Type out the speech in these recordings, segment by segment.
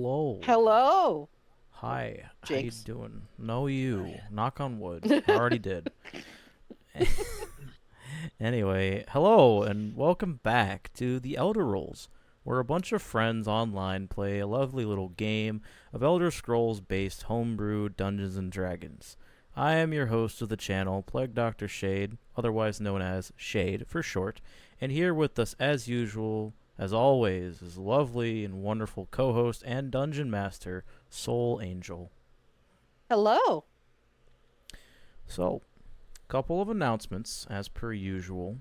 Hello. Hello, Hi. How you Jinx. doing? No, you. Knock on wood. I already did. Anyway, hello and welcome back to the Elder Rolls, where a bunch of friends online play a lovely little game of Elder Scrolls based homebrew Dungeons and Dragons. I am your host of the channel, Plague Doctor Shade, otherwise known as Shade for short, and here with us as usual, as always, is lovely and wonderful co-host and dungeon master, Soul Angel. Hello. So, couple of announcements as per usual.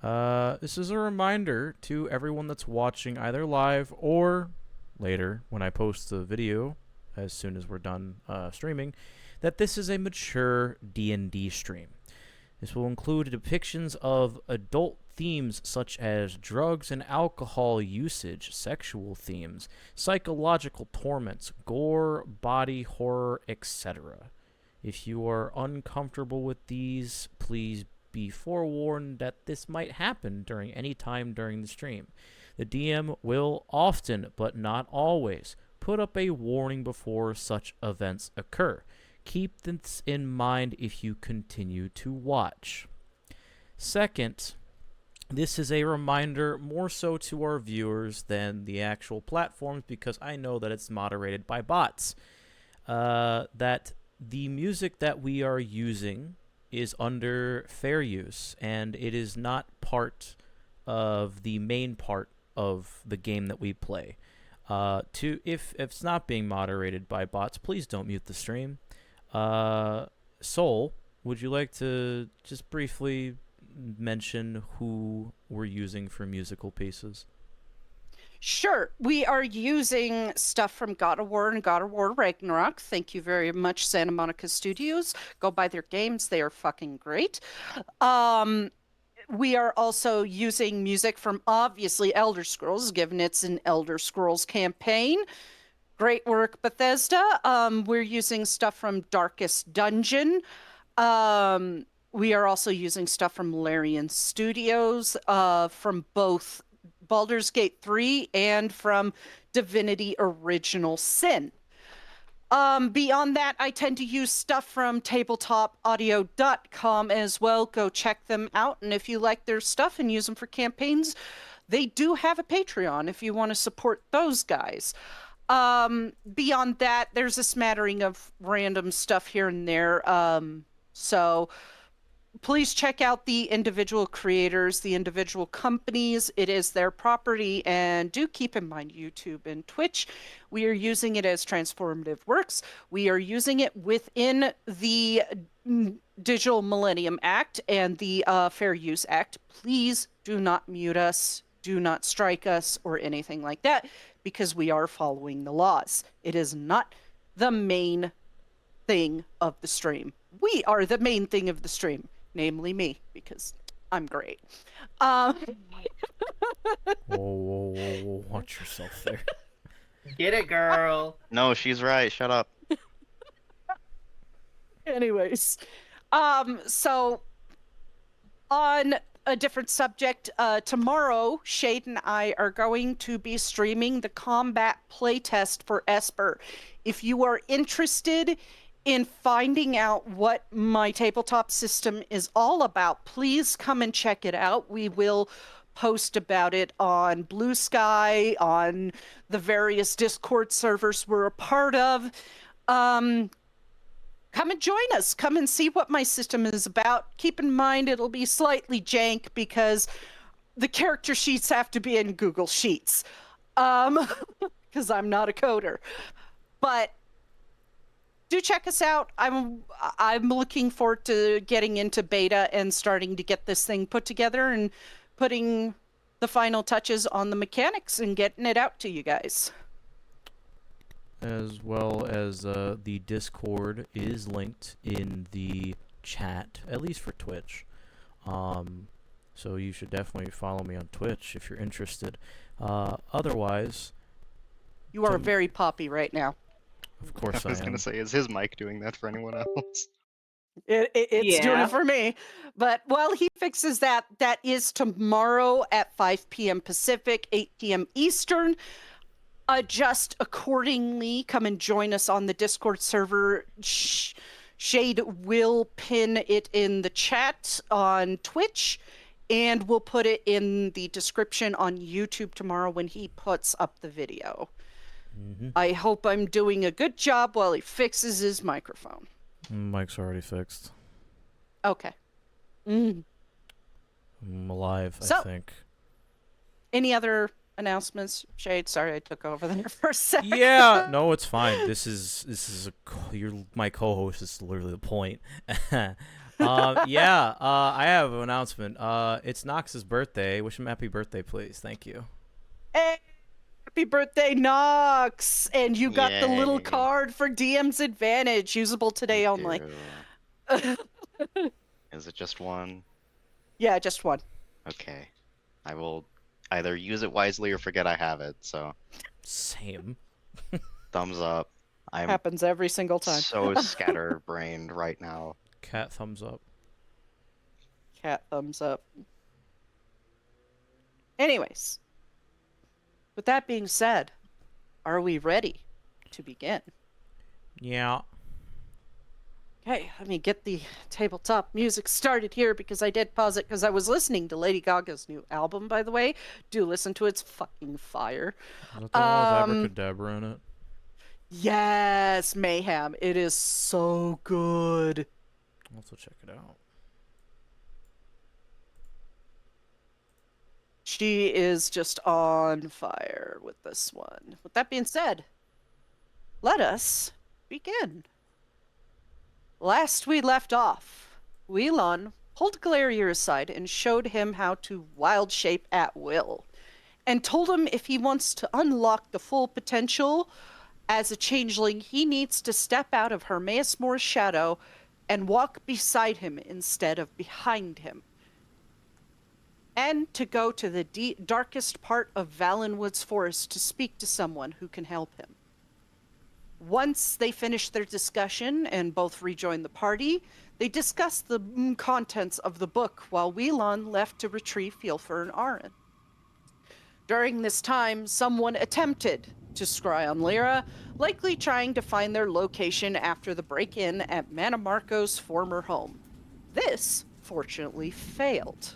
This is a reminder to everyone that's watching either live or later when I post the video as soon as we're done streaming that this is a mature D&D stream. This will include depictions of adult themes such as drugs and alcohol usage, sexual themes, psychological torments, gore, body horror, etc. If you are uncomfortable with these, please be forewarned that this might happen during any time during the stream. The DM will often, but not always, put up a warning before such events occur. Keep this in mind if you continue to watch. Second, this is a reminder more so to our viewers than the actual platforms because I know that it's moderated by bots. That the music that we are using is under fair use and it is not part of the main part of the game that we play. If it's not being moderated by bots, please don't mute the stream. Soul, would you like to just briefly mention who we're using for musical pieces? Sure, we are using stuff from God of War and God of War Ragnarok. Thank you very much, Santa Monica Studios. Go buy their games, they are fucking great. We are also using music from obviously Elder Scrolls, given it's an Elder Scrolls campaign. Great work, Bethesda. We're using stuff from Darkest Dungeon. We are also using stuff from Larian Studios, from both Baldur's Gate 3 and from Divinity Original Sin. Beyond that, I tend to use stuff from tabletopaudio.com as well. Go check them out. And if you like their stuff and use them for campaigns, they do have a Patreon if you want to support those guys. Beyond that, there's a smattering of random stuff here and there. So please check out the individual creators, the individual companies. It is their property. And do keep in mind YouTube and Twitch. We are using it as transformative works. We are using it within the Digital Millennium Act and the Fair Use Act. Please do not mute us. Do not strike us or anything like that because we are following the laws. It is not the main thing of the stream. We are the main thing of the stream, namely me, because I'm great. Whoa, whoa, whoa, whoa, watch yourself there. Get it, girl. No, she's right. Shut up. Anyways, so on a different subject, tomorrow, Shade and I are going to be streaming the combat playtest for Esper. If you are interested in finding out what my tabletop system is all about, please come and check it out. We will post about it on Blue Sky, on the various Discord servers we're a part of. Come and join us. Come and see what my system is about. Keep in mind it'll be slightly jank because the character sheets have to be in Google Sheets. Because I'm not a coder. But do check us out. I'm looking forward to getting into beta and starting to get this thing put together and putting the final touches on the mechanics and getting it out to you guys. As well as the Discord is linked in the chat, at least for Twitch. So you should definitely follow me on Twitch if you're interested. Otherwise, You are very poppy right now. of course I was I gonna am. say, is his mic doing that for anyone else? It's doing Yeah. it for me. But while he fixes that, that is tomorrow at 5 p.m. Pacific, 8 p.m. Eastern. adjust accordingly. Come and join us on the Discord server. Shade will pin it in the chat on Twitch, and we'll put it in the description on YouTube tomorrow when he puts up the video. I hope I'm doing a good job while he fixes his microphone. Mike's already fixed. Okay. I'm alive, I So- think. Any other announcements, Shade? Sorry I took over there for a second. Yeah, no, it's fine. This is you're my co-host. Is literally the point. I have an announcement. It's Knox's birthday. Wish him happy birthday, please. Thank you. Hey, happy birthday, Nox! And you got the little Yay. card for DM's Advantage, usable today only. Is it just one? Yeah, just one. Okay. I will either use it wisely or forget I have it, so Same. thumbs up. I'm Happens every single time. so scatterbrained right now. Cat thumbs up. Cat thumbs up. Anyways, with that being said, are we ready to begin? Yeah. Okay, let me get the tabletop music started here because I did pause it because I was listening to Lady Gaga's new album, by the way. Do listen to it, it's fucking fire. Is that the one with Abracadabra in it? Yes, Mayhem. It is so good. I'll also check it out. She is just on fire with this one. With that being said, let us begin. Last we left off, Wheelon pulled Galerier aside and showed him how to wild shape at will, and told him if he wants to unlock the full potential as a changeling, he needs to step out of Hermaeus Moore's shadow and walk beside him instead of behind him, and to go to the darkest part of Valenwood's forest to speak to someone who can help him. Once they finished their discussion and both rejoined the party, they discussed the contents of the book while Wheelon left to retrieve Fielfer and Arin. During this time, someone attempted to scry on Lyra, likely trying to find their location after the break-in at Manamarco's former home. This, fortunately, failed.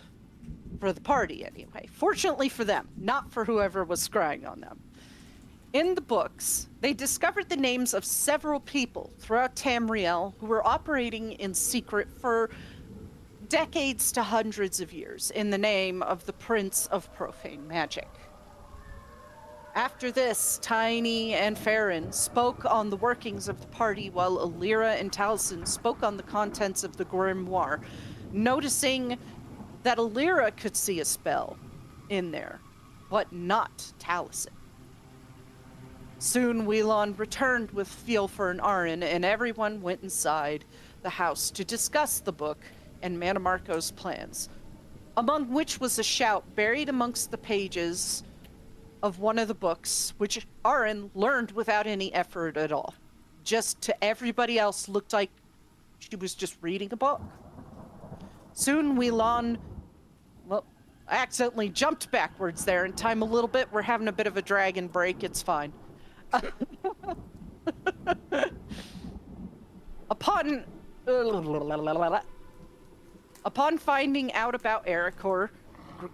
For the party, anyway. Fortunately for them, not for whoever was scrying on them. In the books, they discovered the names of several people throughout Tamriel who were operating in secret for decades to hundreds of years in the name of the Prince of Profane Magic. After this, Tiny and Farron spoke on the workings of the party while Alira and Taliesin spoke on the contents of the grimoire, noticing that Alira could see a spell in there, but not Taliesin. Soon Wheelon returned with Fielfer and Arin, and everyone went inside the house to discuss the book and Manamarco's plans, among which was a shout buried amongst the pages of one of the books, which Arin learned without any effort at all. Just to everybody else looked like she was just reading a book. Soon Wheelon, well, I accidentally jumped backwards there in time a little bit. We're having a bit of a dragon break, it's fine. Upon finding out about Ericor,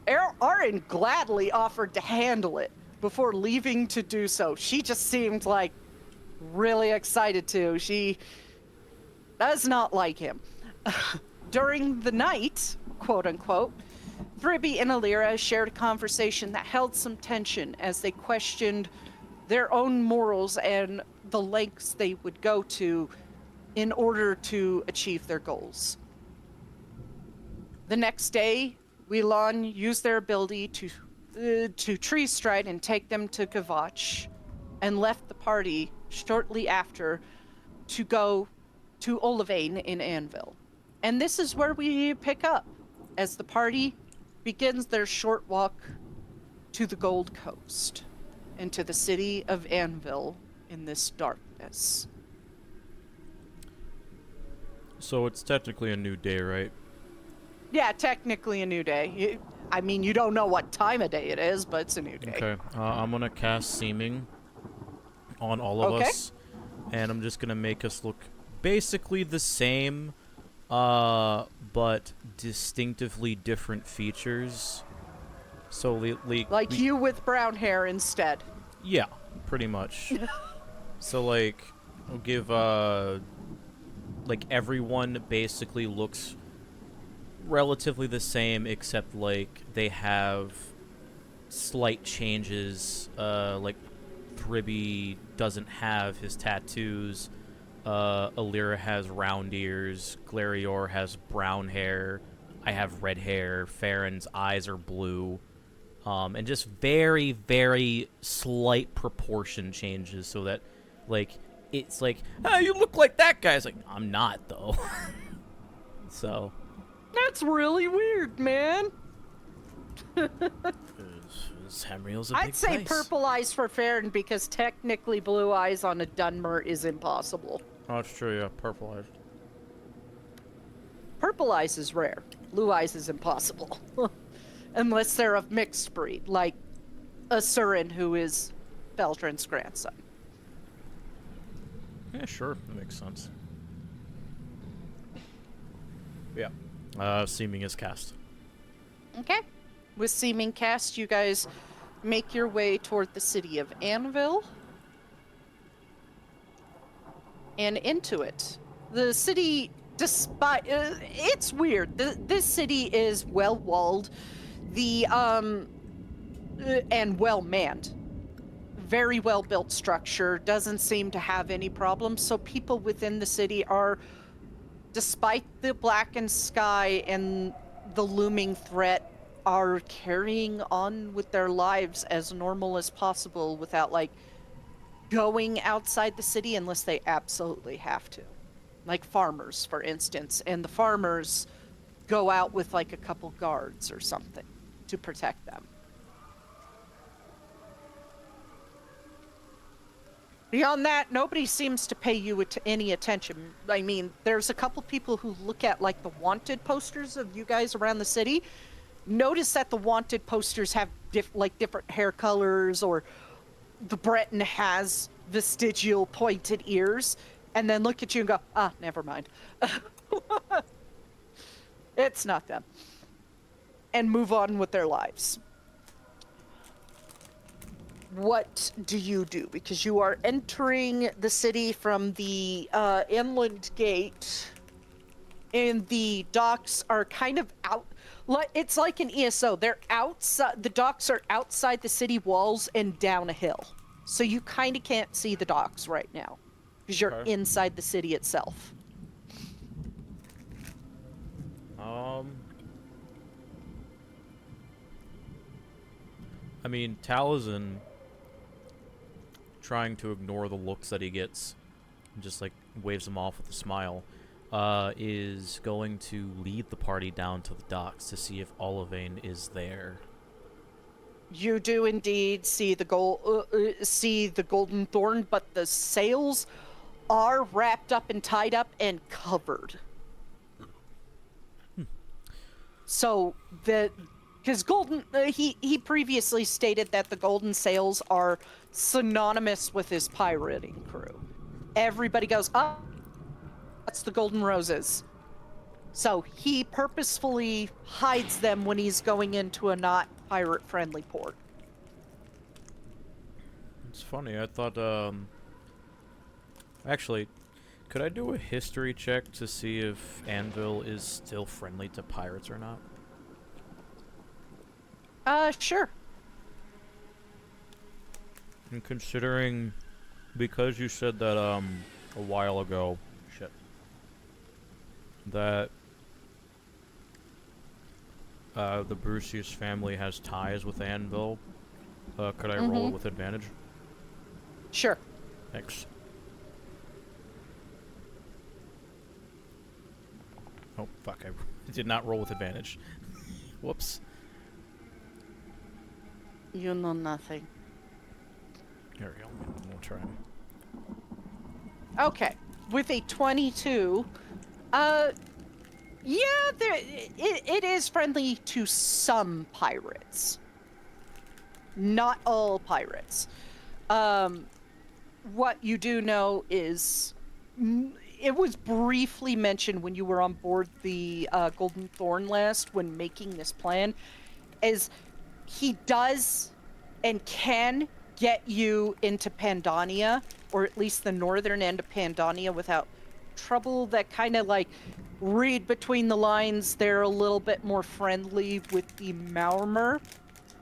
Arin gladly offered to handle it before leaving to do so. She just seemed like really excited to. She does not like him. During the night, quote unquote, Thribby and Alira shared a conversation that held some tension as they questioned their own morals and the lengths they would go to in order to achieve their goals. The next day, Wheelon used their ability to tree stride and take them to Gavach, and left the party shortly after to go to Olivane in Anvil. And this is where we pick up, as the party begins their short walk to the Gold Coast and to the city of Anvil in this darkness. So it's technically a new day, right? Yeah, technically a new day. I mean, you don't know what time of day it is, but it's a new day. Okay. I'm gonna cast Seeming on all of Okay. us, and I'm just gonna make us look basically the same, but distinctively different features. So Like you with brown hair instead. yeah, pretty much. So like, I'll give like everyone basically looks relatively the same, except like they have slight changes. Like Thribby doesn't have his tattoos. Alira has round ears. Glarior has brown hair. I have red hair. Farron's eyes are blue. And just very, very slight proportion changes so that, like, it's like, ah, you look like that guy. It's like, I'm not, though. So. That's really weird, man. Hamriel's a big I'd say place. purple eyes for Farron because technically blue eyes on a Dunmer is impossible. Oh, it's true, yeah. Purple eyes. Purple eyes is rare. Blue eyes is impossible. Unless they're of mixed breed, like Asurin, who is Caldrun's grandson. Yeah, sure. That makes sense. Yeah. Seeming is cast. Okay. With Seeming cast, you guys make your way toward the city of Anvil. And into it. The city, despite... it's weird. This city is well-walled. And well-manned. Very well-built structure. Doesn't seem to have any problems. So people within the city are, despite the blackened sky and the looming threat, are carrying on with their lives as normal as possible without, like, going outside the city unless they absolutely have to. Like farmers, for instance. And the farmers go out with, like, a couple guards or something to protect them. Beyond that, nobody seems to pay you any attention. I mean, there's a couple people who look at, like, the wanted posters of you guys around the city. Notice that the wanted posters have different hair colors, or the Breton has vestigial pointed ears, and then look at you and go, ah, never mind. It's not them. And move on with their lives. What do you do? Because you are entering the city from the inland gate, and the docks are kind of out. It's like an ESO. They're outside. The docks are outside the city walls and down a hill, so you kind of can't see the docks right now because you're Okay. inside the city itself. I mean, Taliesin, trying to ignore the looks that he gets, just like waves them off with a smile, is going to lead the party down to the docks to see if Olivane is there. You do indeed see the golden thorn, but the sails are wrapped up and tied up and covered. So because golden, he previously stated that the golden sails are synonymous with his pirating crew. Everybody goes, oh, that's the golden roses. So he purposefully hides them when he's going into a not pirate-friendly port. It's funny, I thought, actually, could I do a history check to see if Anvil is still friendly to pirates or not? Sure. And considering, because you said that, a while ago, that the Brucius family has ties with Anvil, could I roll it with advantage? Sure. Thanks. Oh, fuck, I did not roll with advantage. Whoops. You know nothing. There we go. We'll try. Okay. With a 22, yeah, it is friendly to some pirates. Not all pirates. what you do know is it was briefly mentioned when you were on board the Golden Thorn last when making this plan, is he does and can get you into Pyandonea, or at least the northern end of Pyandonea, without trouble. That kind of like read between the lines, they're a little bit more friendly with the Maormer,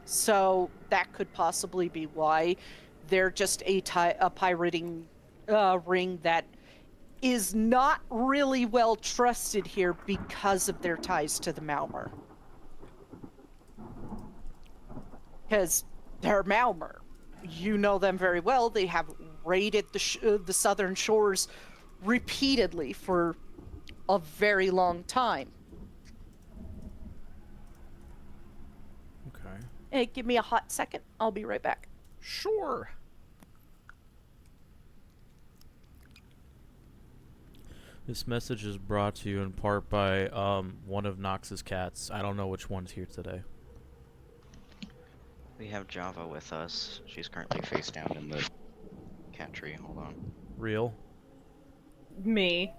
so that could possibly be why. They're just a pirating ring that is not really well trusted here because of their ties to the Maormer. Because they're Maormer. You know them very well. They have raided the southern shores repeatedly for a very long time. Okay. Hey, give me a hot second. I'll be right back. Sure. This message is brought to you in part by one of Nox's cats. I don't know which one's here today. We have Java with us. She's currently face down in the cat tree. Hold on. Real. Me.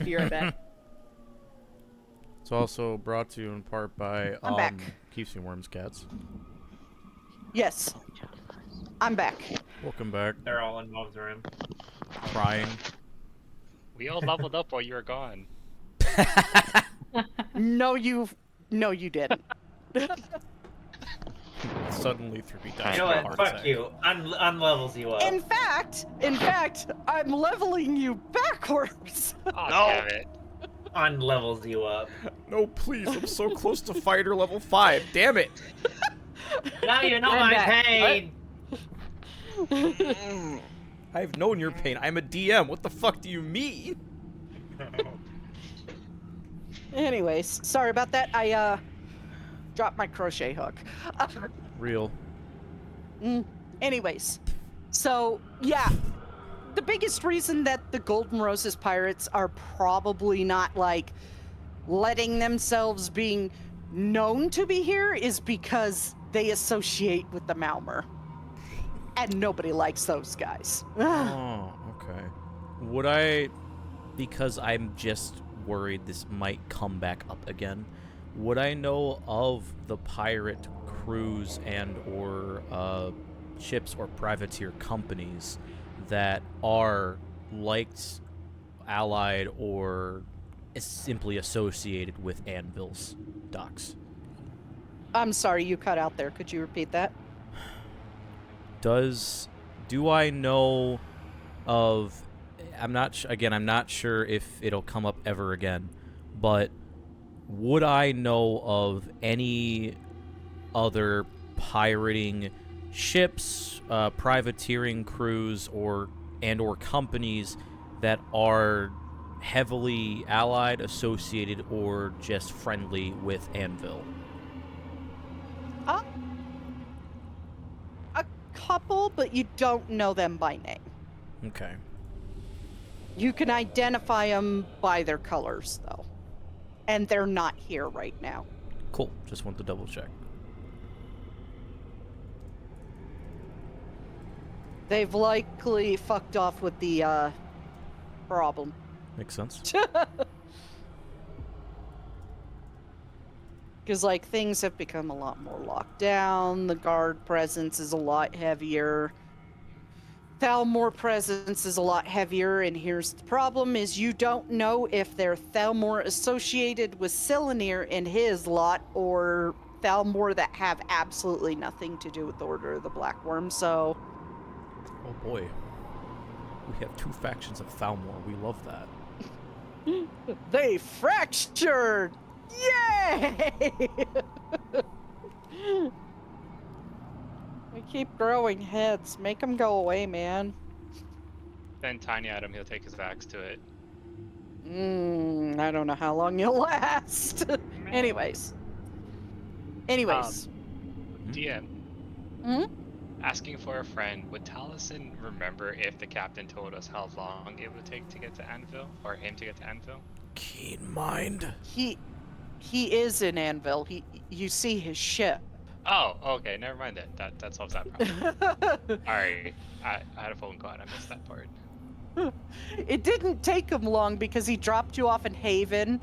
Be right back. It's also brought to you in part by I'm back. Keeps and Worms cats. Yes, I'm back. Welcome back. They're all in Mom's room. Crying. We all leveled up while you were gone. No, you didn't. Suddenly 3 died. You know from a what? heart Fuck attack. you. Unlevels you up. In fact, I'm leveling you backwards. Oh, No. damn it. Unlevels you up. No, please. I'm so close to fighter level 5. Damn it. Now you know I'm my back. pain. I've known your pain. I'm a DM. What the fuck do you mean? Anyways, sorry about that. I dropped my crochet hook. Real. Anyways, so yeah, the biggest reason that the Golden Roses pirates are probably not like letting themselves being known to be here is because they associate with the Maormer, and nobody likes those guys. Oh, okay. Would I, because I'm just worried this might come back up again, would I know of the pirate crews and or ships or privateer companies that are liked, allied, or is simply associated with Anvil's docks? I'm sorry, you cut out there. Could you repeat that? Do I know of, I'm not sure if it'll come up ever again, but would I know of any other pirating ships, privateering crews, or companies that are heavily allied, associated, or just friendly with Anvil? A couple, but you don't know them by name. Okay. You can identify them by their colors, though. And they're not here right now. Cool. Just want to double check. They've likely fucked off with the problem. Makes sense. Because, like, things have become a lot more locked down. The guard presence is a lot heavier. Thalmor presence is a lot heavier, and here's the problem, is you don't know if they're Thalmor associated with Silanir in his lot, or Thalmor that have absolutely nothing to do with the Order of the Black Worm, so... Oh boy. We have 2 factions of Thalmor. We love that. They fractured! Yay! We keep growing heads. Make them go away, man. Then Tiny at him, he'll take his axe to it. I don't know how long you'll last. Anyways. DM, Hmm? asking for a friend, would Taliesin remember if the captain told us how long it would take to get to Anvil? Or him to get to Anvil? Keen mind. He is in Anvil. You see his ship. Oh, okay, never mind then. That solves that problem. Alright, I had a phone call and I missed that part. It didn't take him long because he dropped you off in Haven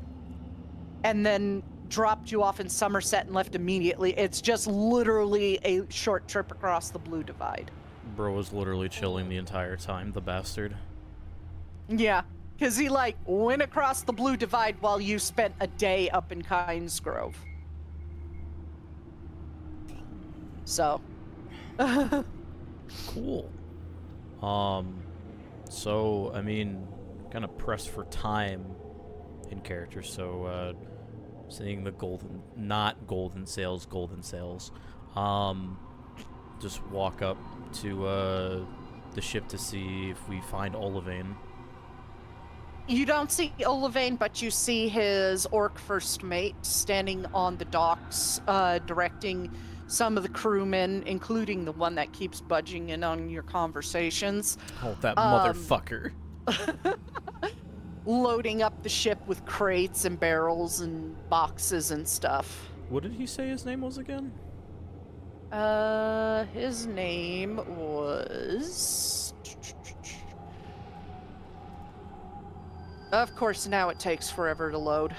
and then dropped you off in Somerset and left immediately. It's just literally a short trip across the Blue Divide. Bro was literally chilling the entire time, the bastard. Yeah, because he, like, went across the Blue Divide while you spent a day up in Kynes Grove. So. Cool. So, I mean, kind of pressed for time in character, so, seeing the not golden sails, just walk up to, the ship to see if we find Olivane. You don't see Olivane, but you see his orc first mate standing on the docks, directing some of the crewmen, including the one that keeps budging in on your conversations. Oh, that motherfucker. Loading up the ship with crates and barrels and boxes and stuff. What did he say his name was again? His name was... Of course, now it takes forever to load.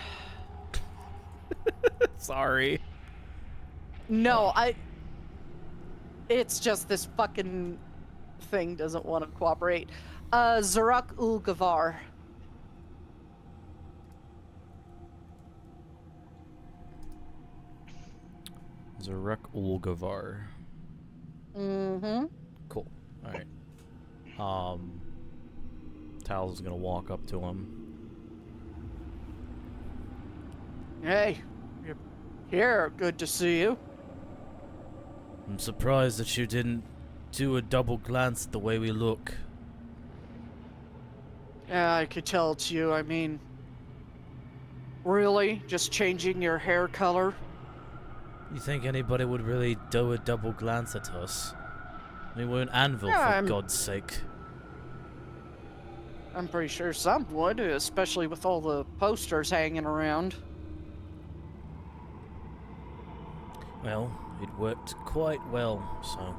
Sorry. No, it's just this fucking thing doesn't want to cooperate. Zarak ul Gavar. Zarek Ulgavar. Mm-hmm. Cool. Alright. Tal's is gonna walk up to him. Hey, you're here. Good to see you. I'm surprised that you didn't do a double glance at the way we look. Yeah, I could tell it's you. I mean, really? Just changing your hair color? You think anybody would really do a double glance at us? I mean, we're an anvil, Yeah, for God's sake. I'm pretty sure some would, especially with all the posters hanging around. Well, it worked quite well, so...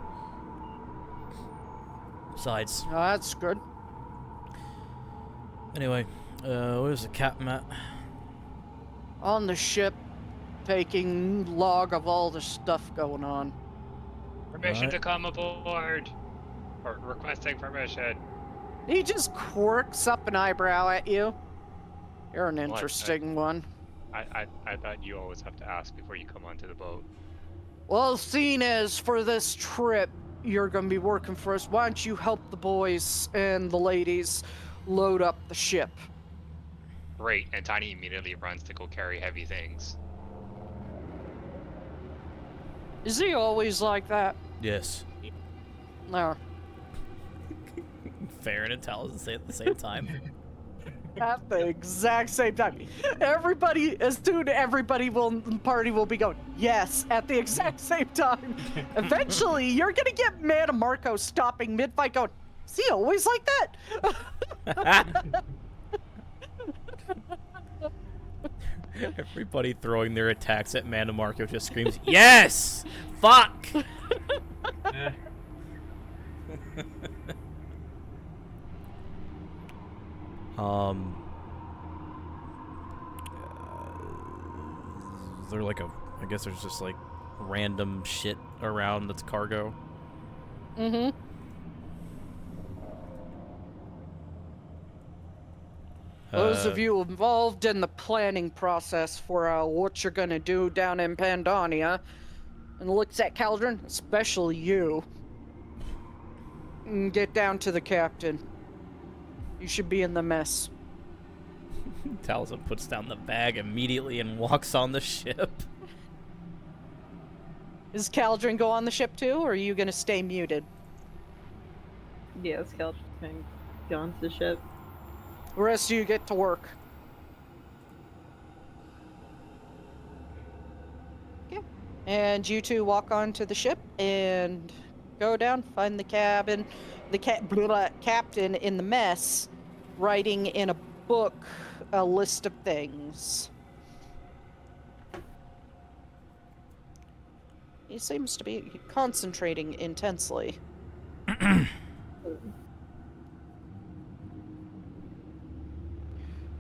Besides, Oh, that's good. anyway, where's the captain at? On the ship, taking log of all the stuff going on. Permission Alright. to come aboard! Or requesting permission. He just quirks up an eyebrow at you. You're an What? interesting one. I thought you always have to ask before you come onto the boat. Well, seeing as for this trip, you're going to be working for us, why don't you help the boys and the ladies load up the ship? Great, and Tiny immediately runs to go carry heavy things. Is he always like that? Yes. No. Fair and intelligent say at the same time. At the exact same time. Everybody, as soon everybody will, the party will be going, yes, at the exact same time. Eventually, you're gonna get Mana Marco stopping mid-fight going, is he always like that? Everybody throwing their attacks at Mandamarco just screams, yes! Fuck! Eh. Is there like I guess there's just like random shit around that's cargo. Mm-hmm. Those of you involved in the planning process for what you're gonna do down in Pyandonea, and looks at Caldrun, especially you, get down to the captain. You should be in the mess. Taliesin puts down the bag immediately and walks on the ship. Is Caldrun go on the ship too, or are you gonna stay muted? Yeah, Scout can go onto the ship. The rest of you get to work. Okay. And you two walk onto the ship and go down, find the cabin, the captain in the mess, writing in a book a list of things. He seems to be concentrating intensely.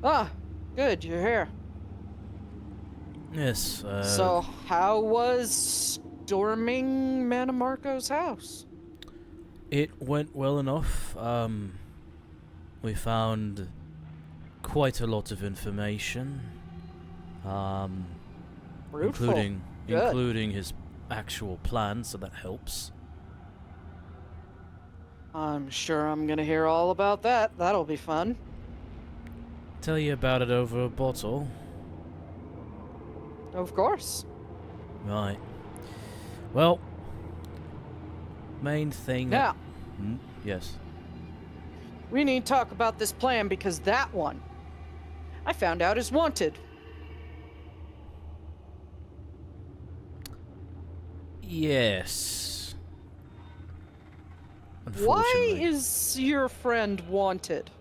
Ah, good, you're here. Yes, So, how was storming Manamarco's house? it went well enough. We found quite a lot of information. Fruitful. Good. Including his actual plan, so that helps. I'm sure I'm gonna hear all about that. That'll be fun. Tell you about it over a bottle. Of course. Right. Well, main thing. Now, Yes. we need to talk about this plan because that one, I found out, is wanted. Yes. Why Unfortunately. is your friend wanted?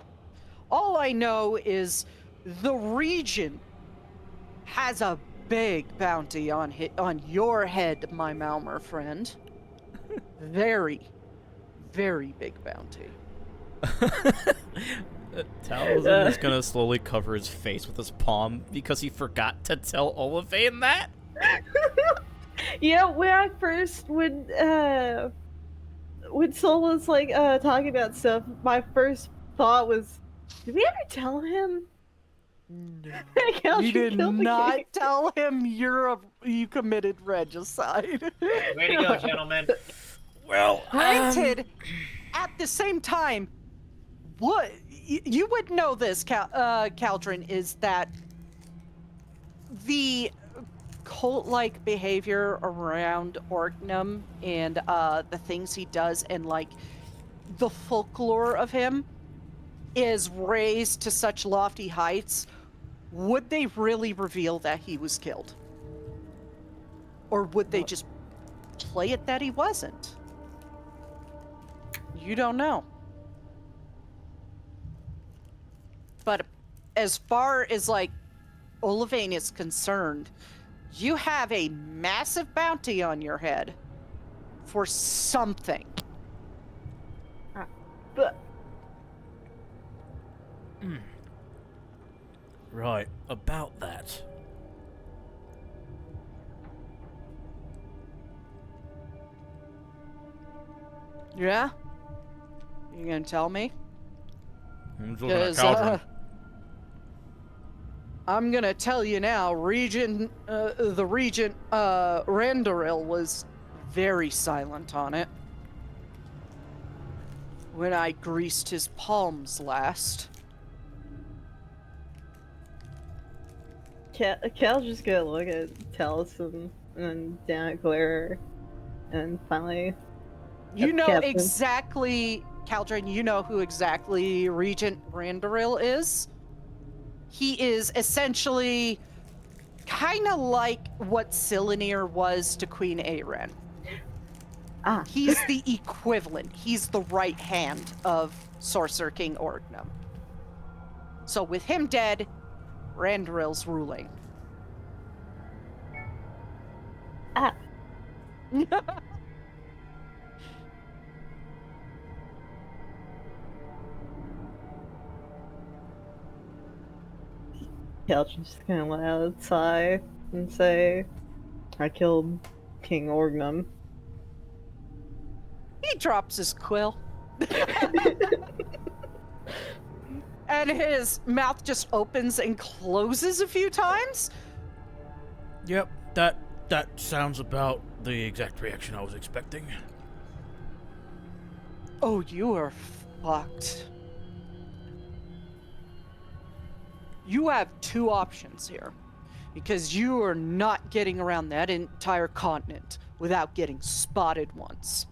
All I know is the region has a big bounty on your head, my Malmer friend. Very, very big bounty. Taliesin is gonna slowly cover his face with his palm because he forgot to tell Olivine that. Yeah, when Sol was like talking about stuff, my first thought was, did we ever tell him? No. Caldrun You did killed the not king? tell him you committed regicide. Way to go, gentlemen. Well, Granted, at the same time, what you would know this, Caldrun, is that the cult-like behavior around Orknum and the things he does and like the folklore of him is raised to such lofty heights. Would they really reveal that he was killed? Or would they just play it that he wasn't? You don't know. But as far as like Olivine is concerned, you have a massive bounty on your head for something. But right, about that. Yeah? You gonna tell me? I'm just looking at 'Cause, Caldrun. I'm gonna tell you now, the Regent, Randaril was very silent on it. When I greased his palms last. Cal's just gonna look at Taliesin and then down at Claire, and finally, You know Captain. exactly, Caldrun, you know who exactly Regent Randaril is? He is essentially kind of like what Silenir was to Queen Aeren. Ah. He's the equivalent. He's the right hand of Sorcerer King Orgnum. So with him dead, Randaril's ruling. Ah. Cal's just gonna let out a sigh and say, I killed King Orgnum. He drops his quill. And his mouth just opens and closes a few times. Yep, that sounds about the exact reaction I was expecting. Oh, you are fucked. You have two options here, because you are not getting around that entire continent without getting spotted once.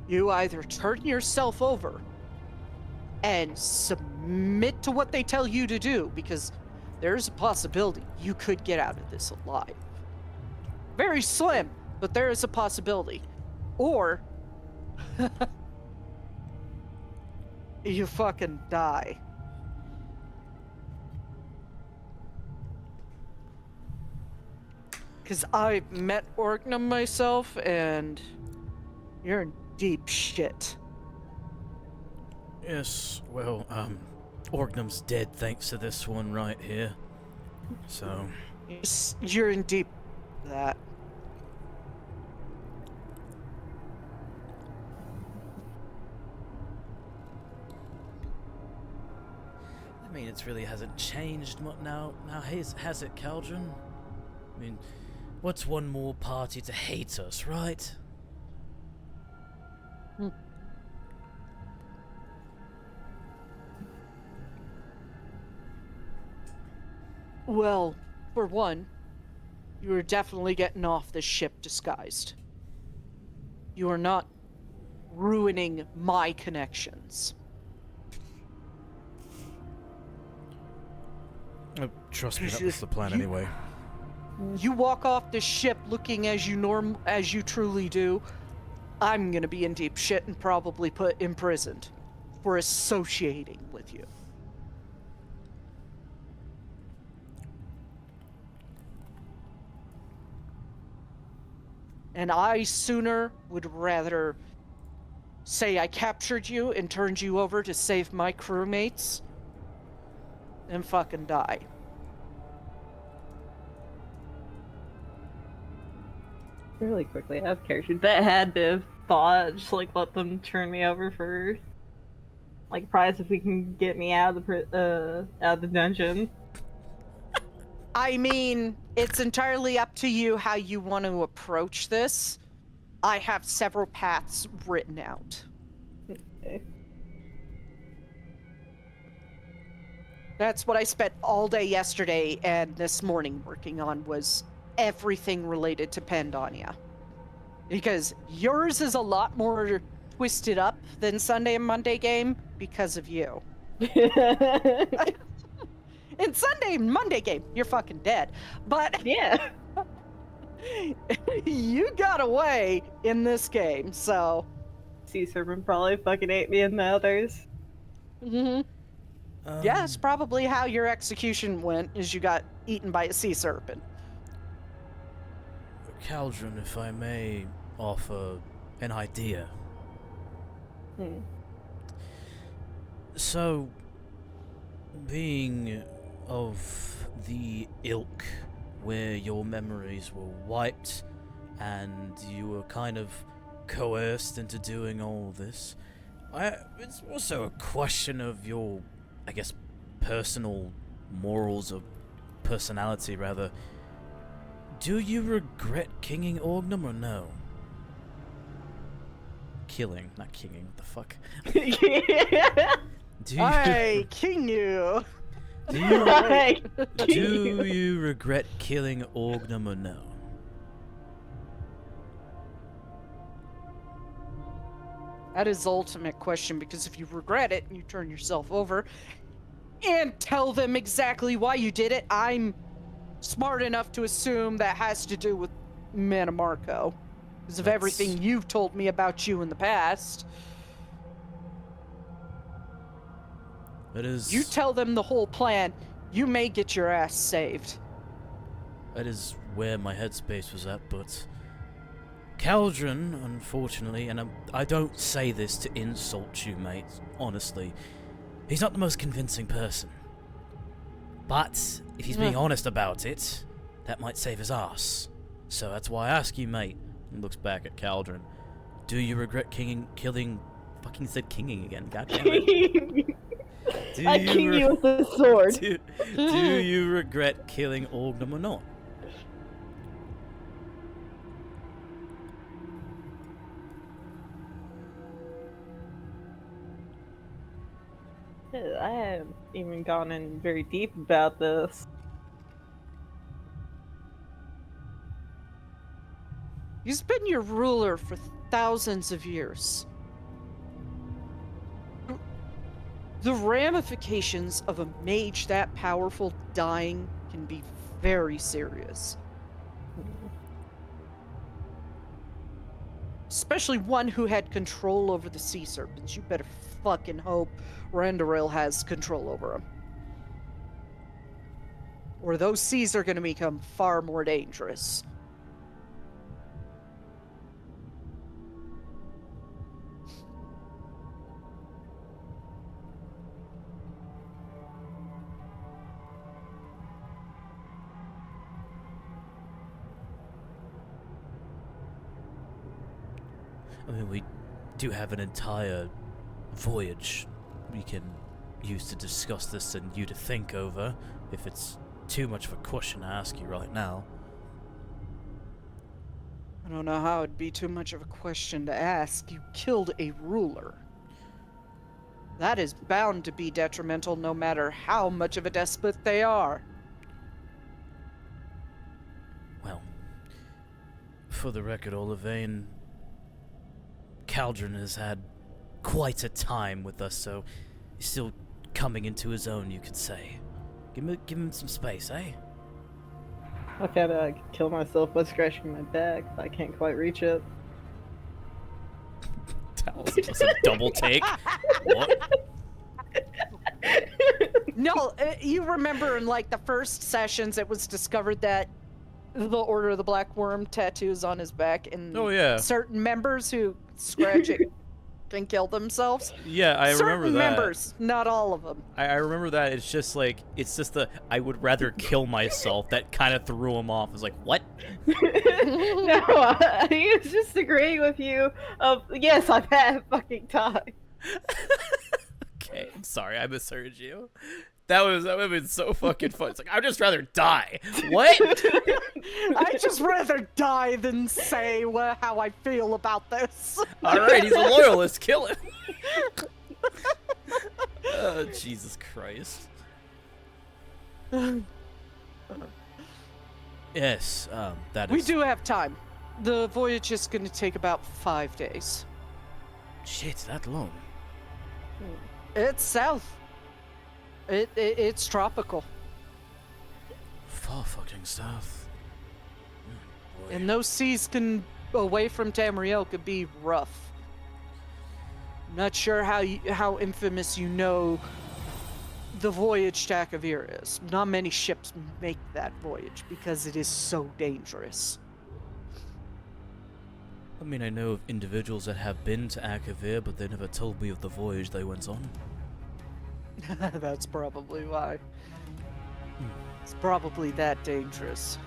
You either turn yourself over and submit to what they tell you to do, because there's a possibility you could get out of this alive. Very slim, but there is a possibility. Or you fucking die. Because I met Orgnum myself, and you're in deep shit. Yes, well, Orgnum's dead thanks to this one right here. So, You're in deep that. I mean, it really hasn't changed much now. Now, has it, Caldrun? I mean, what's one more party to hate us, right? Well, for one, you are definitely getting off this ship disguised. You are not ruining my connections. Trust me, that You- was the plan you- anyway. You walk off this ship looking as you truly do, I'm gonna be in deep shit and probably put imprisoned for associating with you. And I sooner would rather say I captured you and turned you over to save my crewmates than fucking die. Really quickly, I have characters that had to have thought, just like let them turn me over for like prize if we can get me out of the dungeon. I mean, it's entirely up to you how you want to approach this. I have several paths written out. Okay. That's what I spent all day yesterday and this morning working on, was everything related to Pyandonea. Because yours is a lot more twisted up than Sunday and Monday game because of you. In Sunday and Monday game, you're fucking dead. But Yeah. you got away in this game, so. Sea Serpent probably fucking ate me and the others. Yeah, it's probably how your execution went, is you got eaten by a sea serpent. Caldrun, if I may offer an idea. So, being of the ilk where your memories were wiped and you were kind of coerced into doing all this, it's also a question of your, I guess, personal morals or personality, rather. Do you regret kinging Orgnum or no? Killing, not kinging, what the fuck? Do you, I king you. do you, do you regret killing Orgnum or no? That is the ultimate question, because if you regret it and you turn yourself over and tell them exactly why you did it, I'm smart enough to assume that has to do with Manamarco. Because of everything you've told me about you in the past. That is. You tell them the whole plan, you may get your ass saved. That is where my headspace was at, but Caldrun, unfortunately, and I don't say this to insult you, mate, honestly, he's not the most convincing person. But if he's being honest about it, that might save his ass. So that's why I ask you, mate. He looks back at Caldrun. Do you regret killing? Fucking said kinging again. God damn it. I king you with a sword. Do you regret killing Orgnum or not? I haven't even gone in very deep about this. He's been your ruler for thousands of years. The ramifications of a mage that powerful dying can be very serious. Especially one who had control over the sea serpents. You better fucking hope Randaril has control over them. Or those seas are going to become far more dangerous. I mean, we do have an entire voyage we can use to discuss this and you to think over, if it's too much of a question to ask you right now. I don't know how it'd be too much of a question to ask. You killed a ruler. That is bound to be detrimental no matter how much of a despot they are. Well, for the record, Olivine, Caldrun has had quite a time with us, so he's still coming into his own, you could say. Give him some space, eh? Okay, but I could kill myself by scratching my back, but I can't quite reach it. That was a double take. What? No, you remember in like the first sessions it was discovered that the Order of the Black Worm tattoos on his back and Oh, yeah. certain members who scratch it can kill themselves. Yeah, I certain remember that. members, not all of them. I remember that. It's just the I would rather kill myself that kind of threw him off. It's like, what? No, he was just agreeing with you. Yes, I've had a fucking time. Okay, I'm sorry, I misheard you. That would have been so fucking fun. It's like, I'd just rather die. What? I'd just rather die than say how I feel about this. Alright, he's a loyalist. Kill him. Oh, Jesus Christ. Yes, that is... We do have time. The voyage is going to take about 5 days. Shit, that long. It's south. It's tropical. Far fucking south. Boy. And those seas away from Tamriel could be rough. Not sure how infamous you know the voyage to Akavir is. Not many ships make that voyage because it is so dangerous. I mean, I know of individuals that have been to Akavir, but they never told me of the voyage they went on. That's probably why. It's probably that dangerous.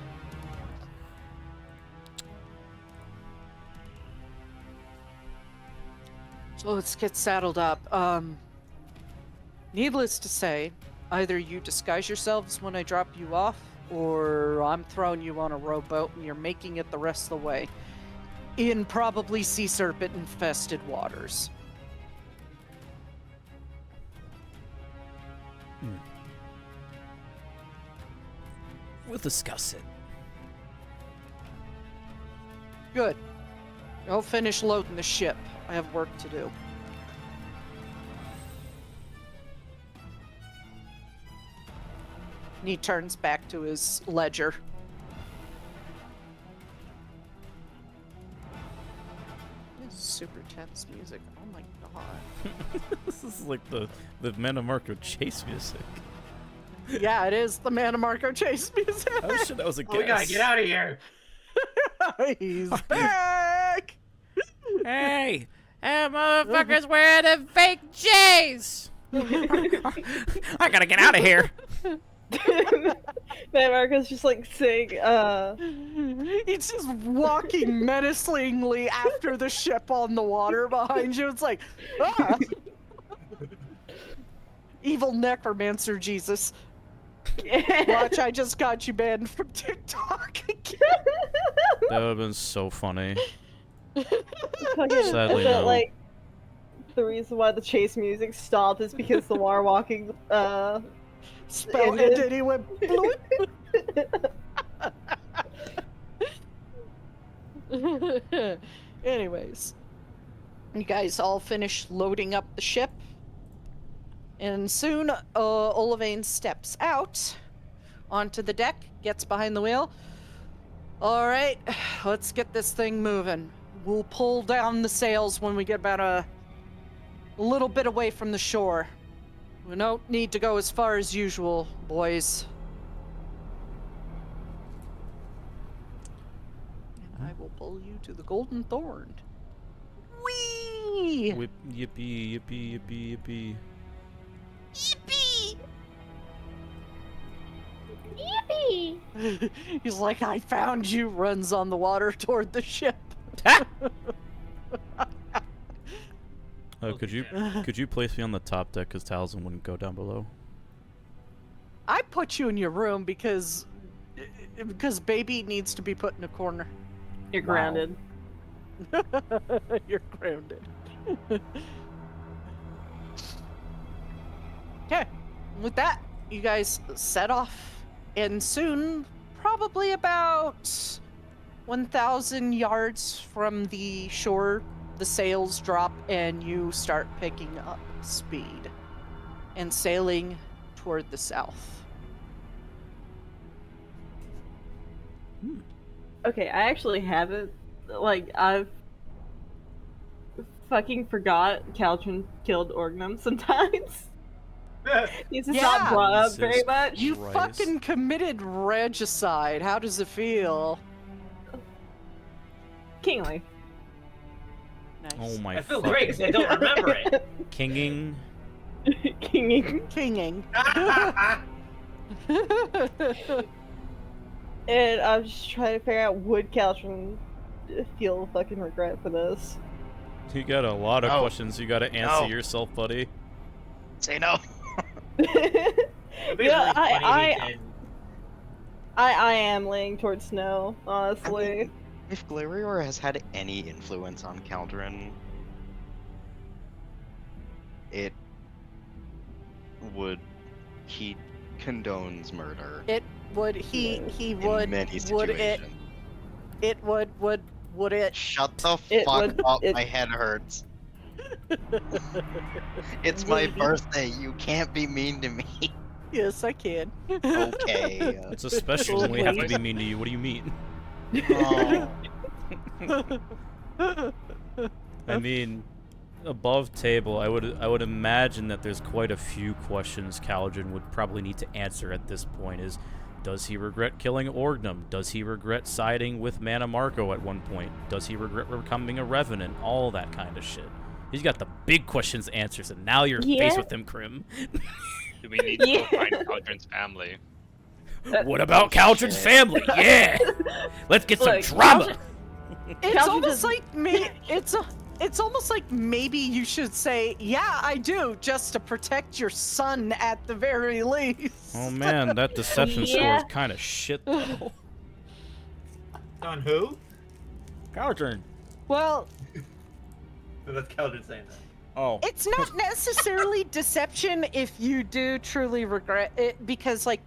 So let's get saddled up. Needless to say, either you disguise yourselves when I drop you off, or I'm throwing you on a rowboat and you're making it the rest of the way. In probably sea serpent infested waters. We'll discuss it. Good. I'll finish loading the ship. I have work to do. And he turns back to his ledger. This is super tense music. Oh my god. This is like the Mana Marco chase music. Yeah, it is the Mana Marco chase music. Oh shit, that was a guess. Oh, we gotta get out of here. He's back. Hey, motherfuckers wearing the fake J's. I gotta get out of here. Man, Marco's just like saying, He's just walking menacingly after the ship on the water behind you. It's like, ah! Evil necromancer Jesus. Watch, I just got you banned from TikTok again. That would have been so funny. fucking, Sadly, is that, no. like, the reason why the chase music stopped is because the water walking, Spell ended. ended, he went bloop. Anyways, you guys all finish loading up the ship. And soon, Olivine steps out onto the deck, gets behind the wheel. All right, let's get this thing moving. We'll pull down the sails when we get about a little bit away from the shore. We don't need to go as far as usual, boys. And I will pull you to the Golden Thorn. Whee! Whip, yippee, yippee, yippee, yippee. Yippee! Yippee! He's like, I found you, runs on the water toward the ship. Could you place me on the top deck because Taliesin wouldn't go down below? I put you in your room because baby needs to be put in a corner. You're Wow. grounded. You're grounded. Okay, with that, you guys set off, and soon, probably about 1,000 yards from the shore, the sails drop, and you start picking up speed and sailing toward the south. Okay, I actually have it. Like, I've fucking forgot Caldrun killed Orgnum sometimes. He's just not Yeah. brought up very Jesus much. You Christ. fucking committed regicide. How does it feel? Kingly. Nice. Oh my I feel fucking great because I don't remember it. kinging. Kinging. Kinging. And I'm just trying to figure out, would Caldrun feel fucking regret for this? You got a lot of No. questions you gotta answer No. yourself, buddy. Say no. It'd be Yeah, really funny I- if he did. I am leaning towards snow, honestly. I mean, if Glarior has had any influence on Caldrun, it would. He condones murder It would he in would many would situations. it would it Shut the It fuck would- up, it- my head hurts. It's my Maybe. birthday, you can't be mean to me. Yes, I can. Okay. It's a special when we have to be mean to you. What do you mean? Oh. I mean, above table, I would imagine that there's quite a few questions Caldrun would probably need to answer at this point. Is, does he regret killing Orgnum? Does he regret siding with Mana Marco at one point? Does he regret becoming a revenant? All that kind of shit. He's got the big questions answers, and now you're Yeah. faced with him, Krim. Do we need to Yeah. go find Caldrun's family? What about Caldrun's shit. family? Yeah! Let's get some Look, drama! It's Caldrun almost doesn't- like it's almost like maybe you should say, "Yeah, I do," just to protect your son at the very least. Oh man, that deception score Yeah. is kind of shit though. On who? Caldrun. Well, So that's Caldrun saying that. Oh. it's not necessarily deception if you do truly regret it, because like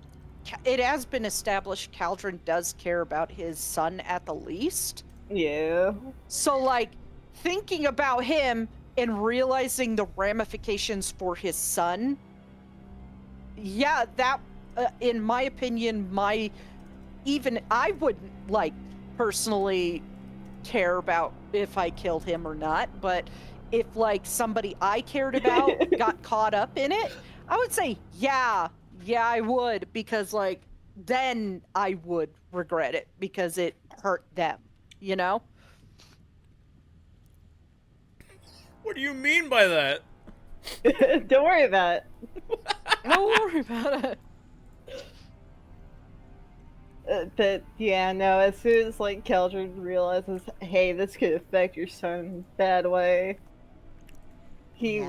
it has been established Caldrun does care about his son at the least. Yeah. So like thinking about him and realizing the ramifications for his son, yeah, that in my opinion, even I wouldn't like personally care about if I killed him or not, but if like somebody I cared about got caught up in it, I would say yeah, I would, because like then I would regret it because it hurt them, you know? What do you mean by that? Don't worry about it. Don't worry about it. But yeah, no, as soon as like Caldrun realizes, hey, this could affect your son in a bad way, he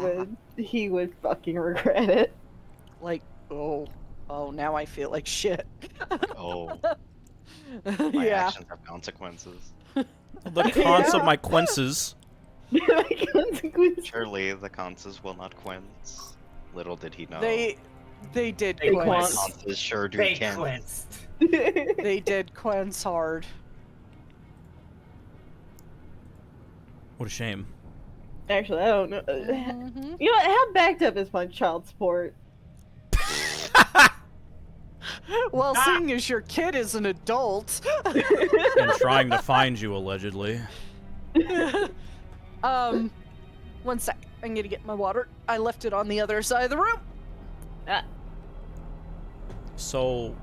would fucking regret it. Like, oh, now I feel like shit. Oh, my Yeah. actions have consequences. The cons of my quences. Consequences. Surely the conses will not quince. Little did he know. They did They My quench. quansed. conses sure do They can. cleansed. They did quench hard. What a shame. Actually, I don't know. Mhm. You know, how backed up is my child support? Well, seeing as your kid is an adult, And trying to find you, allegedly. one sec. I'm gonna get my water. I left it on the other side of the room. So,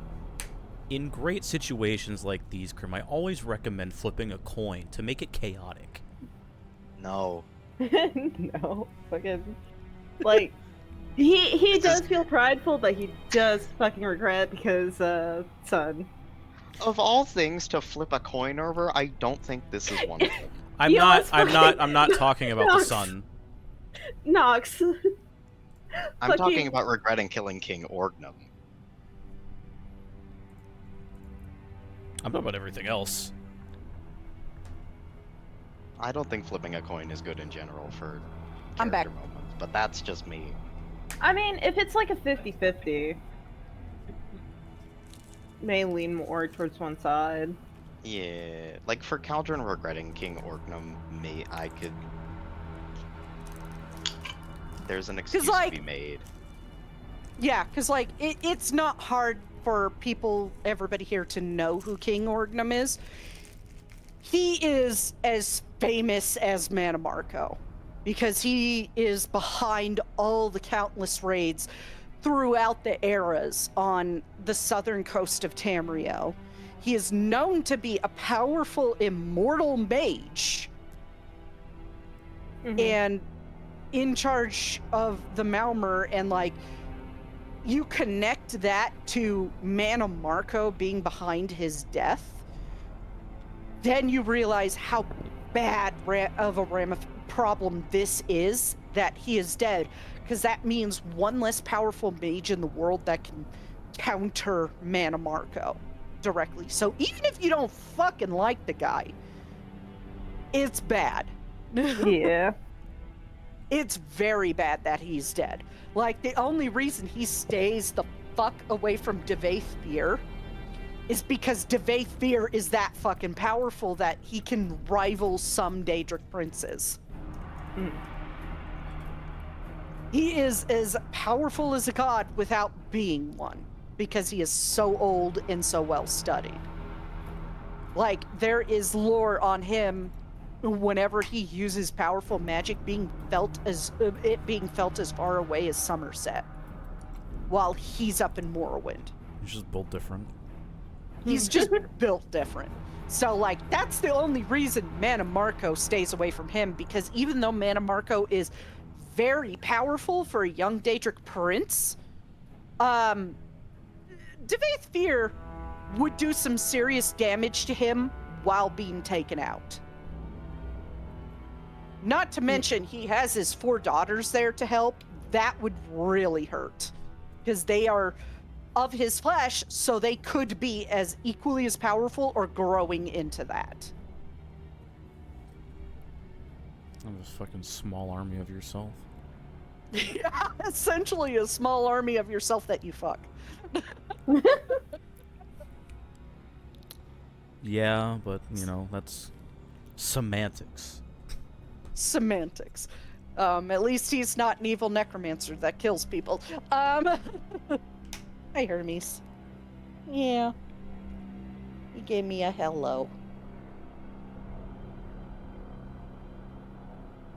in great situations like these, Krim, I always recommend flipping a coin to make it chaotic. No. No, fucking like he does feel prideful, but he does fucking regret because son. Of all things to flip a coin over, I don't think this is one of them. I'm You know not. what's I'm not. funny? I'm not talking about the Nox. sun. Nox. I'm Fucking- talking about regretting killing King Orgnum. I'm talking about everything else. I don't think flipping a coin is good in general for I'm back. character moments, but that's just me. I mean, if it's like a 50-50, may lean more towards one side. Yeah, like for Caldrun regretting King Orgnum, I could. There's an excuse like- to be made. Yeah, because like it's not hard for everybody here to know who King Orgnum is. He is as famous as Manamarco because he is behind all the countless raids throughout the eras on the southern coast of Tamriel. He is known to be a powerful immortal mage and in charge of the Malmer, and like you connect that to Manamarco being behind his death, then you realize how bad of a problem this is that he is dead, because that means one less powerful mage in the world that can counter Manamarco directly. So even if you don't fucking like the guy, it's bad. Yeah. It's very bad that he's dead. Like, the only reason he stays the fuck away from Devaethir is because Devaethir is that fucking powerful that he can rival some Daedric princes. Mm. He is as powerful as a god without being one, because he is so old and so well studied. Like, there is lore on him whenever he uses powerful magic being felt as far away as Somerset, while he's up in Morrowind. He's just built different. He's just built different. So, like, that's the only reason Manamarco stays away from him, because even though Manamarco is very powerful for a young Daedric prince, Devaethir would do some serious damage to him while being taken out. Not to mention, he has his 4 daughters there to help. That would really hurt, because they are of his flesh, so they could be as equally as powerful or growing into that. I'm this fucking small army of yourself. Yeah, essentially a small army of yourself that you fuck. Yeah, but you know, that's semantics. Semantics. At least he's not an evil necromancer that kills people. Hi, Hermes. Yeah. He gave me a hello.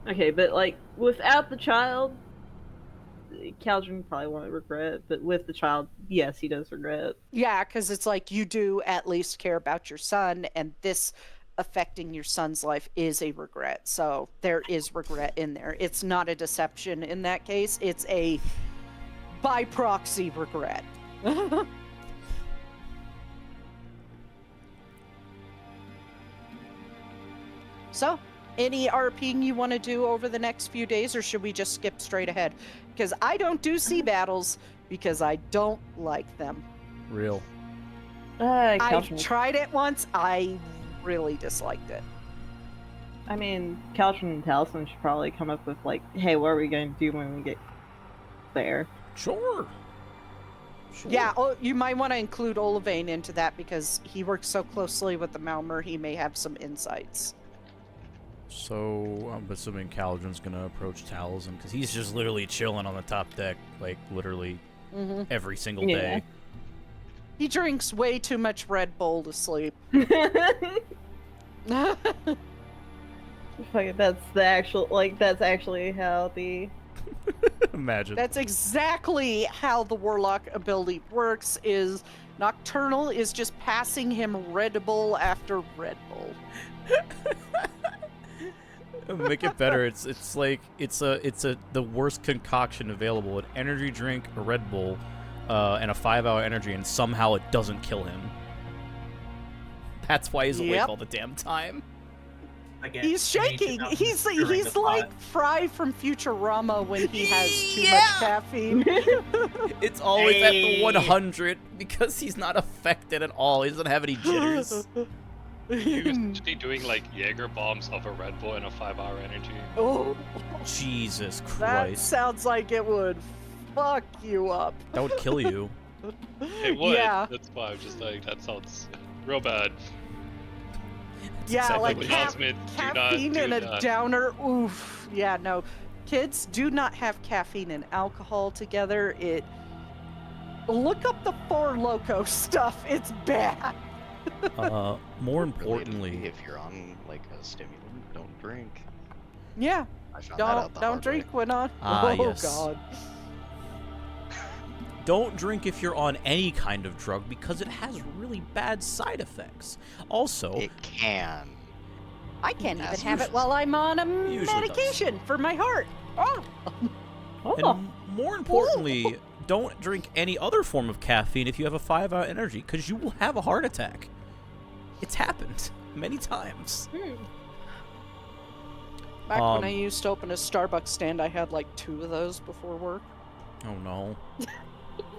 Okay, but like without the child, Caldrun probably won't regret. But with the child, yes, he does regret. Yeah, because it's like you do at least care about your son, and this affecting your son's life is a regret. So there is regret in there. It's not a deception in that case. It's a by proxy regret. So, any RPing you want to do over the next few days, or should we just skip straight ahead? Because I don't do sea battles because I don't like them. Real. I've Caldrun. tried it once. I really disliked it. I mean, Caldrun and Talisman should probably come up with like, hey, what are we going to do when we get there? Sure. Yeah, you might want to include Olivane into that because he works so closely with the Malmer, he may have some insights. So, I'm assuming Caldrun's gonna approach Talisman, because he's just literally chilling on the top deck, like, literally every single day. He drinks way too much Red Bull to sleep. Fuck it, that's actually how the Imagine. That's exactly how the Warlock ability works, is Nocturnal is just passing him Red Bull after Red Bull. Make it better. It's the worst concoction available: an energy drink, a Red Bull, and a 5-hour energy, and somehow it doesn't kill him. That's why he's awake all the damn time. Like He's shaking. He's like Fry from Futurama when he has too much caffeine. It's always at the Hey. 100 because he's not affected at all. He doesn't have any jitters. Usually doing like Jaeger bombs of a Red Bull and a 5-hour energy. Oh, Jesus that Christ. sounds like it would fuck you up. That would kill you. It would. Yeah. That's why I'm just like, that sounds real bad. Yeah, exactly like what it Ca- is. do not caffeine do and a that. downer. Oof. Yeah, no. Kids, do not have caffeine and alcohol together. Look up the Four Loko stuff. It's bad. More Relatedly, importantly, if you're on like a stimulant, don't drink. Yeah. I found that out Don't the don't hard drink way. when on. Ah, oh yes. God. don't drink if you're on any kind of drug because it has really bad side effects. Also, It can. I can't even As have it usual. while I'm on a Usually does. medication for my heart. Oh. Oh, and more importantly, don't drink any other form of caffeine if you have a 5-hour energy because you will have a heart attack. It's happened many times. Back when I Um, used to open a Starbucks stand, I had like 2 of those before work. Oh no.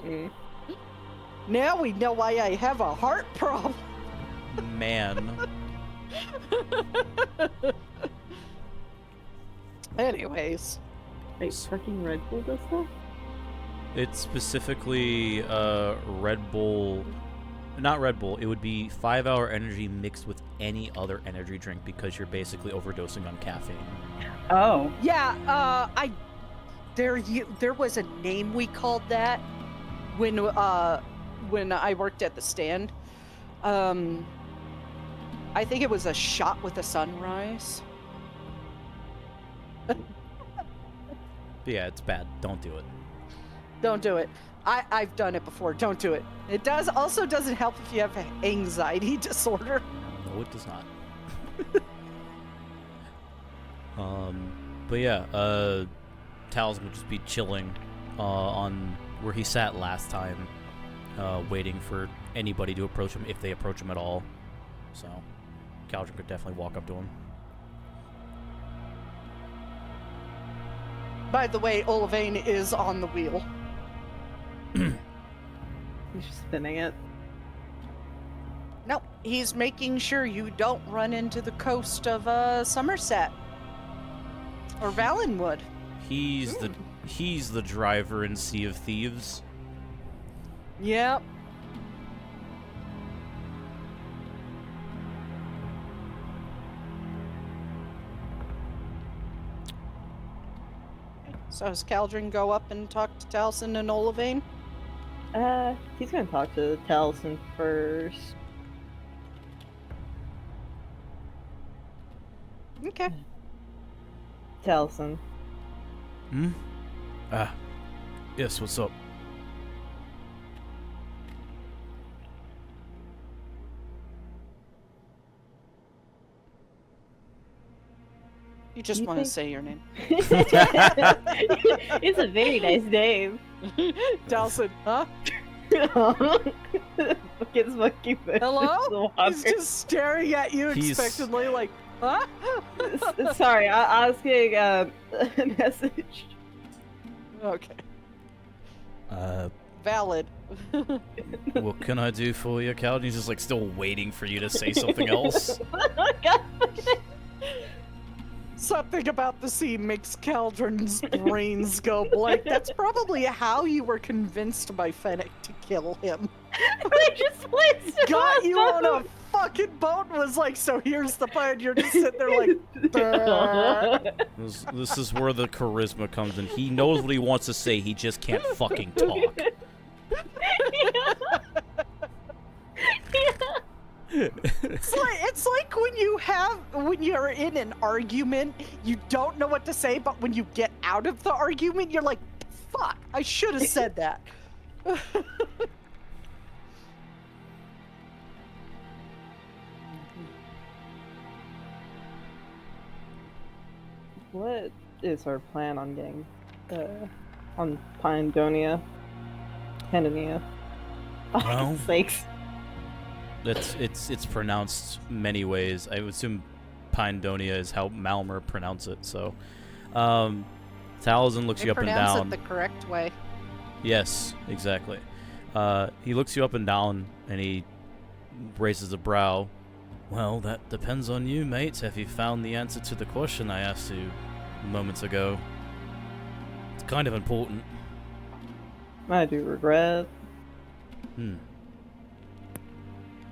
mm. Now we know why I have a heart problem. Man. Anyways, Wait, fucking Red Bull does that? It's specifically Red Bull. Not Red Bull. It would be 5-hour energy mixed with any other energy drink because you're basically overdosing on caffeine. Oh. yeah, there was a name we called that when I worked at the stand. I think it was a shot with a sunrise. But yeah, it's bad. Don't do it. Don't do it. I've done it before. Don't do it. It also doesn't help if you have anxiety disorder. No, it does not. But yeah, Talisman will just be chilling on where he sat last time, waiting for anybody to approach him if they approach him at all. So, Caldrun could definitely walk up to him. By the way, Olivane is on the wheel. He's just spinning it. No, he's making sure you don't run into the coast of Somerset or Valenwood. He's the driver in Sea of Thieves. Yep. So does Caldrun go up and talk to Taliesin and Olivane? He's gonna talk to Taliesin first. Okay. Taliesin. Hmm? Yes, what's up? You just You want to think- say your name. It's a very nice name. Taliesin, huh? Fucking monkey face. Hello? He's just staring at you He's- expectantly like, huh? Sorry, I was getting a message. Okay. Uh, Valid. what can I do for you, Caldrun? He's just like still waiting for you to say something else. God. Something about the sea makes Caldrun's brains go blank. That's probably how you were convinced by Fennec to kill him. I just placed Got you on a fucking boat and was like, so here's the plan. You're just sitting there like, "Brr." This is where the charisma comes in. He knows what he wants to say, he just can't fucking talk. It's like when you're in an argument, you don't know what to say, but when you get out of the argument, you're like, fuck, I should have said that. What is our plan on getting on Pyandonea? Pyandonea. Oh, Well- sakes. It's pronounced many ways. I would assume Pyandonea is how Malmer pronounce it. So, Taliesin looks They you up and pronounce down. it the correct way. Yes, exactly. He looks you up and down, and he raises a brow. Well, that depends on you, mate. Have you found the answer to the question I asked you moments ago? It's kind of important. I do regret.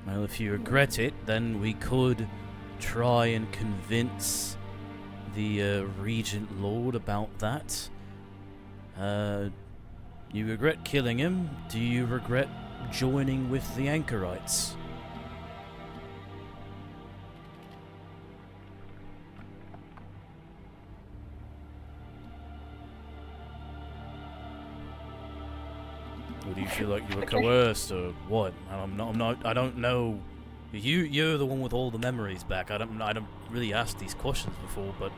Well, if you regret it, then we could try and convince the Regent Lord about that. You regret killing him? Do you regret joining with the Anchorites? Or do you feel like you were coerced, or what? I don't know. You're the one with all the memories back. I don't really ask these questions before, but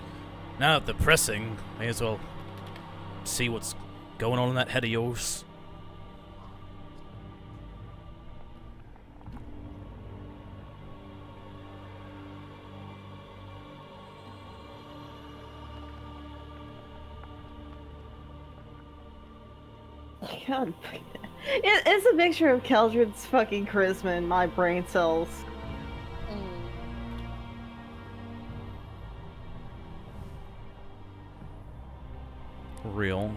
now that they're pressing, may as well see what's going on in that head of yours. God, it's a mixture of Caldrun's fucking charisma and my brain cells. Real.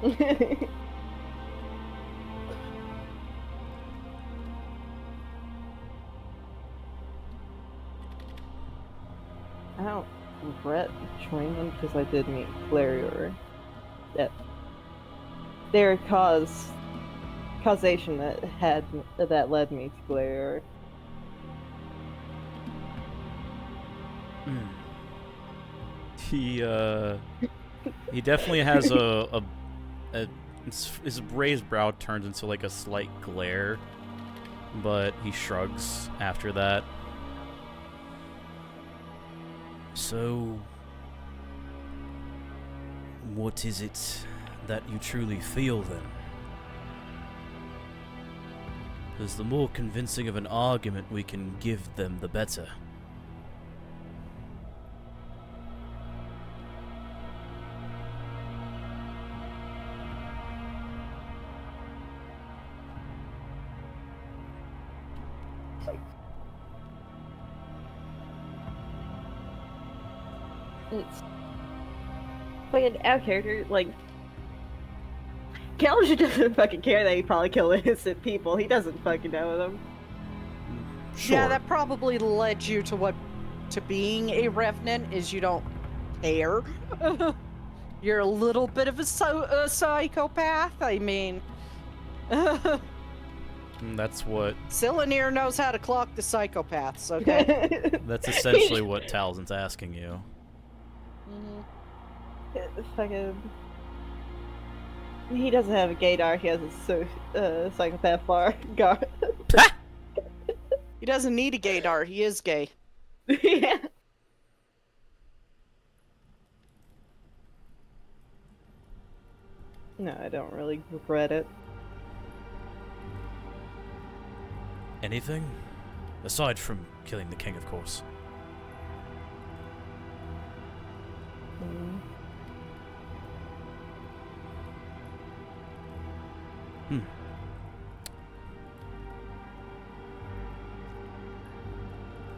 I don't regret joining them because I did meet Clarior. Their causation that led me to Clarior. He definitely has his raised brow turns into like a slight glare, but he shrugs after that. So, what is it that you truly feel then? Because the more convincing of an argument we can give them, the better. It's fucking out of character, like Caldrun doesn't fucking care that he probably killed innocent people. He doesn't fucking know them. Sure. Yeah, that probably led you to being a revenant, is you don't care. You're a little bit of a psychopath. I mean, That's what. Silanir knows how to clock the psychopaths. Okay. That's essentially what Taliesin's asking you. It's fucking. He doesn't have a gaydar. He has a psychopath bar. He doesn't need a gaydar. He is gay. Yeah. No, I don't really regret it. Anything? Aside from killing the king, of course.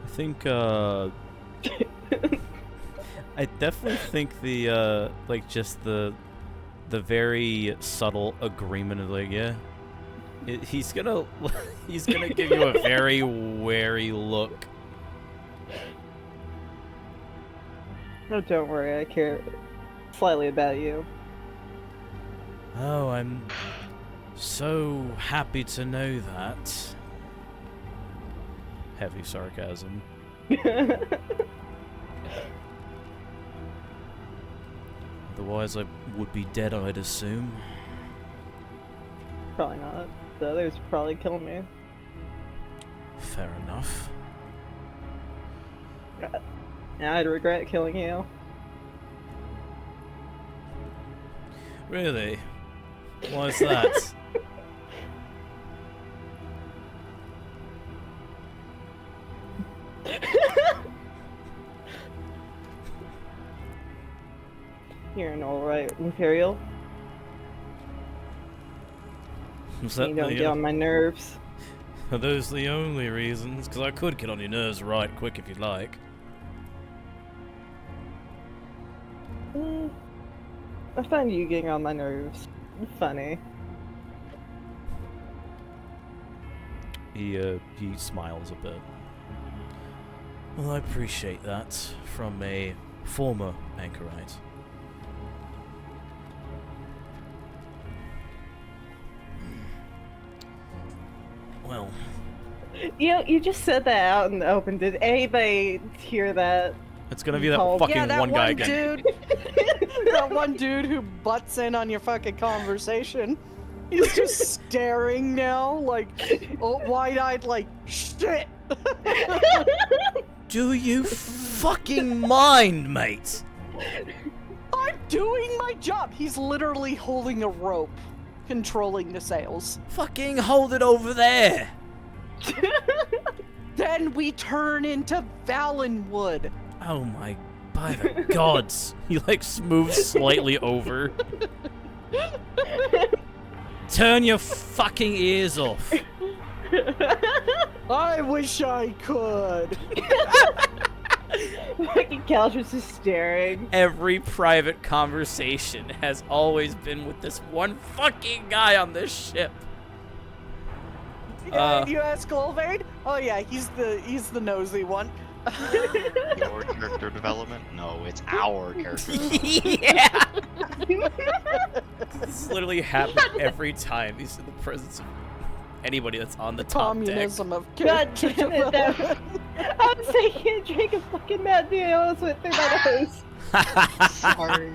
I think, I definitely think the, like, just the very subtle agreement of, like, yeah, he's gonna give you a very wary look. No, don't worry, I care slightly about you. Oh, I'm so happy to know that. Heavy sarcasm. Otherwise, I would be dead, I'd assume. Probably not. The others probably kill me. Fair enough. And I'd regret killing you. Really? Why is that? You're an alright Imperial. Was that You don't the, get on my nerves. Are those the only reasons? Because I could get on your nerves right quick if you'd like. I find you getting on my nerves funny. He smiles a bit. Well, I appreciate that from a former anchorite. Well, You just said that out in the open. Did anybody hear that? it's gonna be that Oh, fucking Yeah, that one guy one again. dude. That one dude who butts in on your fucking conversation. He's just staring now, like, wide-eyed, like, shit. Do you fucking mind, mate? I'm doing my job. He's literally holding a rope, controlling the sails. Fucking hold it over there. Then we turn into Valenwood. Oh my, by the gods. He like moves slightly over. Turn your fucking ears off. I wish I could. Fucking Caldrun's just staring. Every private conversation has always been with this one fucking guy on this ship. Yeah, you ask Golvade? Oh yeah, he's the nosy one. Your character development? No, it's our character. Yeah. This literally happens every time he's in the presence of anybody that's on the top deck. Communism of God character damn it, that- development. I was taking a drink of fucking Mad Dew. I almost went through my nose. Sorry.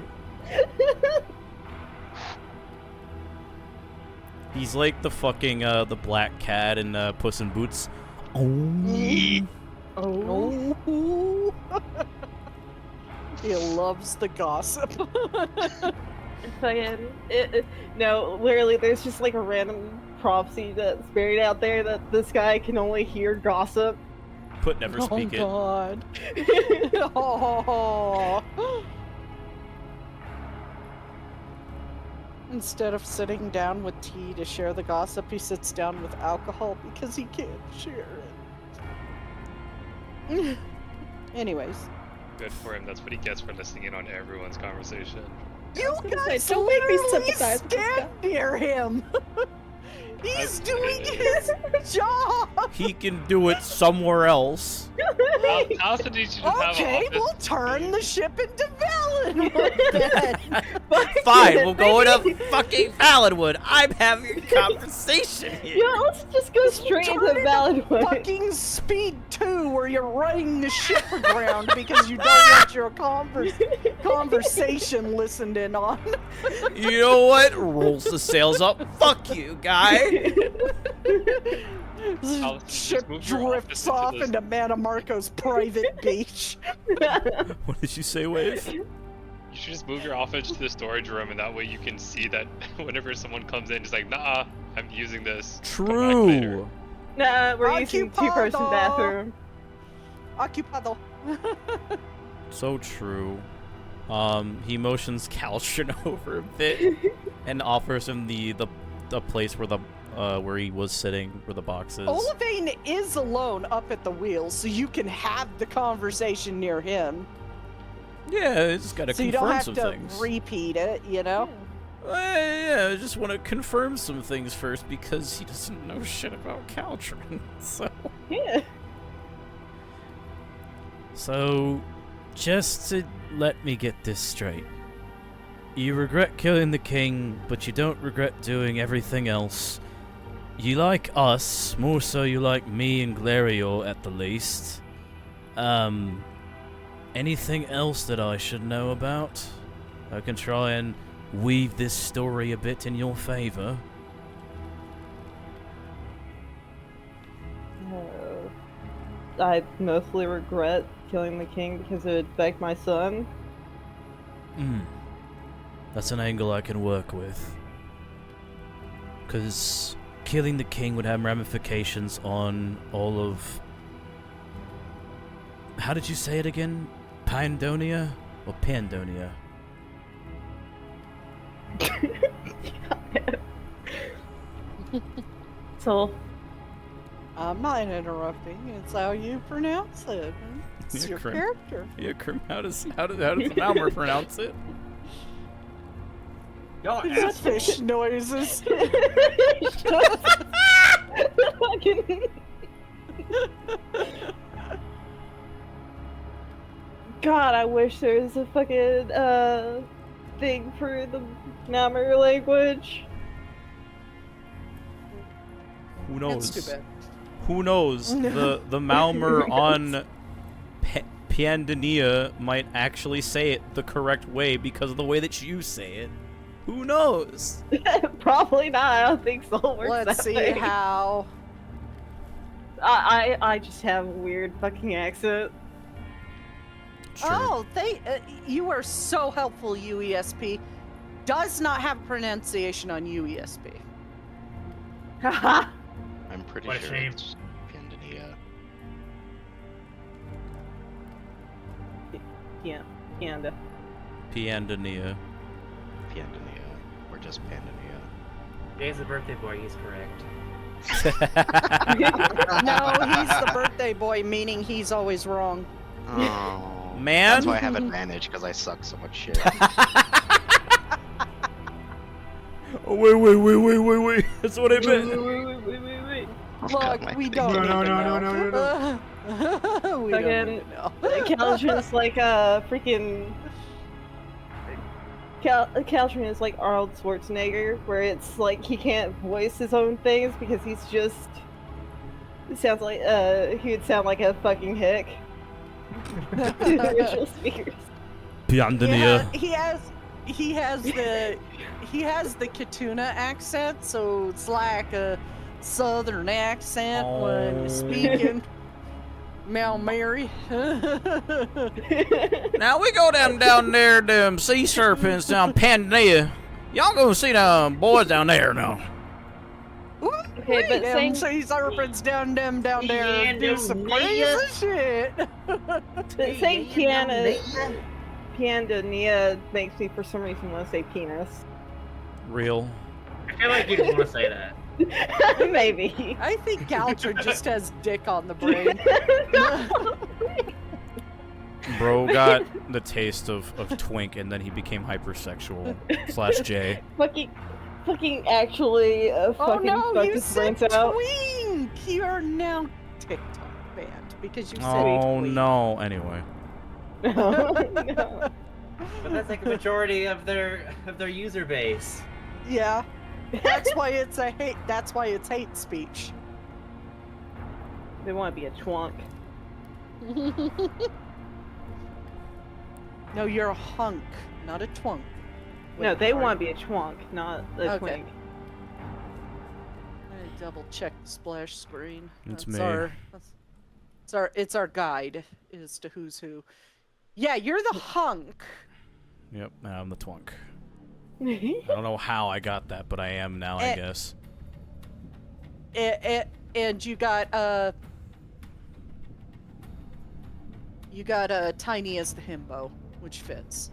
He's like the fucking the black cat in Puss in Boots. Oh. Oh. He loves the gossip. No, literally, there's just like a random prophecy that's buried out there that this guy can only hear gossip. But never speak it. Oh god. Oh. Instead of sitting down with tea to share the gossip, he sits down with alcohol because he can't share it. Anyways. Good for him. That's what he gets for listening in on everyone's conversation. You gonna guys say, don't make me literally sympathize with this stand near him. He's doing his job. He can do it somewhere else. Allison needs you to have Okay, an office. we'll turn the ship into Valenwood then. Fine, we'll go to fucking Valenwood. I'm having a conversation here. Yeah, let's just go straight into Turn it Valenwood. Fucking Speed 2 where you're running the ship aground because you don't want your conversation listened in on. You know what? Rolls the sails up. Fuck you, guy. The just ship move your office drifts into off this- into Manamarco's private beach. What did you say, Wave? You should just move your office to the storage room, and that way you can see that whenever someone comes in, it's like, nah, I'm using this. Come back later. True. Nah, we're using two-person Occupado. bathroom. Occupado. So true. He motions Caldrun over a bit and offers him the place where where he was sitting, where the box is. Olivane is alone up at the wheel, so you can have the conversation near him. Yeah, I just gotta So you don't confirm have some to things. repeat it, you know? Yeah, I just want to confirm some things first because he doesn't know shit about Caldrun. Yeah. So, just to let me get this straight. You regret killing the king, but you don't regret doing everything else. You like us, more so you like me and Glario at the least. Anything else that I should know about? I can try and weave this story a bit in your favor. I mostly regret killing the king because it would affect my son. That's an angle I can work with. Because killing the king would have ramifications on all of... How did you say it again? Pyandonea? Or Pyandonea? So, I'm not interrupting. It's how you pronounce it. It's Yeah, your Crim. character. Yeah, how does the Malmer pronounce it? Y'all It's assholes. fish noises. Fucking- God, I wish there was a fucking thing for the Namur language. Who It's knows? too bad. Who knows? The Malmer on Pyandonea might actually say it the correct way because of the way that you say it. Who knows? Probably not. I don't think Soul works Let's that see way. how. I just have a weird fucking accent. Sure. Oh, you are so helpful, UESP. Does not have pronunciation on UESP. Haha. I'm pretty What a sure shame. it's Pyandonea. Yeah, Panda. Pyandonea. Pyandonea. Or just Pyandonea. Jay's the birthday boy, he's correct. No, he's the birthday boy, meaning he's always wrong. Oh. Man? That's why I have advantage, because I suck so much shit. Oh, wait. That's what I meant. Wait. I've got Look, my we thing. don't No, even no, know. We don't Fucking- even know. Caldrun's like a freaking. Caldrun is like Arnold Schwarzenegger, where it's like he can't voice his own things because he's just. It sounds like he would sound like a fucking hick. To the original speakers. Pyandonea. Yeah, he has the Katuna accent, so it's like a southern accent when Oh. you're speaking. Mal Mary. Now we go down there, them sea serpents down Pyandonea. Y'all gonna see them boys down there now. Okay, but them saying sea serpents down there do some Pyandonea. crazy shit. but saying Pyandonea makes me for some reason want to say penis. Real. I feel like you just want to say that. Maybe. I think Caldrun just has dick on the brain. Bro got the taste of twink and then he became hypersexual / J. Fucking actually Oh fucking no, fuck you his said brains out. twink! You are now TikTok banned because you said Oh twink. no. Anyway. No. But that's like a majority of their user base. Yeah. That's why it's hate speech. They want to be a twunk. No, you're a hunk, not a twunk. No, they want to be a twunk, not a Okay. twink. I'm gonna double check the splash screen. It's That's me. It's our guide as to who's who. Yeah, you're the hunk. Yep, I'm the twunk. I don't know how I got that, but I am now, I Eh. guess. And you got tiny as the himbo, which fits.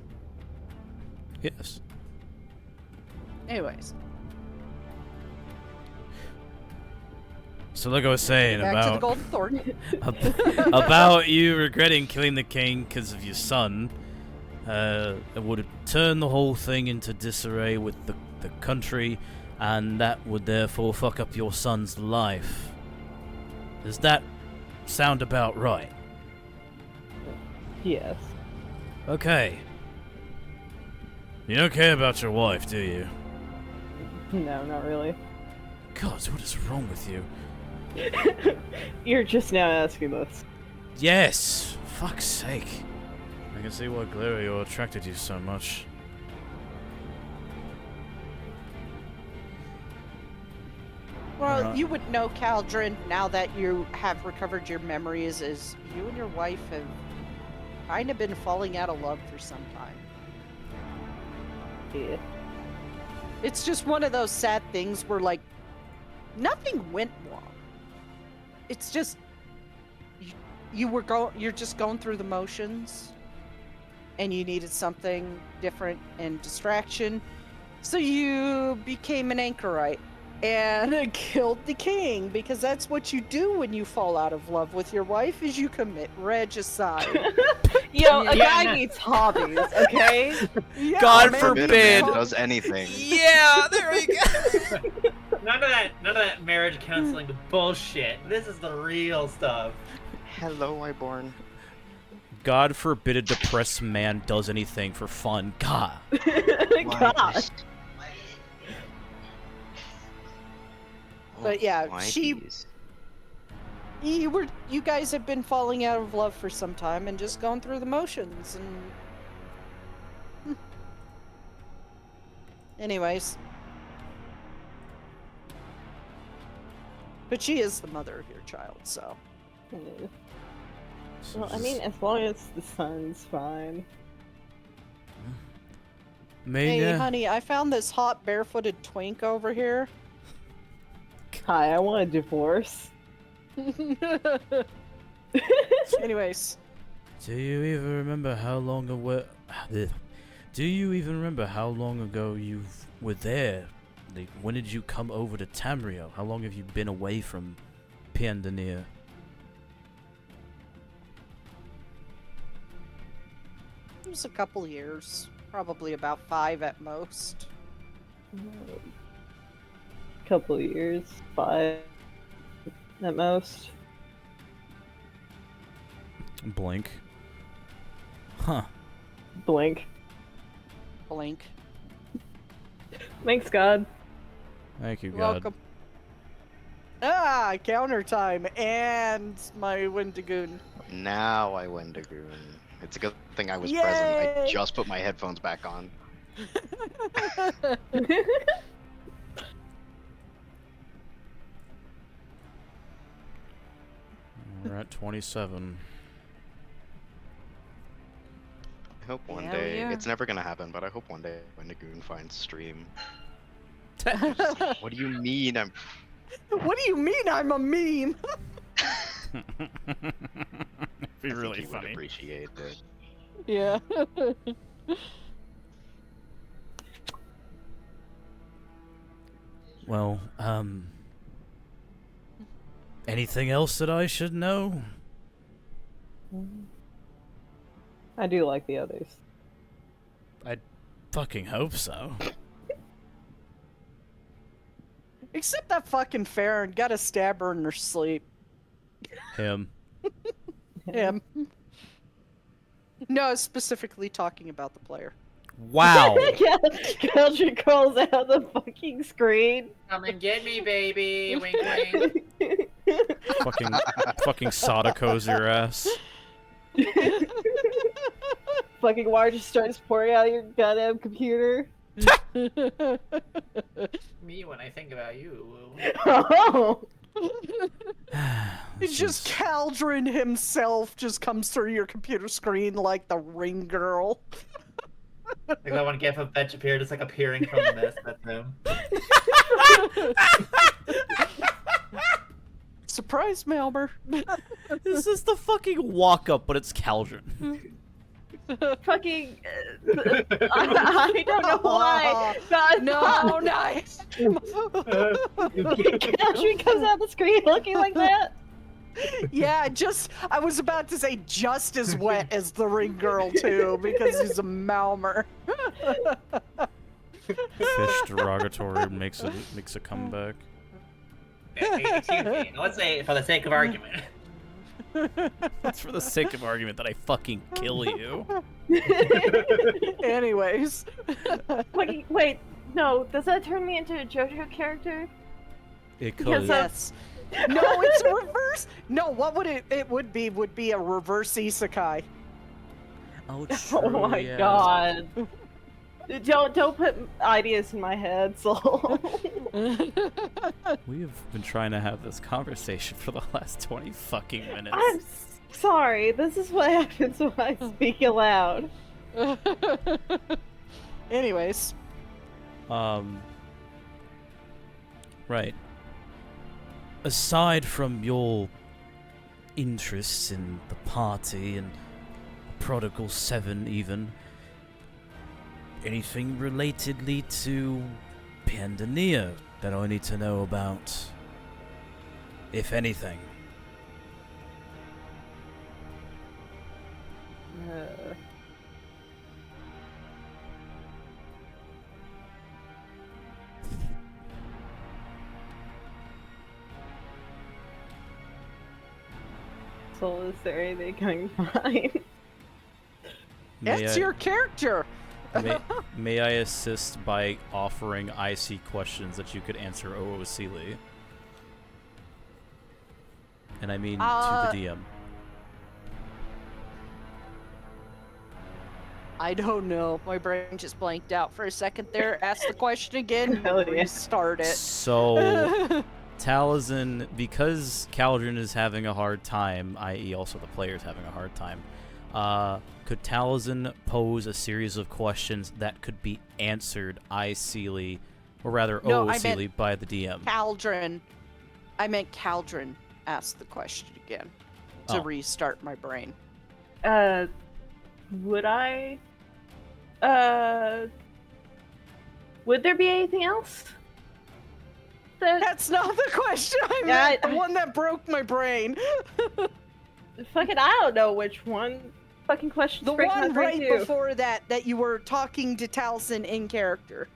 Yes. Anyways, So like I was saying back to the about golden thorn. about you regretting killing the king because of your son, it would turn the whole thing into disarray with the country, and that would therefore fuck up your son's life. Does that sound about right? Yes. Okay. You don't care about your wife, do you? No, not really. God, what is wrong with you? You're just now asking this. Yes! Fuck's sake. I can see why Glario attracted you so much. Well, you would know, Caldrun, now that you have recovered your memories, is you and your wife have kind of been falling out of love for some time. Yeah. It's just one of those sad things where, like, nothing went wrong. It's just you're just going through the motions, and you needed something different and distraction, so you became an anchorite. and killed the king, because that's what you do when you fall out of love with your wife, is you commit regicide. Yo, a Yeah, guy no. needs hobbies, okay? Yeah, God man, forbid. Forbid a man does anything. Yeah, there we go. None of that marriage counseling bullshit. This is the real stuff. Hello, Iborn. God forbid a depressed man does anything for fun. God. God. But yeah, Why she- these? you guys have been falling out of love for some time and just going through the motions, and anyways. But she is the mother of your child, so. Well, I mean, as long as the son's fine. Hey, honey, I found this hot barefooted twink over here. Hi, I want a divorce. Anyways, Do you even remember how long ago? Do you even remember how long ago you were there? Like, when did you come over to Tamriel? How long have you been away from Pyandonea? it was a couple years, probably about 5 at most. Couple of years, 5 at most. Blink. Huh. Blink. Blink. Thanks, God. Thank you, You're God. welcome. Ah, counter time and my Wendigoon. Now I Wendigoon. It's a good thing I was Yay! present. I just put my headphones back on. We're at 27. I hope one Hell day, yeah. it's never gonna happen, but I hope one day Wendigoon finds stream. What do you mean I'm... What do you mean I'm a meme? Be I think really he would funny. appreciate it. Yeah. Well, anything else that I should know? I do like the others. I fucking hope so. Except that fucking Farron got a stab her in her sleep. Him. Him. No, specifically talking about the player. Wow. Caldrun crawls out the fucking screen. Come and get me, baby. Wink, wink. fucking Sadiko's your ass. Fucking water just starts pouring out of your goddamn computer. Me when I think about you. Oh! It's just Caldrun himself just comes through your computer screen like the ring girl. Like that one gif of Ben Shapiro just like appearing from the mist. That's him. Surprise, Malmer. This is the fucking walk up, but it's Caldrun. Fucking. I don't know why. God, No, nice. Caldrun comes out the screen looking like that. Yeah, I was about to say just as wet as the ring girl too, because he's a Malmer. Fish derogatory makes a comeback. Excuse me. Let's say, for the sake of argument. That's for the sake of argument that I fucking kill you. Anyways. Wait, no, does that turn me into a JoJo character? It could. Because Yes. No, it's a reverse. No, what would it would be a reverse isekai. Oh, Oh my yeah. god. Don't put ideas in my head, Soul. We have been trying to have this conversation for the last 20 fucking minutes. I'm sorry, this is what happens when I speak aloud. Anyways. Right. Aside from your interests in the party and Prodigal 7 even, anything relatedly to Pyandonea that I need to know about, if anything? So is there anything coming to mind? It's your character. May I assist by offering IC questions that you could answer OOCly? And I mean to the DM. I don't know. My brain just blanked out for a second there. Ask the question again. Hell yeah. Restart it. So, Taliesin, because Caldrun is having a hard time, i.e. also the player's having a hard time, could Taliesin pose a series of questions that could be answered ICly, or rather No, OOCly, by the DM? Caldrun. I meant Caldrun asked the question again to Oh. restart my brain. Would I? Would there be anything else? That's not the question. I meant the one that broke my brain. Fucking, I don't know which one. Fucking question. The one right before that you were talking to Taliesin in character.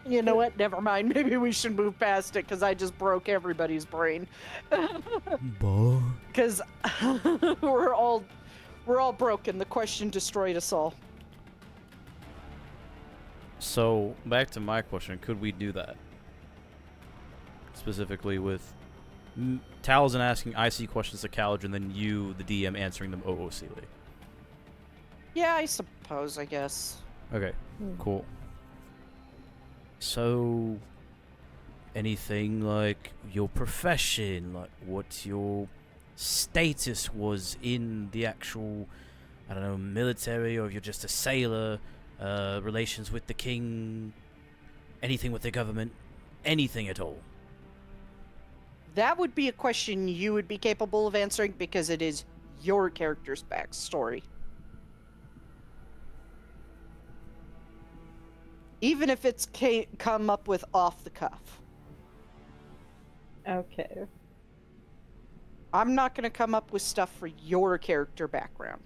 You know what? Never mind. Maybe we should move past it because I just broke everybody's brain. Because we're all broken. The question destroyed us all. So, back to my question, could we do that? Specifically with Taliesin asking IC questions to Caldrun, and then you, the DM, answering them OOCly. Yeah, I suppose. I guess. Okay, cool. So, anything like your profession, like what your status was in the actual, I don't know, military, or if you're just a sailor, relations with the king, anything with the government, anything at all. That would be a question you would be capable of answering because it is your character's backstory. Even if it's come up with off the cuff. Okay. I'm not going to come up with stuff for your character background.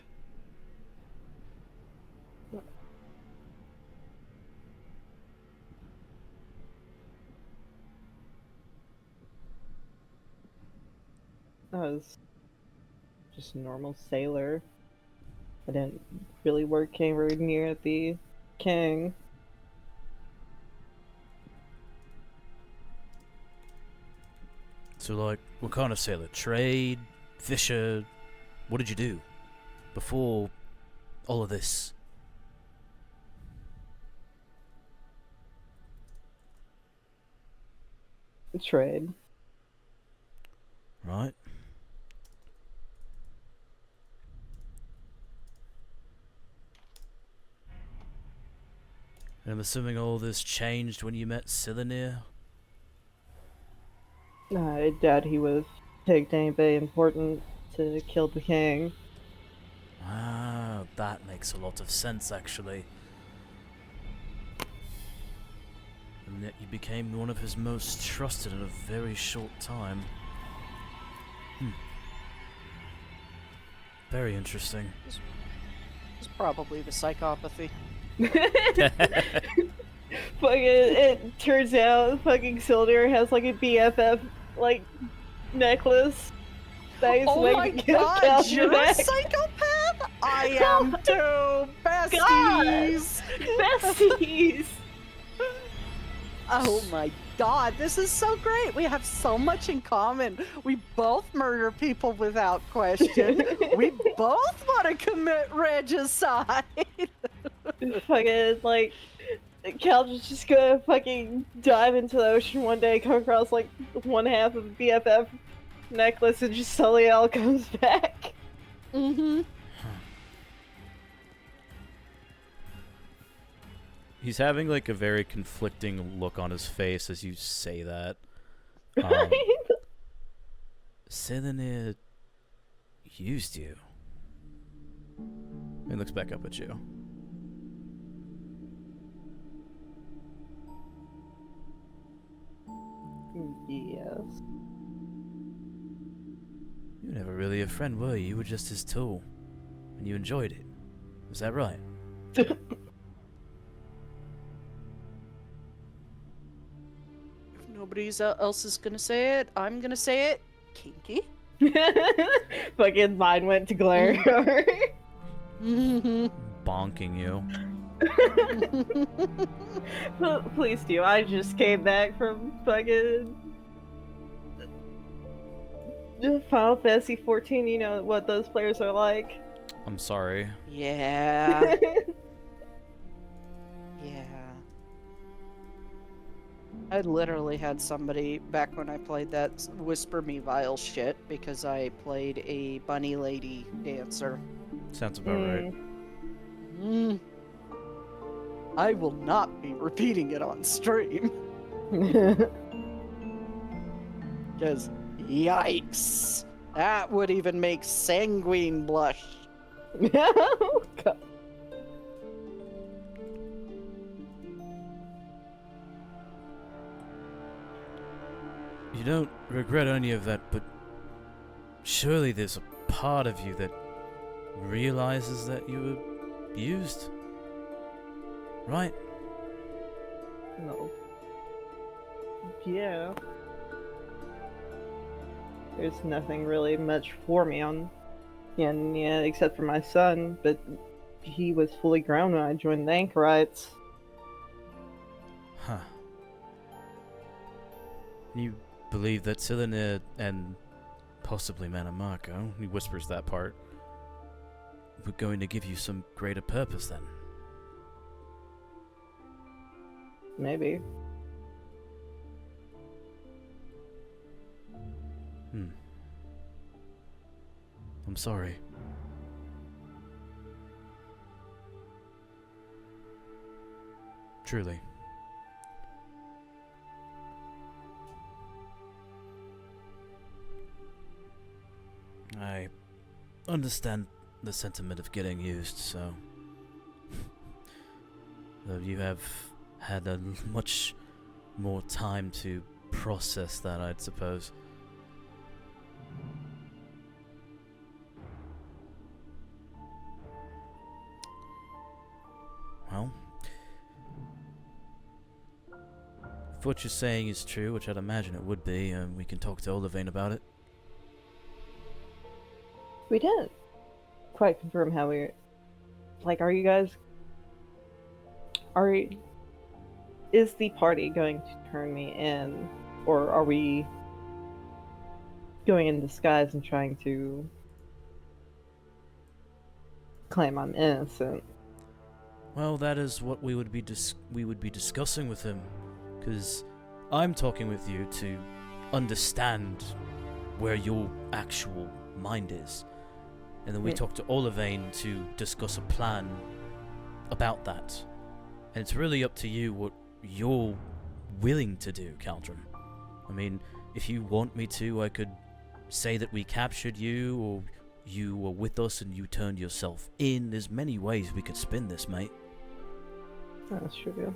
I was just a normal sailor. I didn't really work anywhere near the king. So, like, what kind of sailor? Trade? Fisher? What did you do before all of this? Trade. Right. And I'm assuming all this changed when you met Cylinir? I doubt he would have picked anybody important to kill the king. Ah, that makes a lot of sense, actually. And yet you became one of his most trusted in a very short time. Very interesting. It's probably the psychopathy. Fucking, it turns out fucking Cylinder has like a BFF like necklace. That is Oh my god, you're a psychopath? I am too! Besties! Besties! Oh my god, this is so great! We have so much in common. We both murder people without question. We both want to commit regicide. Fucking, like, Caldrun's just gonna fucking dive into the ocean one day, come across like one half of a BFF necklace, and just suddenly it all comes back. Mm-hmm. He's having like a very conflicting look on his face as you say that. Cylinir used you. He looks back up at you. Yes. You were never really a friend, were you? You were just his tool. And you enjoyed it. Was that right? If nobody else is gonna say it, I'm gonna say it. Kinky. Fucking mine went to glare. Bonking you. Please do. I just came back from fucking Final Fantasy 14. You know what those players are like. I'm sorry. Yeah. Yeah. I literally had somebody back when I played that whisper me vile shit because I played a bunny lady dancer. Sounds about right. Mm. I will not be repeating it on stream. Because, yikes. That would even make Sanguine blush. Oh, God. You don't regret any of that, but surely there's a part of you that realizes that you were used. Right? No. Yeah. There's nothing really much for me on yeah, except for my son, but he was fully grown when I joined the Anchorites. Huh. You believe that Cylinder and possibly Manamarco, he whispers that part, were going to give you some greater purpose then? Maybe. I'm sorry. Truly. I understand the sentiment of getting used, so... Though you have had a much more time to process that, I'd suppose. Well, if what you're saying is true, which I'd imagine it would be, we can talk to Olivine about it. We didn't quite confirm how we... Like, are you guys... Is the party going to turn me in? Or are we going in disguise and trying to claim I'm innocent? Well, that is what we would be discussing with him, because I'm talking with you to understand where your actual mind is, and then we talk to Olivine to discuss a plan about that. And it's really up to you what you're willing to do, Caldrun. I mean, if you want me to, I could say that we captured you, or you were with us and you turned yourself in. There's many ways we could spin this, mate. That's true.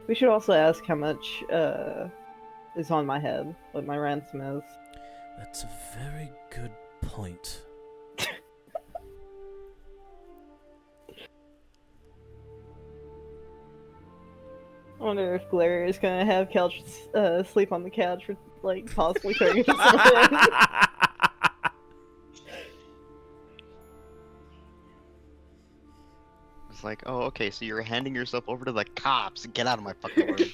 We should also ask how much is on my head, what my ransom is. That's a very good point. I wonder if Glare is gonna have couch sleep on the couch for like possibly turning himself in. It's like, oh, okay, so you're handing yourself over to the cops. Get out of my fucking room.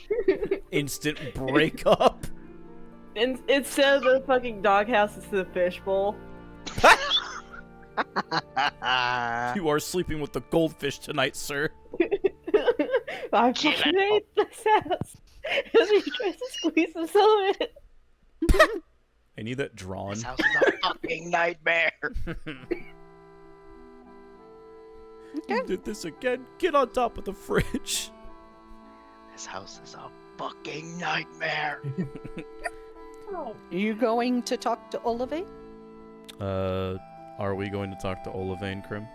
Instant breakup. Instead of the fucking doghouse, it's the fishbowl. You are sleeping with the goldfish tonight, sir. I fucking hate this house. As he tries to squeeze himself in. I need that drawn. This house is a fucking nightmare. You did this again. Get on top of the fridge. This house is a fucking nightmare. Are you going to talk to Olivine? Are we going to talk to Olivine, Krim?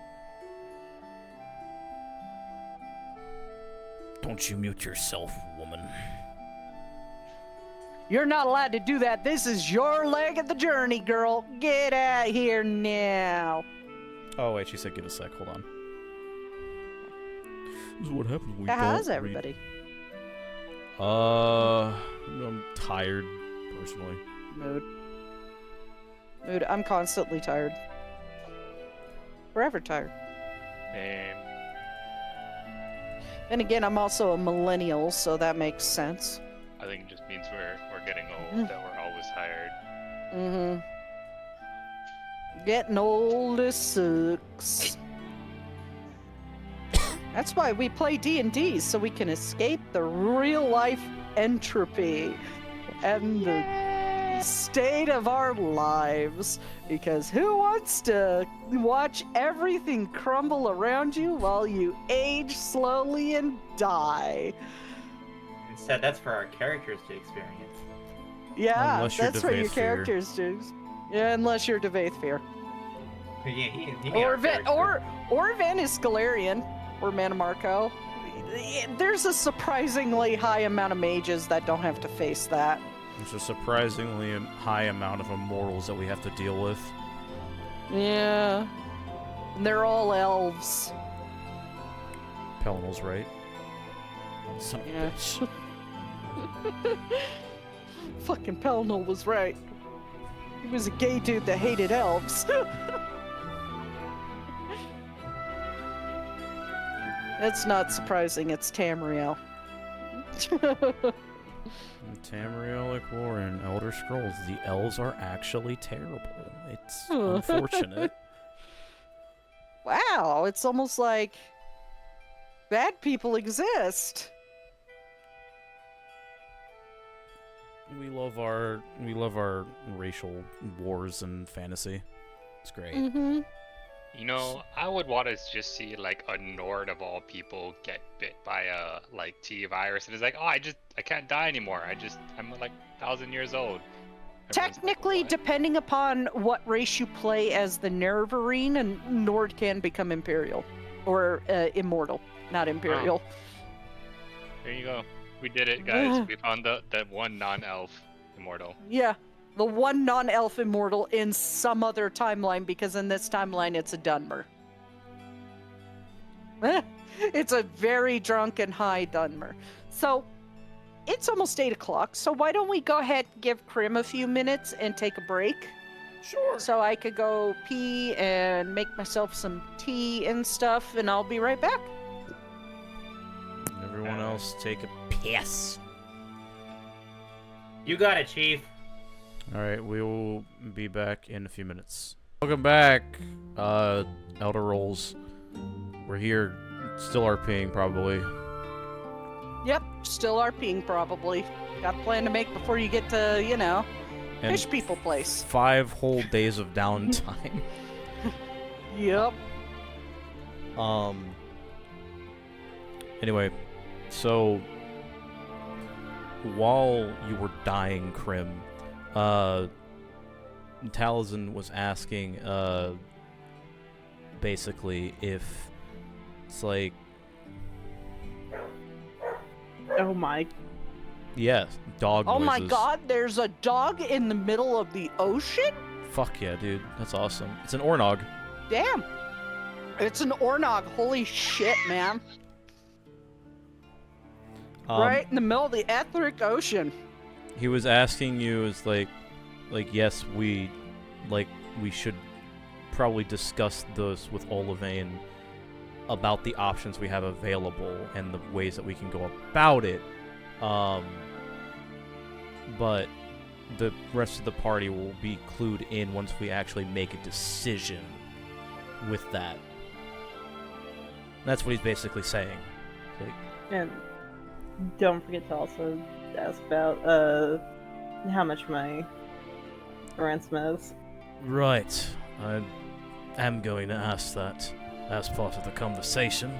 Don't you mute yourself, woman. You're not allowed to do that. This is your leg of the journey, girl. Get out here now. Oh wait, she said give a sec. Hold on. This is what happens when we How's don't everybody? I'm tired, personally. Mood. I'm constantly tired. Forever tired. And And again, I'm also a millennial, so that makes sense. I think it just means we're getting old, that we're always tired. Mm-hmm. Getting old as sucks. That's why we play D&D, so we can escape the real-life entropy and the state of our lives. Because who wants to watch everything crumble around you while you age slowly and die? Instead, that's for our characters to experience. Yeah, Unless you're that's what your Devaith Fear. characters do. Yeah, unless you're Devaith Fear. Or Or Van is Scalarian, or Manamarco. There's a surprisingly high amount of mages that don't have to face that. It's a surprisingly high amount of immortals that we have to deal with. Yeah. And they're all elves. Pellinel's right. Son of a Yeah. bitch. Fucking Pelnol was right. He was a gay dude that hated elves. That's not surprising, it's Tamriel. In Tamriel, like war in Elder Scrolls, the elves are actually terrible. It's unfortunate. Wow, it's almost like bad people exist. We love our racial wars and fantasy. It's great. Mm-hmm. You know, I would want to just see like a Nord of all people get bit by a like T virus, and it's like, oh, I can't die anymore. I'm like 1,000 years old. Everyone's like, Technically, "What?" depending upon what race you play as the Nervarine, and Nord can become Imperial. Or immortal, not Imperial. There you go. We did it, guys. We found the one non-elf immortal. Yeah, the one non-elf immortal in some other timeline, because in this timeline it's a Dunmer. It's a very drunk and high Dunmer. So, it's almost 8 o'clock, so why don't we go ahead and give Krim a few minutes and take a break? Sure. So I could go pee and make myself some tea and stuff, and I'll be right back. Everyone else take a piss. You got it, Chief. Alright, we will be back in a few minutes. Welcome back, Elder Rolls. We're here, still RPing probably. Yep, still RPing probably. Got a plan to make before you get to, And Fish People Place. 5 whole days of downtime. Yep. Anyway, so while you were dying, Krim, Taliesin was asking, basically, if it's like, Oh my. yeah, dog Oh my noises. god, there's a dog in the middle of the ocean? Fuck yeah, dude. That's awesome. It's an Ornog. Damn. It's an Ornog. Holy shit, man. Right in the middle of the Etheric Ocean. He was asking you, is like, yes, we should probably discuss this with Olivane about the options we have available and the ways that we can go about it. But the rest of the party will be clued in once we actually make a decision with that. That's what he's basically saying. Like, And don't forget to also ask about how much my ransom is. right. I am going to ask that as part of the conversation.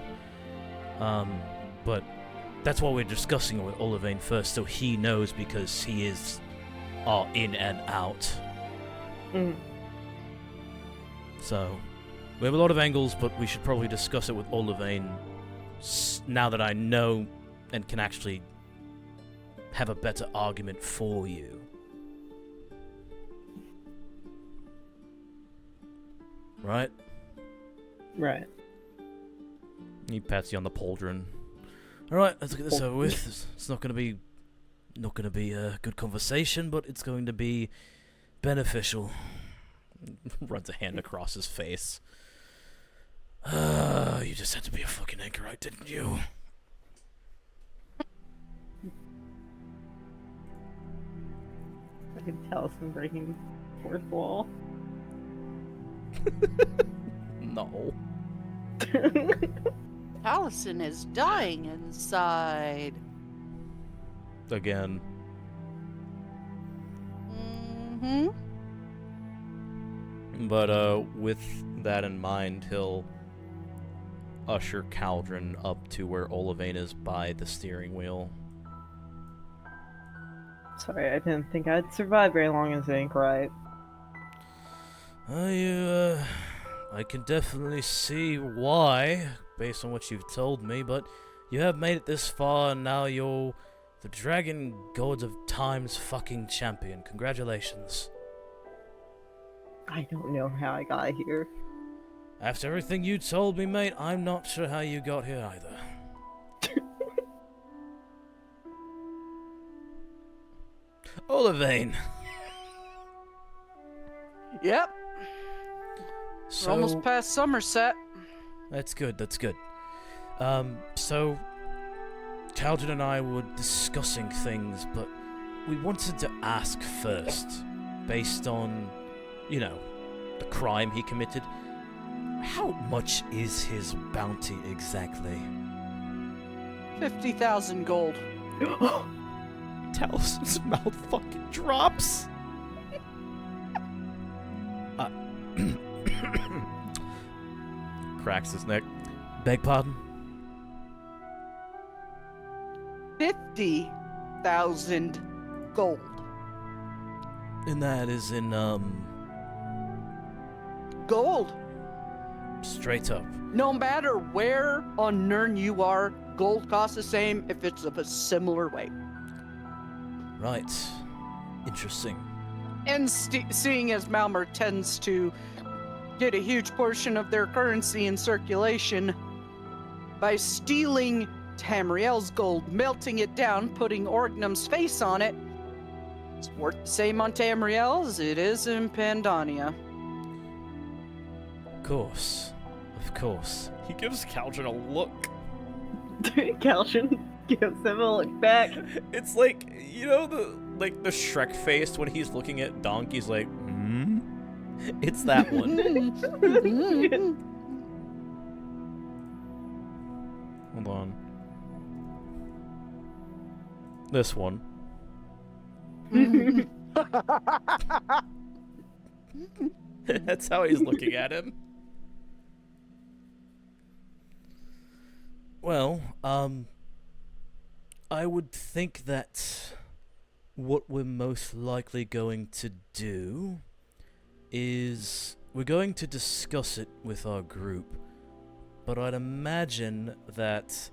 But that's what we're discussing with Olivane first, so he knows, because he is our in and out. Mm. So, we have a lot of angles, but we should probably discuss it with Olivane now that I know and can actually have a better argument for you. Right? Right. He pats you on the pauldron. Alright, let's get this over with. It's not gonna be a good conversation, but it's going to be beneficial. Runs a hand across his face. You just had to be a fucking anchorite, didn't you? I can tell some breaking fourth wall. No. Allison is dying inside. Again. Mm-hmm. But with that in mind, he'll usher Caldrun up to where Olivine is by the steering wheel. Sorry, I didn't think I'd survive very long as an anchorite. I can definitely see why, based on what you've told me, but you have made it this far, and now you're the Dragon God of Time's fucking champion. Congratulations. I don't know how I got here. After everything you told me, mate, I'm not sure how you got here either. Olivine. Yep. So, We're almost past Somerset. That's good, that's good. So, Caldrun and I were discussing things, but we wanted to ask first, based on, you know, the crime he committed, how much is his bounty exactly? 50,000 gold. Talison's mouth fucking drops. Cracks his neck. Beg pardon? 50,000 gold. And that is in, Gold. straight up. No matter where on Nirn you are, gold costs the same if it's of a similar weight. Right. Interesting. And seeing as Malmer tends to get a huge portion of their currency in circulation by stealing Tamriel's gold, melting it down, putting Orgnum's face on it, it's worth the same on Tamriel as it is in Pyandonea. Of course. Of course. He gives Caldrun a look. Caldrun gives him a look back. It's like, you know, the Shrek face when he's looking at donkeys like, hmm? It's that one. Hold on. This one. That's how he's looking at him. Well, I would think that what we're most likely going to do is we're going to discuss it with our group, but I'd imagine that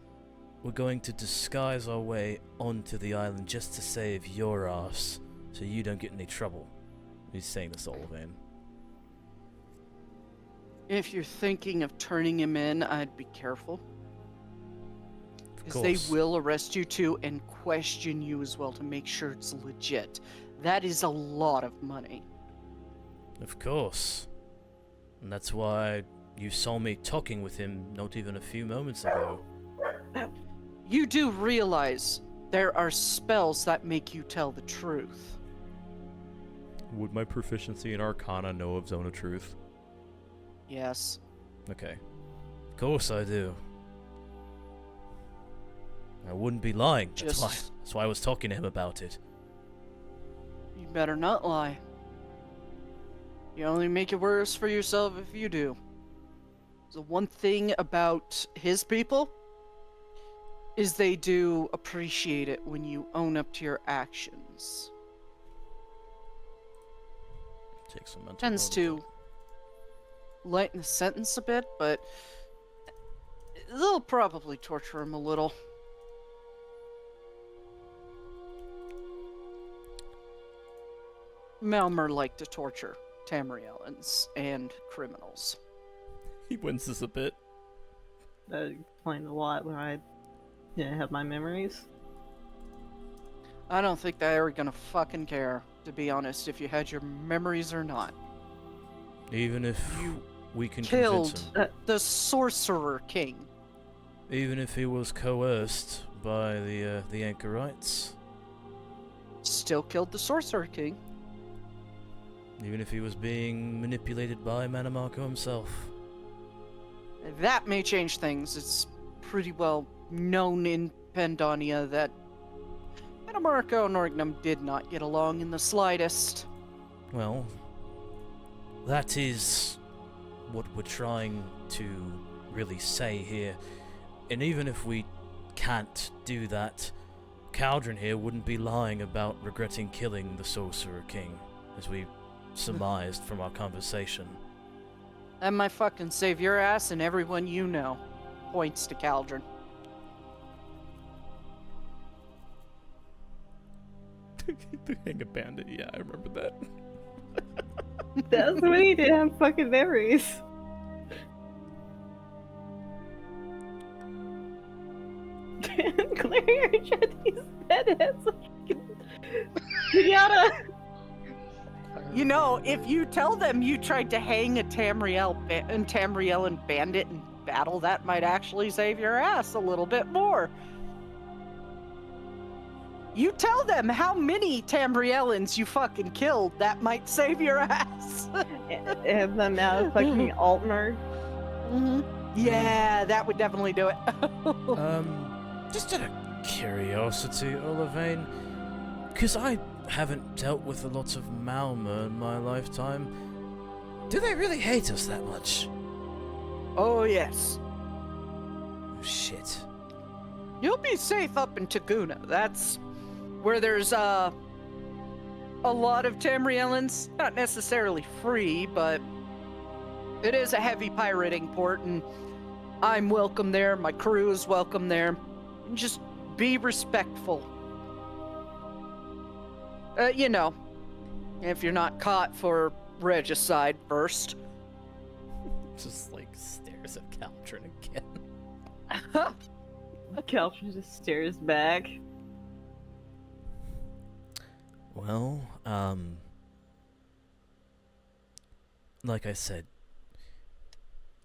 we're going to disguise our way onto the island just to save your ass, so you don't get in any trouble. He's saying this, Olivine. If you're thinking of turning him in, I'd be careful. Of Because they course. will arrest you too and question you as well to make sure it's legit. That is a lot of money. Of course. And that's why you saw me talking with him not even a few moments ago. You do realize there are spells that make you tell the truth. Would my proficiency in Arcana know of Zone of Truth? Yes. Okay. Of course I do. I wouldn't be lying. That's why I was talking to him about it. You better not lie. You only make it worse for yourself if you do. The one thing about his people is they do appreciate it when you own up to your actions. Take some mental Tends note of to that. lighten the sentence a bit, but they'll probably torture him a little. Malmer liked to torture Tamrielans and criminals. He winces a bit. That explained a lot when I didn't have my memories. I don't think they were gonna fucking care, to be honest, if you had your memories or not. Even if we can Killed convince him. the Sorcerer King. Even if he was coerced by the Anchorites. Still killed the Sorcerer King. Even if he was being manipulated by Manamarco himself. That may change things. It's pretty well known in Pyandonea that Manamarco and Orgnum did not get along in the slightest. Well, that is what we're trying to really say here. And even if we can't do that, Caldrun here wouldn't be lying about regretting killing the Sorcerer King, as we surmised from our conversation. That might fucking save your ass and everyone you know. Points to Caldrun. The Hang a Bandit, yeah, I remember that. That's when he didn't have fucking memories. Claire Jetty's head has a fucking pinata. You know, if you tell them you tried to hang a Tamriel bandit in battle, that might actually save your ass a little bit more. You tell them how many Tamrielans you fucking killed, that might save your ass. Have them out of fucking Altmer. Yeah, that would definitely do it. Just out of curiosity, Olivine, because I haven't dealt with a lot of Malma in my lifetime. Do they really hate us that much? Oh, yes. Oh, shit. You'll be safe up in Taguna. That's where there's a lot of Tamrielans. Not necessarily free, but it is a heavy pirating port, and I'm welcome there. My crew is welcome there. And just be respectful. You know, if you're not caught for regicide first. Just like stares at Caldrun again. Caldrun just stares back. Well, like I said,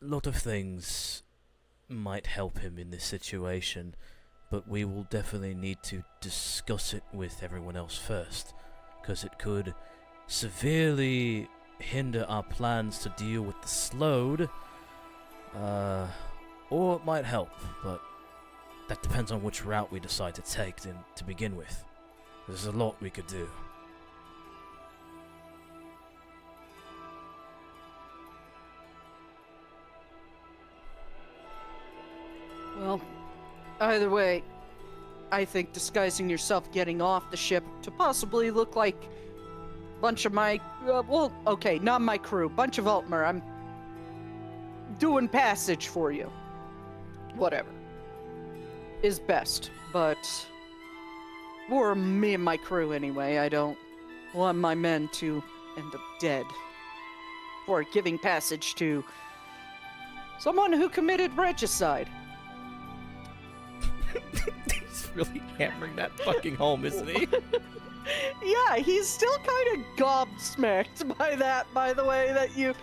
a lot of things might help him in this situation, but we will definitely need to discuss it with everyone else first, because it could severely hinder our plans to deal with the Slode, or it might help, but that depends on which route we decide to take to begin with. There's a lot we could do. Well, either way, I think disguising yourself getting off the ship to possibly look like a bunch of my, well, okay, not my crew, bunch of Altmer. I'm doing passage for you. Whatever. Is best, but for me and my crew anyway, I don't want my men to end up dead for giving passage to someone who committed regicide. He's really hammering that fucking home, isn't he? Yeah, he's still kind of gobsmacked by that, by the way, that you,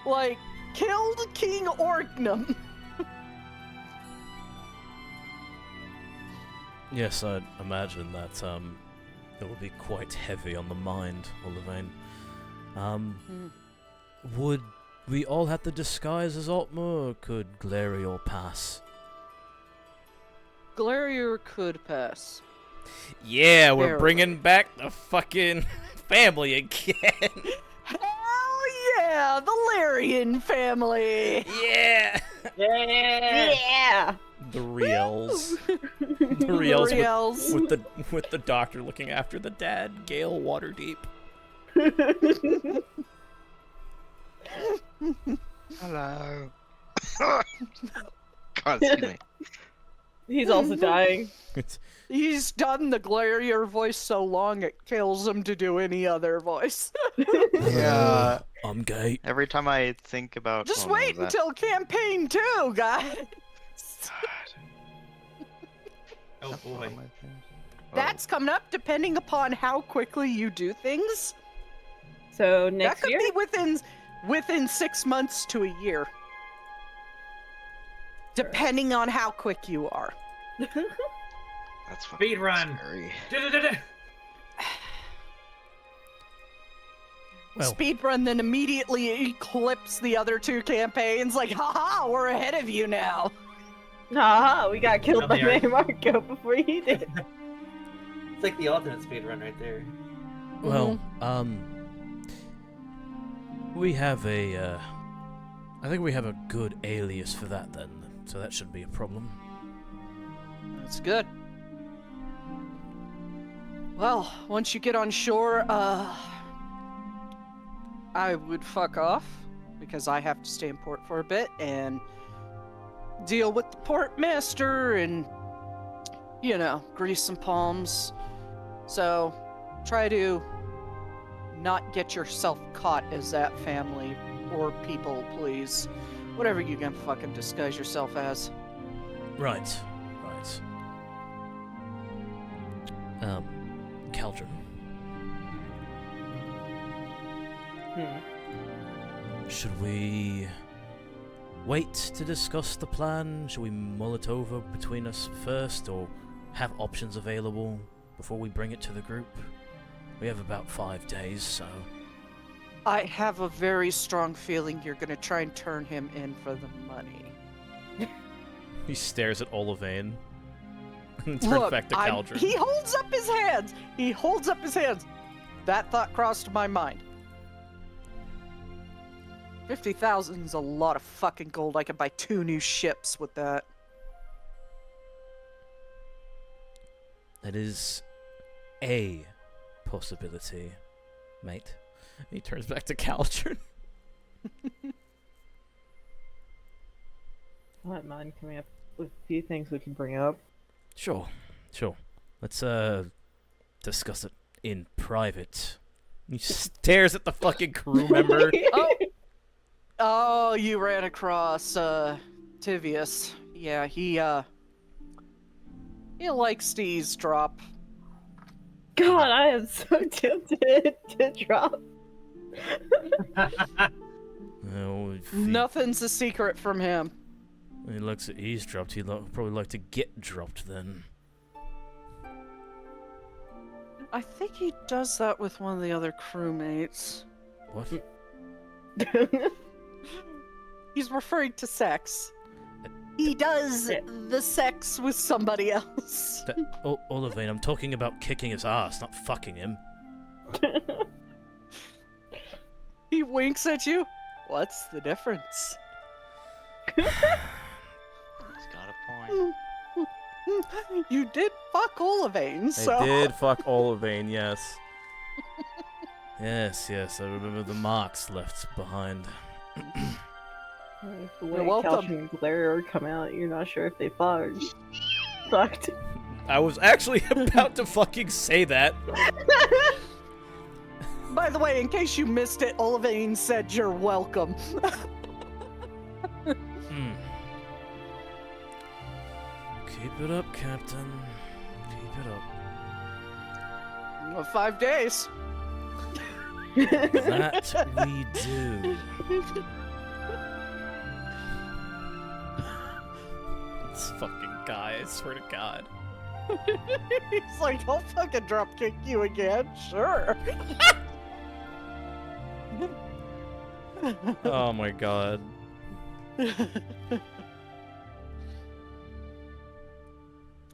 like, killed King Orgnum. Yes, I'd imagine that it will be quite heavy on the mind, Olivine. Would we all have to disguise as Altmer, or could Glarior pass? Glarior could pass. Yeah, we're Barely. bringing back the fucking family again. Hell yeah, the Larian family! Yeah! Yeah! The Riels. The Riels. Riels with the doctor looking after the dad, Gale Waterdeep. Hello. God, excuse me. He's also dying. He's done the glarier voice so long it kills him to do any other voice. Yeah, I'm gay. Every time I think about Just oh, no, wait that- until campaign 2, guys. Oh boy. That's coming up depending upon how quickly you do things. So That next could year? be within 6 months to a year. Depending on how quick you are. That's Speed run. scary. Well, Speedrun then immediately eclipse the other 2 campaigns, like, haha, we're ahead of you now. Haha, we got killed by Probably are. Marco before he did. It's like the ultimate speed run right there. well, we have a, I think we have a good alias for that then, so that shouldn't be a problem. That's good. Well, once you get on shore, I would fuck off, because I have to stay in port for a bit and deal with the port master and, you know, grease some palms. So, try to not get yourself caught as that family or people, please. Whatever you can fucking disguise yourself as. Right. Caldrun. Should we wait to discuss the plan? Should we mull it over between us first, or have options available before we bring it to the group? We have about 5 days, so... I have a very strong feeling you're gonna try and turn him in for the money. He stares at Olivane and turns Look, back to Caldrun. he holds up his hands. He holds up his hands. That thought crossed my mind. 50,000 is a lot of fucking gold. I could buy 2 new ships with that. That is a possibility, mate. He turns back to Caldrun. I don't mind coming up with a few things we can bring up. Sure. Let's discuss it in private. He stares at the fucking crew member. Oh, you ran across Tivius. Yeah, he likes to eavesdrop. God, I am so tempted to drop. Oh, if Nothing's a secret from him. he likes to eavesdrop, he'd probably like to get dropped then. I think he does that with one of the other crewmates. What? He's referring to sex. He does the sex with somebody else. Olivine, I'm talking about kicking his ass, not fucking him. He winks at you. What's the difference? He's got a point. You did fuck Olivane, so... I did fuck Olivine, yes. yes, I remember the marks left behind. The way You're welcome. Calcium and Glare come out, you're not sure if they fought or fucked. I was actually about to fucking say that. By the way, in case you missed it, Olivine said you're welcome. Keep it up, Captain. Keep it up. 5 days. That we do. This fucking guy, I swear to God. He's like, I'll fucking drop kick you again. Sure. Oh my God.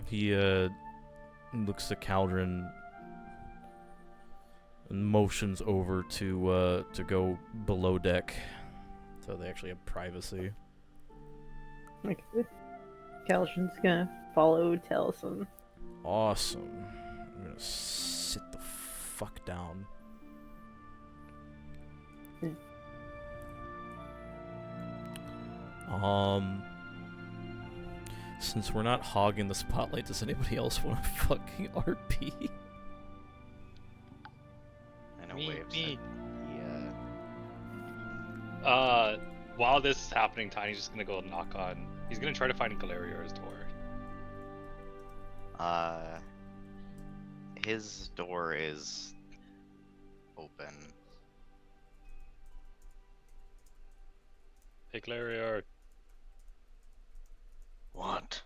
He looks at Caldrun and motions over to go below deck, so they actually have privacy. Okay. Calcium's gonna follow Telson. Awesome. I'm gonna sit the fuck down. Since we're not hogging the spotlight, does anybody else want to fucking RP? I know Me, Waves. me. Yeah. While this is happening, Tiny's just gonna go knock on. He's gonna try to find Galerior's door. His door is open. Hey, Galerior. What?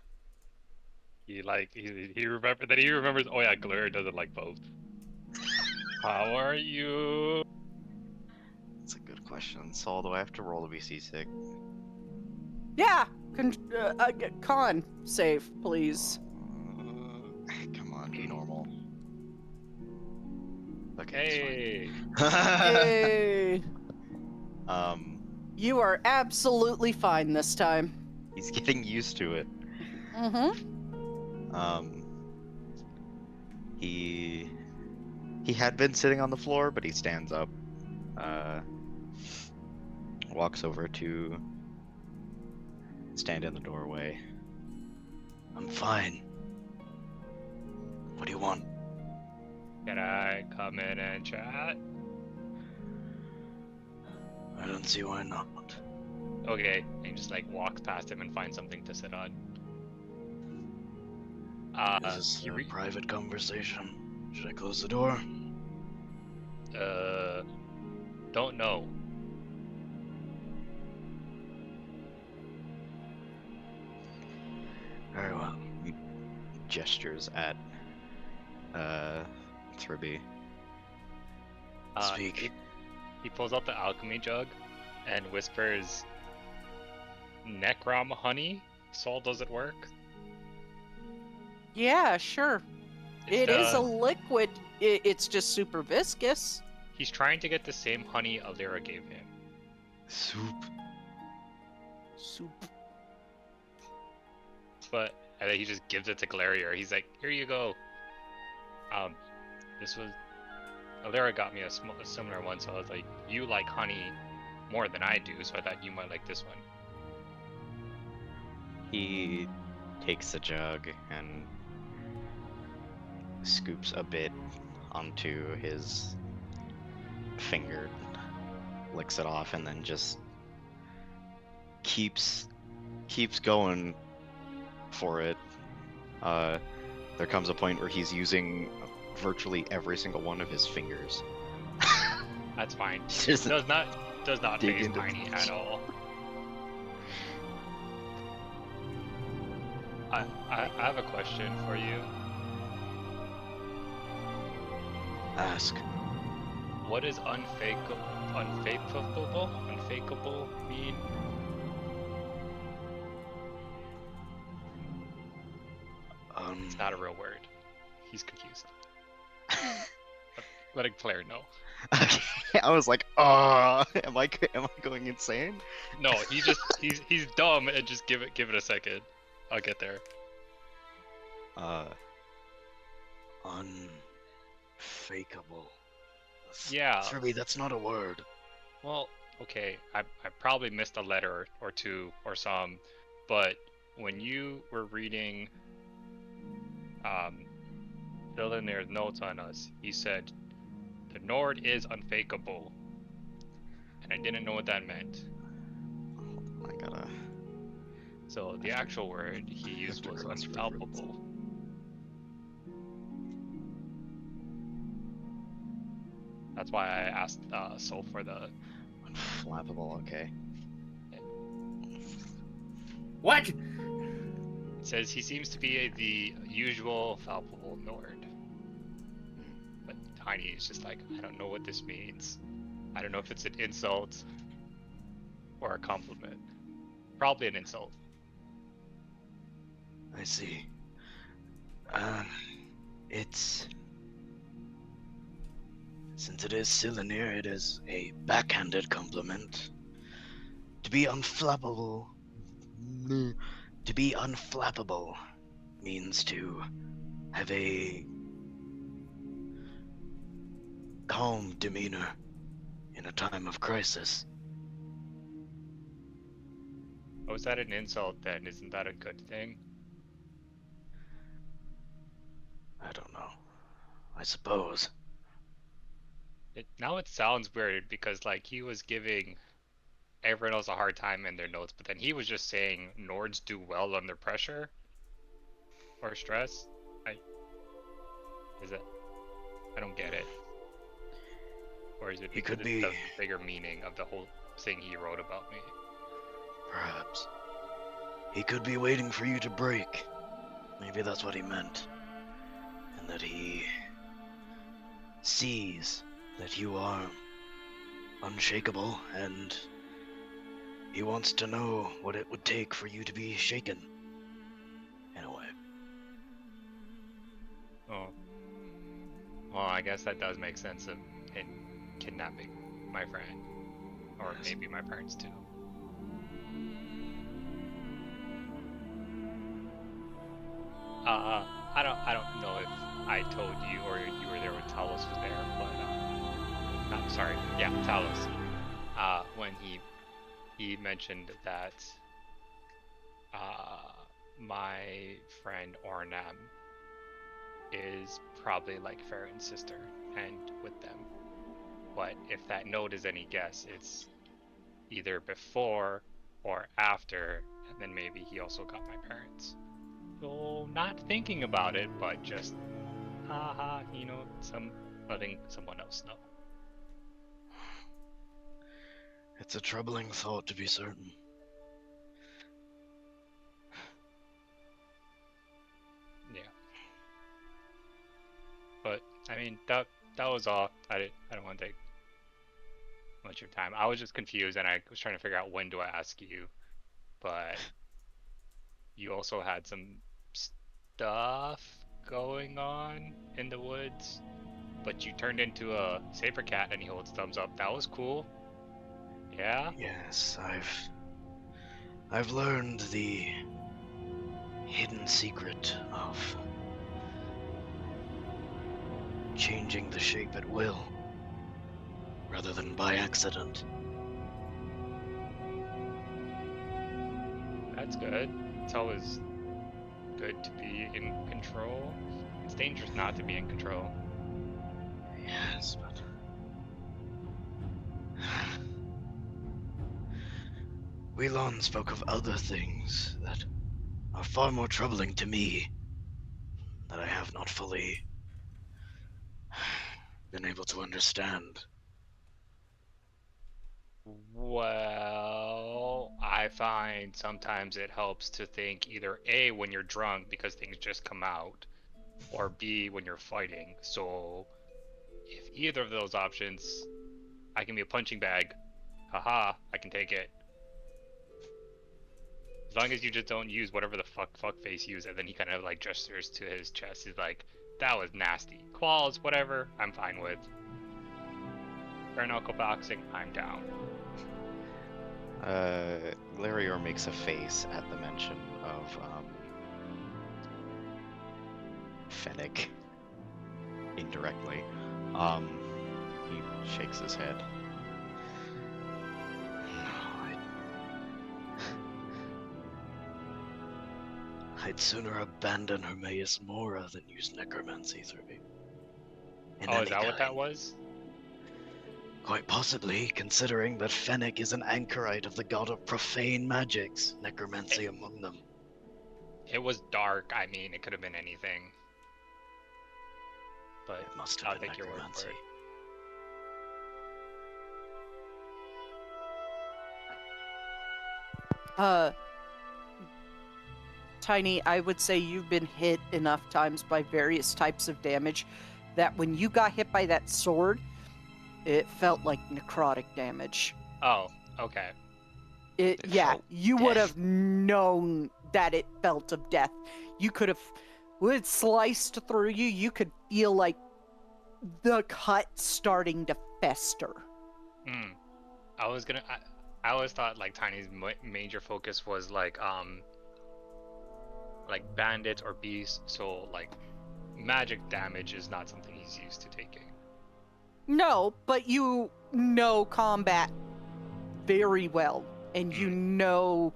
He remembers. Oh yeah, Galerior doesn't like both. How are you? That's a good question. So do I have to roll to be seasick? Yeah. Con save, please. Come on, be normal. Okay, Hey. it's fine. Hey. You are absolutely fine this time. He's getting used to it. Mm-hmm. He had been sitting on the floor, but he stands up. Walks over to stand in the doorway. I'm fine. What do you want? Can I come in and chat? I don't see why not. Okay, and he just like walks past him and finds something to sit on. Is this he a re- private conversation? Should I close the door? Don't know. Very well. Gestures at Thribby. Speak. He pulls out the alchemy jug and whispers, Necrom honey? Soul, does it work? Yeah, sure. It is a uh, liquid. It's just super viscous. He's trying to get the same honey Alira gave him. Soup. Soup. But and then he just gives it to Galerior. He's like, here you go. This was Alira got me a similar one, so I was like, you like honey more than I do, so I thought you might like this one. He takes the jug and scoops a bit onto his finger, licks it off, and then just keeps going for it. There comes a point where he's using virtually every single one of his fingers. That's fine. Just Does not dig phase into Tiny things. at all. I have a question for you. Ask. What does unfakeable mean? It's not a real word. He's confused. Letting player know. I was like, oh, am I going insane? No, he's dumb and just give it a second. I'll get there. Unfakeable. Yeah. For me, that's not a word. Well, okay, I probably missed a letter or two or some, but when you were reading Villanier's notes on us, he said the Nord is unfakeable, and I didn't know what that meant. I gotta. So the actual word he used was unfalpable. That's why I asked Soul for the. Unflappable, okay. What? It says he seems to be the usual falpable Nord. But Tiny is just like, I don't know what this means. I don't know if it's an insult or a compliment. Probably an insult. I see. It's... Since it is Silanir, it is a backhanded compliment. To be unflappable... To be unflappable means to have a calm demeanor in a time of crisis. Oh, is that an insult then? Isn't that a good thing? I suppose. Now it sounds weird because like he was giving everyone else a hard time in their notes, but then he was just saying Nords do well under pressure or stress. Is it? I don't get it. Or is it He could because be- it's the bigger meaning of the whole thing he wrote about me? Perhaps. He could be waiting for you to break. Maybe that's what he meant. And that he sees that you are unshakable, and he wants to know what it would take for you to be shaken. In a way. Oh. Well, I guess that does make sense in kidnapping my friend. Or Yes. maybe my parents too. I don't know if I told you or you were there when Talos was there, but sorry, yeah, Talos. When he mentioned that my friend Ornam is probably like Farron's sister and with them. But if that note is any guess, it's either before or after, and then maybe he also got my parents. So not thinking about it, but just haha, letting someone else know. It's a troubling thought, to be certain. Yeah. But I mean that was all. I don't want to take much of your time. I was just confused and I was trying to figure out when do I ask you, but you also had some stuff going on in the woods, but you turned into a saber cat and he holds thumbs up. That was cool. Yeah. Yes, I've learned the hidden secret of changing the shape at will, rather than by accident. That's good. It's always good to be in control. It's dangerous not to be in control. Yes, but... Wheelon spoke of other things that are far more troubling to me, that I have not fully been able to understand. Well, I find sometimes it helps to think either A, when you're drunk because things just come out, or B, when you're fighting. So if either of those options, I can be a punching bag. Haha, I can take it. As long as you just don't use whatever the fuck face used, and then he kind of like gestures to his chest. He's like, that was nasty. Quals, whatever, I'm fine with. Bare knuckle boxing, I'm down. Glarior makes a face at the mention of Fennec indirectly. He shakes his head. I'd sooner abandon Hermaeus Mora than use necromancy through me. Oh, is that what that was? Quite possibly, considering that Fennec is an anchorite of the god of profane magics, necromancy among them. It was dark. I mean, it could have been anything. But It must I'll have been take your word for necromancy. it. Tiny, I would say you've been hit enough times by various types of damage that when you got hit by that sword, it felt like necrotic damage. Oh, okay. It It yeah, felt you would death. have known that it felt of death. You could have, when it sliced through you, you could feel like the cut starting to fester. Hmm. I was gonna. I always thought like Tiny's major focus was like bandits or beasts. So like magic damage is not something he's used to taking. No, but you know combat very well, and you know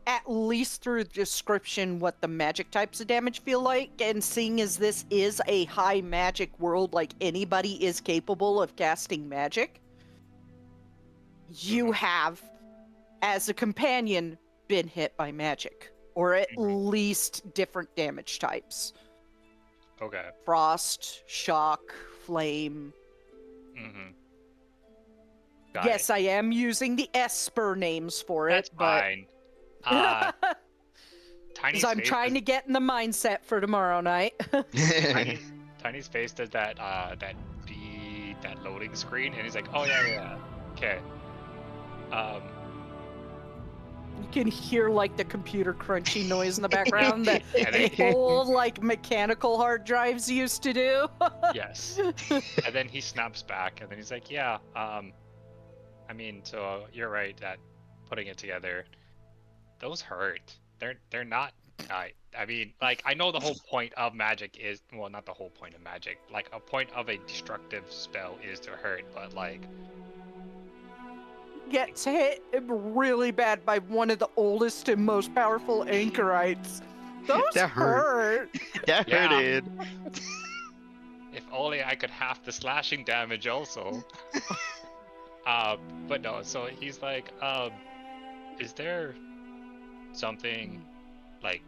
at least through description, what the magic types of damage feel like, and seeing as this is a high magic world, like anybody is capable of casting magic, you have, as a companion, been hit by magic, or at least different damage types. Okay. Frost, shock, flame. Mm-hmm. Got Yes, it. I am using the Esper names for That's it, but fine. Tiny's I'm face trying does- to get in the mindset for tomorrow night. Tiny's face does that that loading screen, and he's like, oh yeah. Okay. You can hear like the computer crunchy noise in the background that And then- the old like mechanical hard drives used to do. Yes. And then he snaps back, and then he's like, yeah, I mean, so you're right that putting it together, those hurt. They're not. I mean, like, I know the whole point of magic is, well, not the whole point of magic. Like, a point of a destructive spell is to hurt, but like, Gets hit really bad by one of the oldest and most powerful anchorites. Those That hurt. hurt. That Yeah. hurted. if only I could half the slashing damage also. But no, so he's like, is there something, like,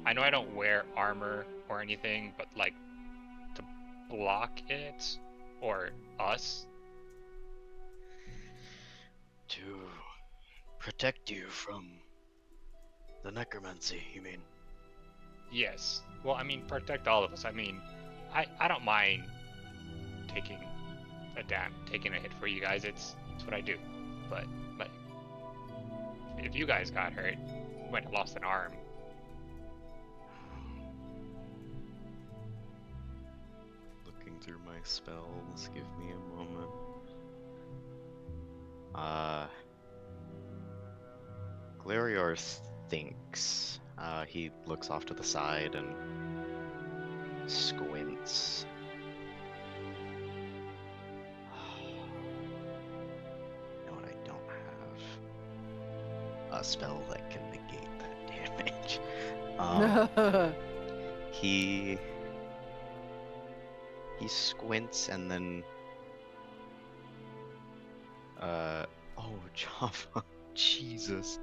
I know I don't wear armor or anything, but like, to block it, or us? To protect you from the necromancy, you mean? Yes. Well, I mean, protect all of us. I mean, I don't mind taking a hit for you guys. It's what I do. But like, if you guys got hurt, you might have lost an arm. Looking through my spells, give me a moment. Glarior thinks. He looks off to the side and squints. You know what I don't have? A spell that can negate that damage. He squints and then oh, Java, Jesus.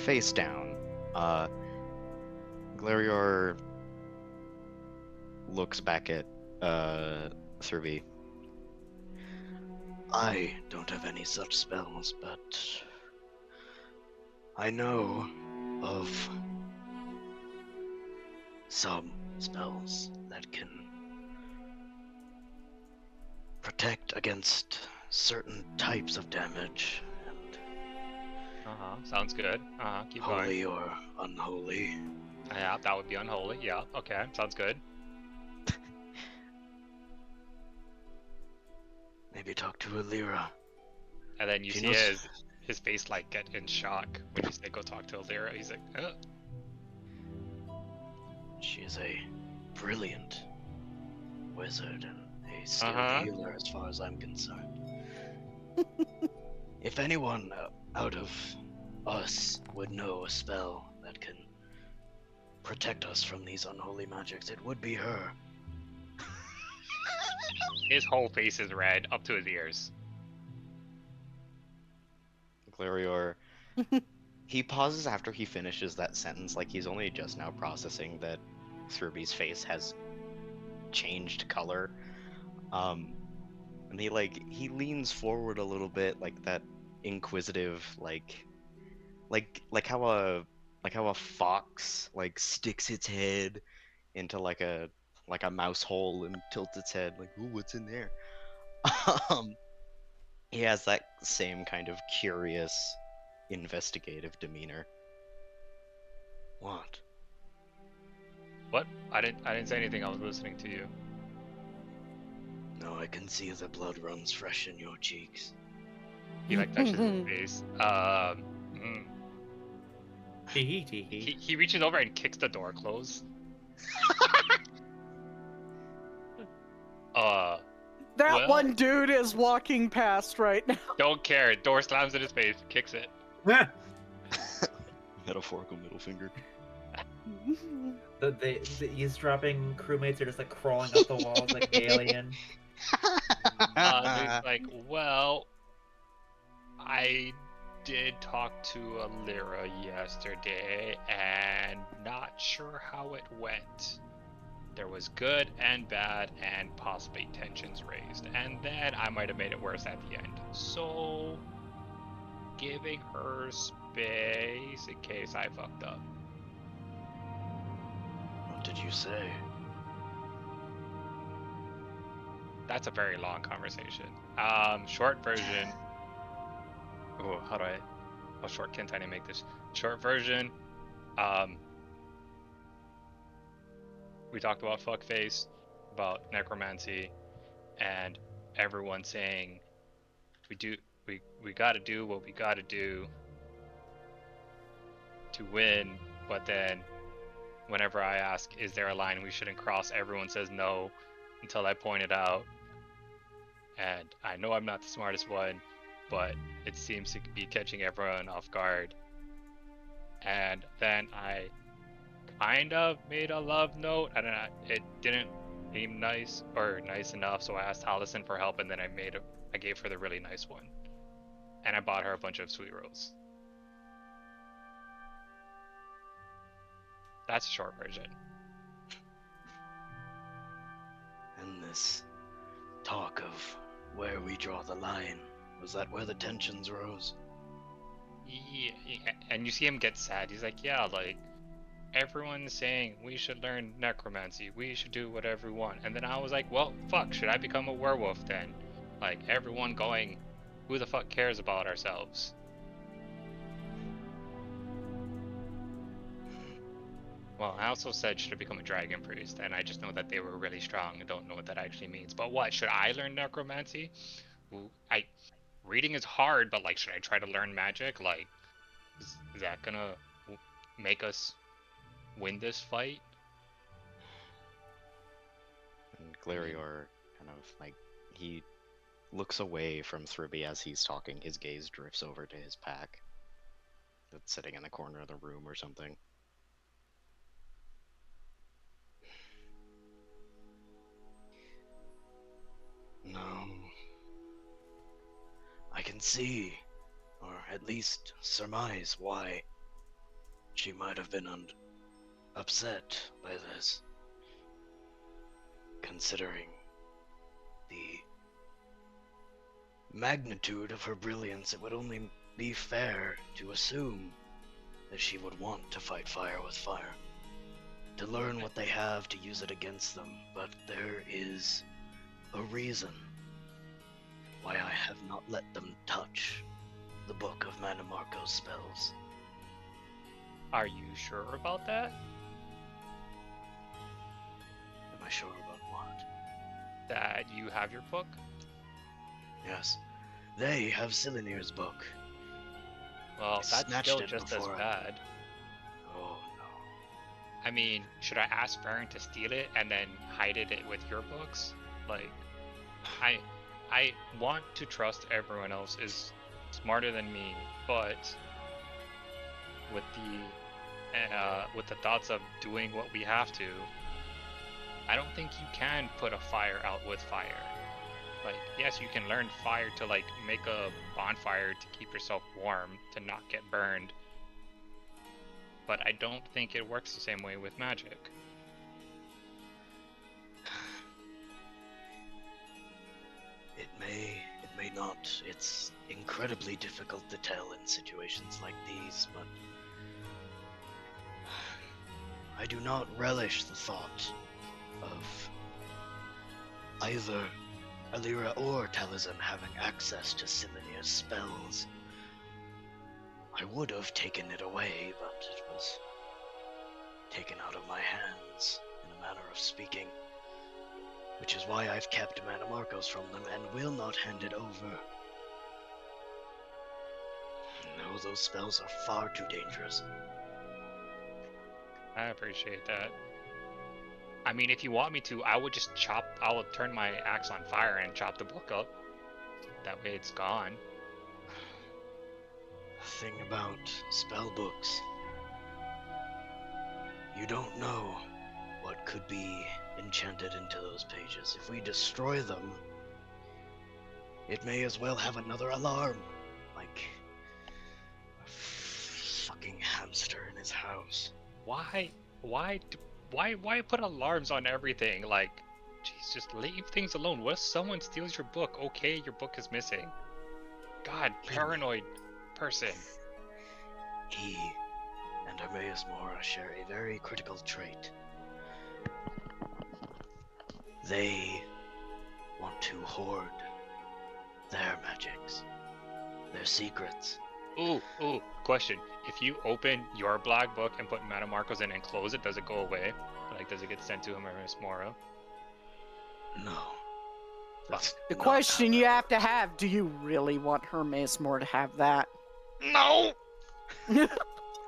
Face down. Glarior looks back at Thurby. I don't have any such spells, but I know of some spells that can protect against certain types of damage, and Sounds good. Keep going. holy or unholy. Yeah, that would be unholy. Yeah. Okay. Sounds good. Maybe talk to Alira. And then you She see knows- his face like get in shock when you say go talk to Alira. He's like, ugh. She is a brilliant wizard and a skilled healer as far as I'm concerned. If anyone out of us would know a spell that can protect us from these unholy magics, it would be her. His whole face is red up to his ears. Glarior. He pauses after he finishes that sentence, like he's only just now processing that Thurby's face has changed color. And he leans forward a little bit, like that inquisitive, like how a fox like sticks its head into like a mouse hole and tilts its head, like, ooh, what's in there? He has that same kind of curious, investigative demeanor. What? What? I didn't say anything. I was listening to you. No, I can see the blood runs fresh in your cheeks. He like touches his face. Tee hee. He reaches over and kicks the door closed. That Well- one dude is walking past right now. Don't care. Door slams in his face. Kicks it. metaphorical middle finger. The eavesdropping crewmates are just like crawling up the walls like alien. It's like, well, I did talk to Alira yesterday, and not sure how it went. There was good and bad, and possibly tensions raised, and then I might have made it worse at the end. So, giving her space in case I fucked up. What did you say? That's a very long conversation. Short version. Oh, how short can I make this? Short version. We talked about fuckface, about necromancy, and everyone saying we gotta do what we gotta do to win, but then whenever I ask, is there a line we shouldn't cross, everyone says no until I point it out. And I know I'm not the smartest one, but it seems to be catching everyone off guard. And then I kind of made a love note. I don't know, it didn't seem nice or nice enough, so I asked Allison for help, and then I gave her the really nice one. And I bought her a bunch of sweet rolls. That's a short version. And this talk of where we draw the line, was that where the tensions rose? Yeah, and you see him get sad. He's like, yeah, like, everyone's saying we should learn necromancy, we should do whatever we want. And then I was like, well, fuck, should I become a werewolf then? Like, everyone going, who the fuck cares about ourselves? Well, I also said, should I become a dragon priest? And I just know that they were really strong and don't know what that actually means. But what, should I learn necromancy? Reading is hard, but like, should I try to learn magic? Like, is that gonna make us win this fight? And Glarior kind of like, he looks away from Thribby as he's talking. His gaze drifts over to his pack that's sitting in the corner of the room or something. No. I can see, or at least surmise, why she might have been upset by this. Considering the magnitude of her brilliance, it would only be fair to assume that she would want to fight fire with fire. To learn what they have, to use it against them. But there is a reason why I have not let them touch the Book of Manamarco's spells. Are you sure about that? Am I sure about what? That you have your book? Yes. They have Silenir's book. Well, I that's snatched still it just as before I- bad. Oh no. I mean, should I ask Farron to steal it and then hide it with your books? Like, I want to trust everyone else is smarter than me, but with the thoughts of doing what we have to, I don't think you can put a fire out with fire. Like, yes, you can learn fire to like make a bonfire to keep yourself warm, to not get burned. But I don't think it works the same way with magic. It may not. It's incredibly difficult to tell in situations like these, but I do not relish the thought of either Alira or Taliesin having access to Silenir's spells. I would have taken it away, but it was taken out of my hands, in a manner of speaking. Which is why I've kept Manamarcos from them and will not hand it over. No, those spells are far too dangerous. I appreciate that. I mean, if you want me to, I would just I will turn my axe on fire and chop the book up. That way it's gone. The thing about spell books You don't know what could be enchanted into those pages. If we destroy them, it may as well have another alarm. Like a fucking hamster in his house. Why put alarms on everything? Like, jeez, just leave things alone. What if someone steals your book? Okay, your book is missing. God, paranoid person. He and Hermaeus Mora share a very critical trait. They want to hoard their magics, their secrets. Ooh, question. If you open your black book and put Mana Marcos in and close it, does it go away? Like, does it get sent to Hermaeus Mora? No. That's The not question how you that have to works. have, do you really want Hermes more to have that? No!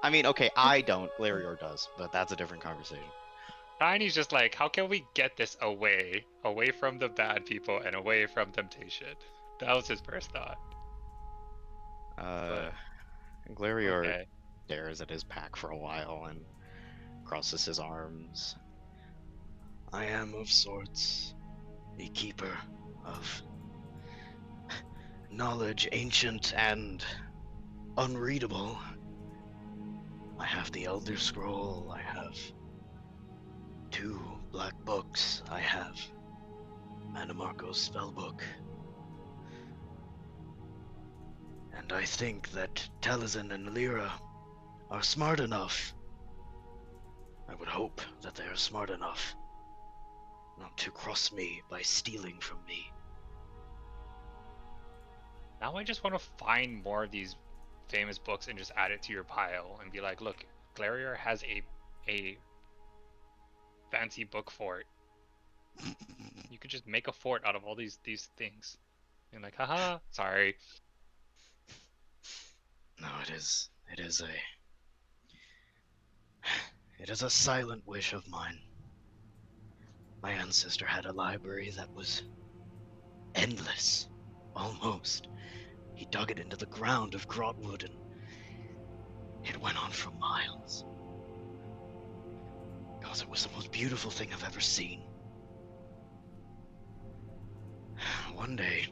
I mean, okay, I don't. Glarior does, but that's a different conversation. Tiny's just like, how can we get this away from the bad people and away from temptation? That was his first thought. Glarior Okay. stares at his pack for a while and crosses his arms. I am of sorts a keeper of knowledge ancient and unreadable. I have the Elder Scroll, I have 2 black books, I have Mana Marcos spellbook. And I think that Taliesin and Lyra are smart enough. I would hope that they are smart enough not to cross me by stealing from me. Now I just want to find more of these famous books and just add it to your pile and be like, look, Glarior has a fancy book fort. You could just make a fort out of all these things. And like, haha, sorry. No, it is a silent wish of mine. My ancestor had a library that was endless, almost. He dug it into the ground of Grotwood and it went on for miles. Because it was the most beautiful thing I've ever seen. One day,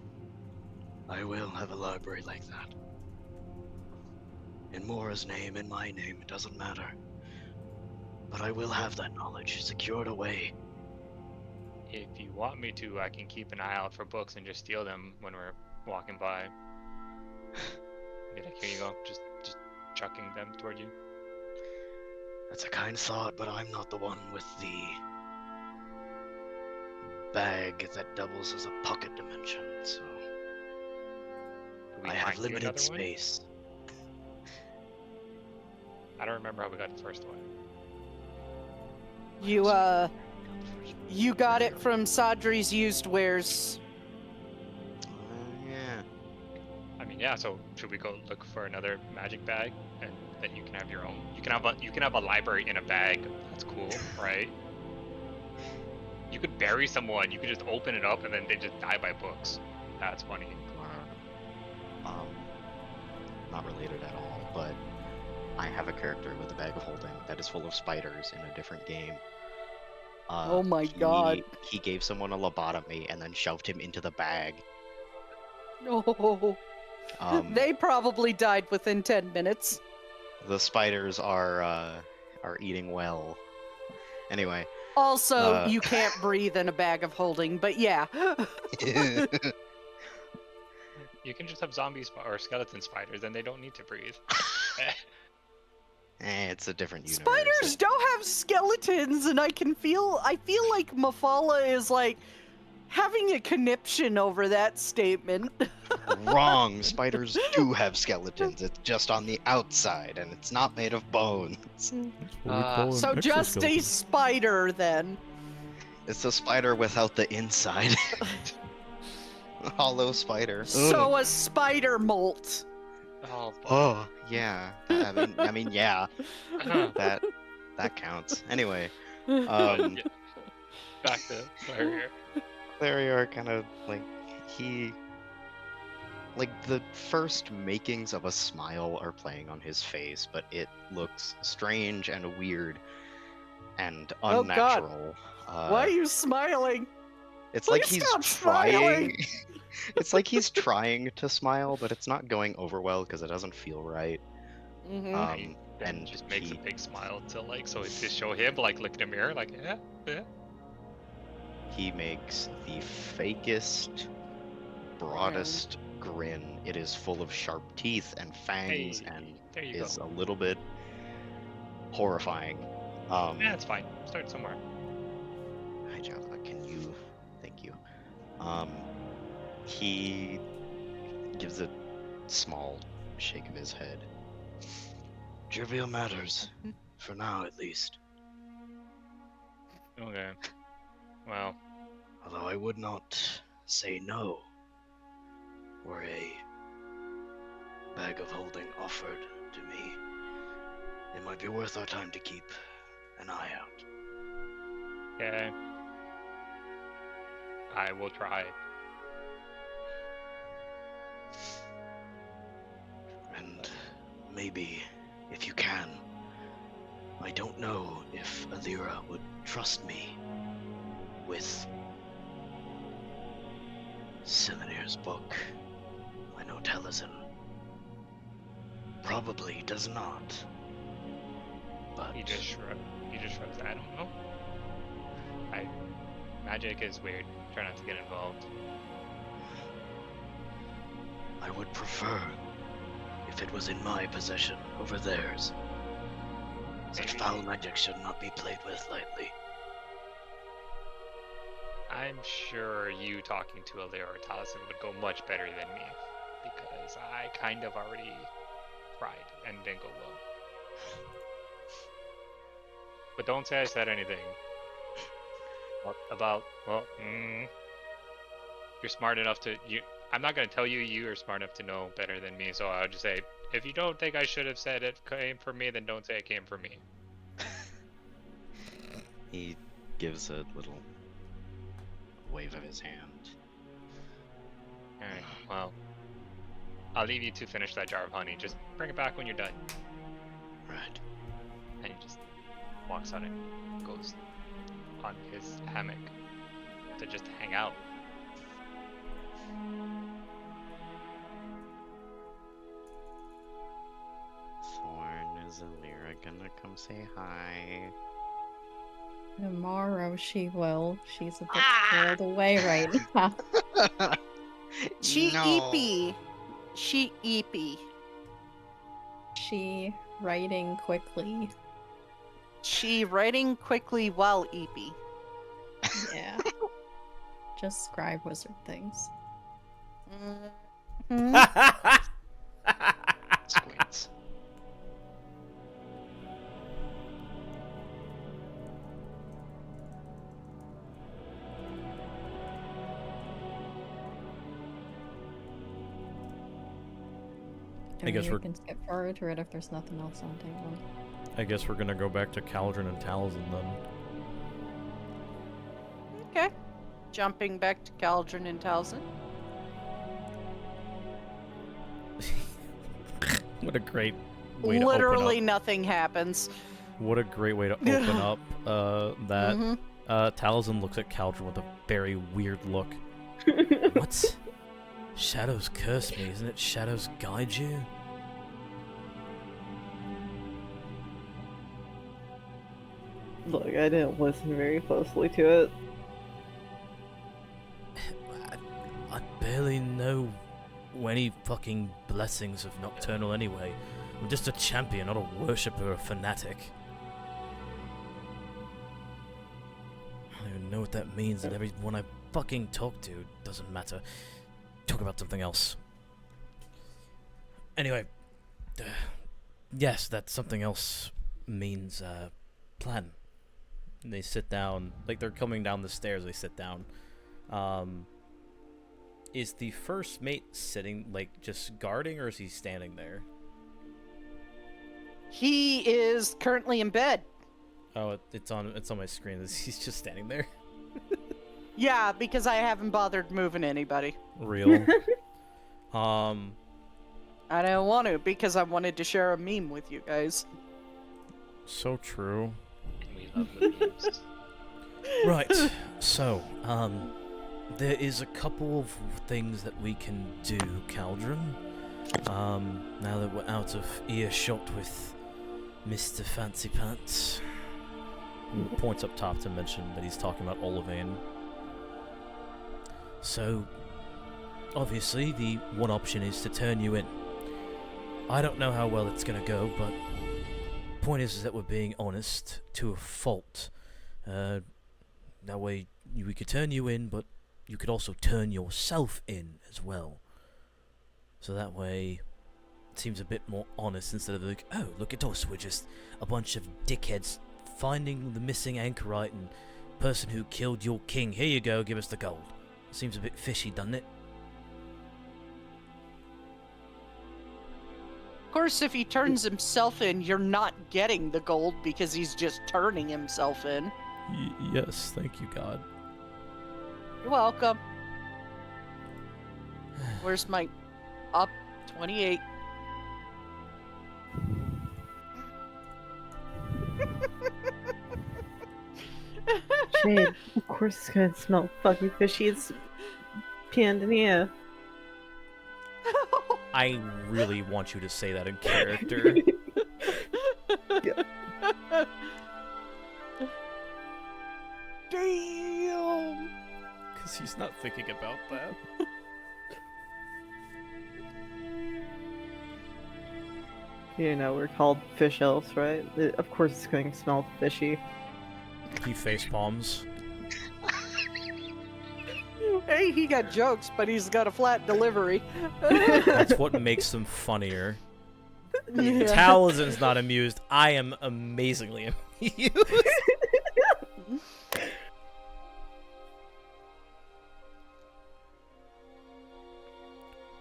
I will have a library like that. In Mora's name, in my name, it doesn't matter. But I will have that knowledge secured away. If you want me to, I can keep an eye out for books and just steal them when we're walking by. Be like, here you go, just chucking them toward you. That's a kind thought, but I'm not the one with the bag that doubles as a pocket dimension, so Do we I have find you limited another one? space. I don't remember how we got the first one. You got it from Sadri's used wares. Yeah. I mean, yeah. So should we go look for another magic bag, and then you can have your own? You can have a library in a bag. That's cool, right? You could bury someone. You could just open it up, and then they just die by books. That's funny. Not related at all, but I have a character with a bag of holding that is full of spiders in a different game. Oh my god. He gave someone a lobotomy and then shoved him into the bag. No. They probably died within 10 minutes. The spiders are eating well. Anyway. Also, you can't breathe in a bag of holding, but yeah. You can just have or skeleton spiders, then they don't need to breathe. It's a different universe. Spiders don't have skeletons, and I feel like Mafala is like having a conniption over that statement. Wrong. Spiders do have skeletons. It's just on the outside, and it's not made of bones. That's what we call an So just a exoskeleton. spider then. It's a spider without the inside. Hollow spider. So a spider molt. Oh, Oh, yeah. I mean, yeah. That counts. Anyway, Back to Clarier. Clarior kind of the first makings of a smile are playing on his face, but it looks strange and weird and Oh, God. unnatural. Why are you smiling? It's like Please he's stop trying. smiling. It's like he's trying to smile, but it's not going over well because it doesn't feel right. Mm-hmm. Then And just makes he, a big smile to like, so to show him like look in the mirror like, yeah, yeah. he makes the fakest, broadest grin. It is full of sharp teeth and fangs, Hey, and there you go. is a little bit horrifying. Yeah, it's fine. Start somewhere. Hi Java, can you? Thank you. He gives a small shake of his head. Trivial matters. For now, at least. Okay. Well, Although I would not say no were a bag of holding offered to me. It might be worth our time to keep an eye out. okay. I will try. And maybe, if you can, I don't know if Alira would trust me with Silanir's book. I know Taliesin probably does not. But He just shrugs. I don't know. Magic is weird. Try not to get involved. I would prefer if it was in my possession over theirs. Such Maybe. foul magic should not be played with lightly. I'm sure you talking to Alira or Taliesin would go much better than me, because I kind of already tried and didn't go well. But don't say I said anything about, well, you're smart enough to, I'm not going to tell you you are smart enough to know better than me, so I'll just say, if you don't think I should have said it came from me, then don't say it came from me. He gives a little wave of his hand. Alright, well, I'll leave you to finish that jar of honey. Just bring it back when you're done. Right. And he just walks out and goes on his hammock to just hang out. Thorn, is Alira gonna come say hi? Tomorrow she will. She's a bit pulled away right now. She No. eepy. She eepy. She writing quickly. She writing quickly while eepy. Yeah. Just scribe wizard things. Mhm. Squints. I guess mean, we we're- can skip forward to it if there's nothing else on table. I guess we're gonna go back to Caldrun and Taliesin then. Okay. Jumping back to Caldrun and Taliesin. What a great way to Literally open nothing happens. up. What a great way to open up that. Mhm. Taliesin looks at Caldrun with a very weird look. What? Shadows curse me, isn't it? Shadows guide you? Look, I didn't listen very closely to it. I barely know any fucking blessings of Nocturnal anyway. I'm just a champion, not a worshipper or fanatic. I don't even know what that means, and everyone I fucking talk to doesn't matter. Talk about something else. Anyway, yes, that something else means plan. And they sit down, like they're coming down the stairs, they sit down. Is the first mate sitting, like, just guarding, or is he standing there? He is currently in bed. Oh, it's on my screen. He's just standing there. Yeah, because I haven't bothered moving anybody. Real. I didn't want to because I wanted to share a meme with you guys. So true. We We love the memes. Right. So, there is a couple of things that we can do, Caldrun. Now that we're out of earshot with Mr. Fancy Pants. He points up top to mention that he's talking about Olivine. So, obviously, the one option is to turn you in. I don't know how well it's gonna go, but point is that we're being honest to a fault. That way, we could turn you in, but you could also turn yourself in as well. So that way, it seems a bit more honest instead of like, oh, look at us, we're just a bunch of dickheads finding the missing anchorite and person who killed your king. Here you go, give us the gold. Seems a bit fishy, doesn't it? Of course, if he turns himself in, you're not getting the gold because he's just turning himself in. Yes, thank you, God. You're welcome. Where's my up 28? Shade, of course it's gonna smell fucking fishy. It's Pyandonea. I really want you to say that in character. Damn! Because he's not thinking about that. You know, we're called fish elves, right? Of course it's going to smell fishy. He face palms. Hey, he got jokes, but he's got a flat delivery. That's what makes them funnier. Yeah. Taliesin's not amused. I am amazingly amused.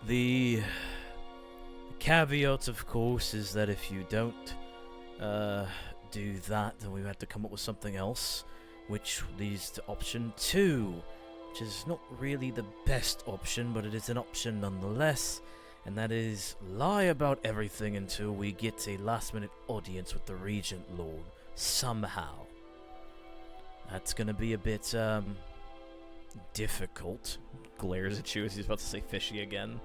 The caveat, of course, is that if you don't do that, then we have to come up with something else, which leads to option 2, which is not really the best option, but it is an option nonetheless, and that is lie about everything until we get a last-minute audience with the Regent Lord, somehow. That's gonna be a bit, difficult. Glares at you as he's about to say fishy again.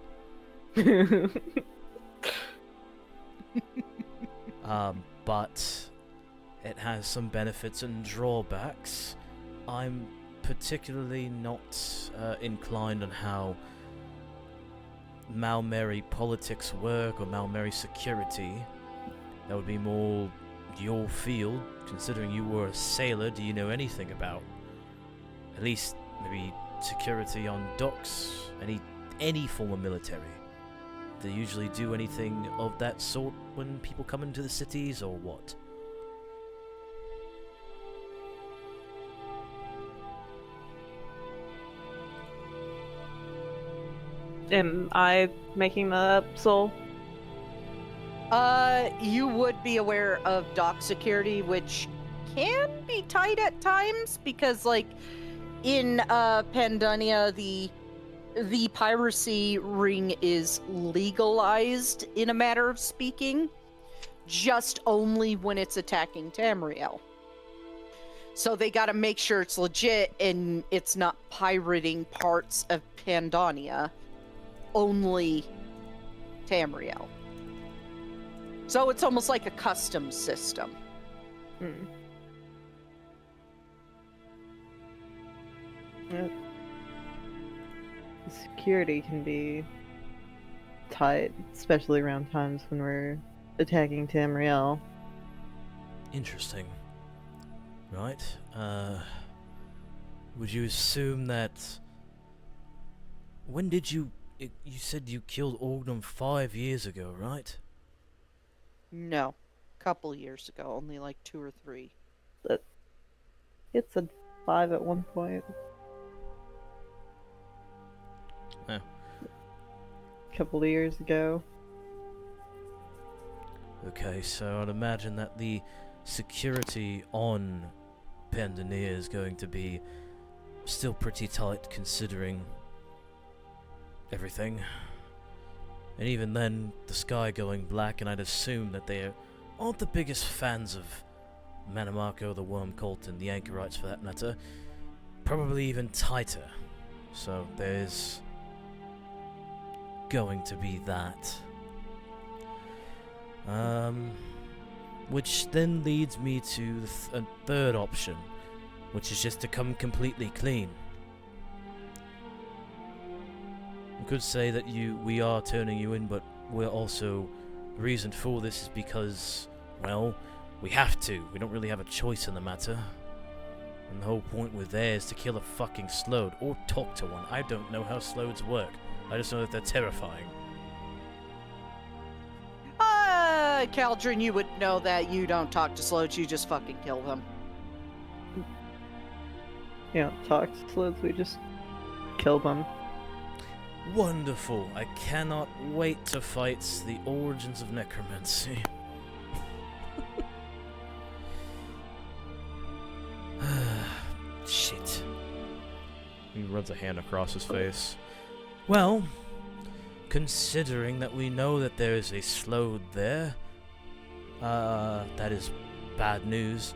But it has some benefits and drawbacks. I'm particularly not inclined on how Malmeri politics work or Malmeri security. That would be more your field, considering you were a sailor. Do you know anything about, at least maybe security on docks, any form of military? Do they usually do anything of that sort when people come into the cities, or what? Am I making that up, Soul? You would be aware of dock security, which can be tight at times because, like, in Pyandonea, the piracy ring is legalized in a matter of speaking, just only when it's attacking Tamriel. So they got to make sure it's legit and it's not pirating parts of Pyandonea, only Tamriel. So it's almost like a custom system. The security can be tight, especially around times when we're attacking Tamriel. Interesting. Right. Would you assume that... When did you... You said you killed Orgnum 5 years ago, right? No, couple years ago, only like 2 or 3. It said 5 at one point. Oh. Couple of years ago. Okay, so I'd imagine that the security on Pyandonea is going to be still pretty tight considering everything. And even then, the sky going black, and I'd assume that they aren't the biggest fans of Manamarco, the Worm Cult, and the Anchorites for that matter, probably even tighter. So there's going to be that. Which then leads me to a third option, which is just to come completely clean. We could say that we are turning you in, but we're also, the reason for this is because, well, we have to. We don't really have a choice in the matter. And the whole point we're there is to kill a fucking Slode, or talk to one. I don't know how Slodes work. I just know that they're terrifying. Caldrun, you would know that. You don't talk to Slodes, you just fucking kill them. Yeah, talk to Slodes, we just kill them. Wonderful. I cannot wait to fight the origins of necromancy. Shit. He runs a hand across his face. Well, considering that we know that there is a Slode there, that is bad news.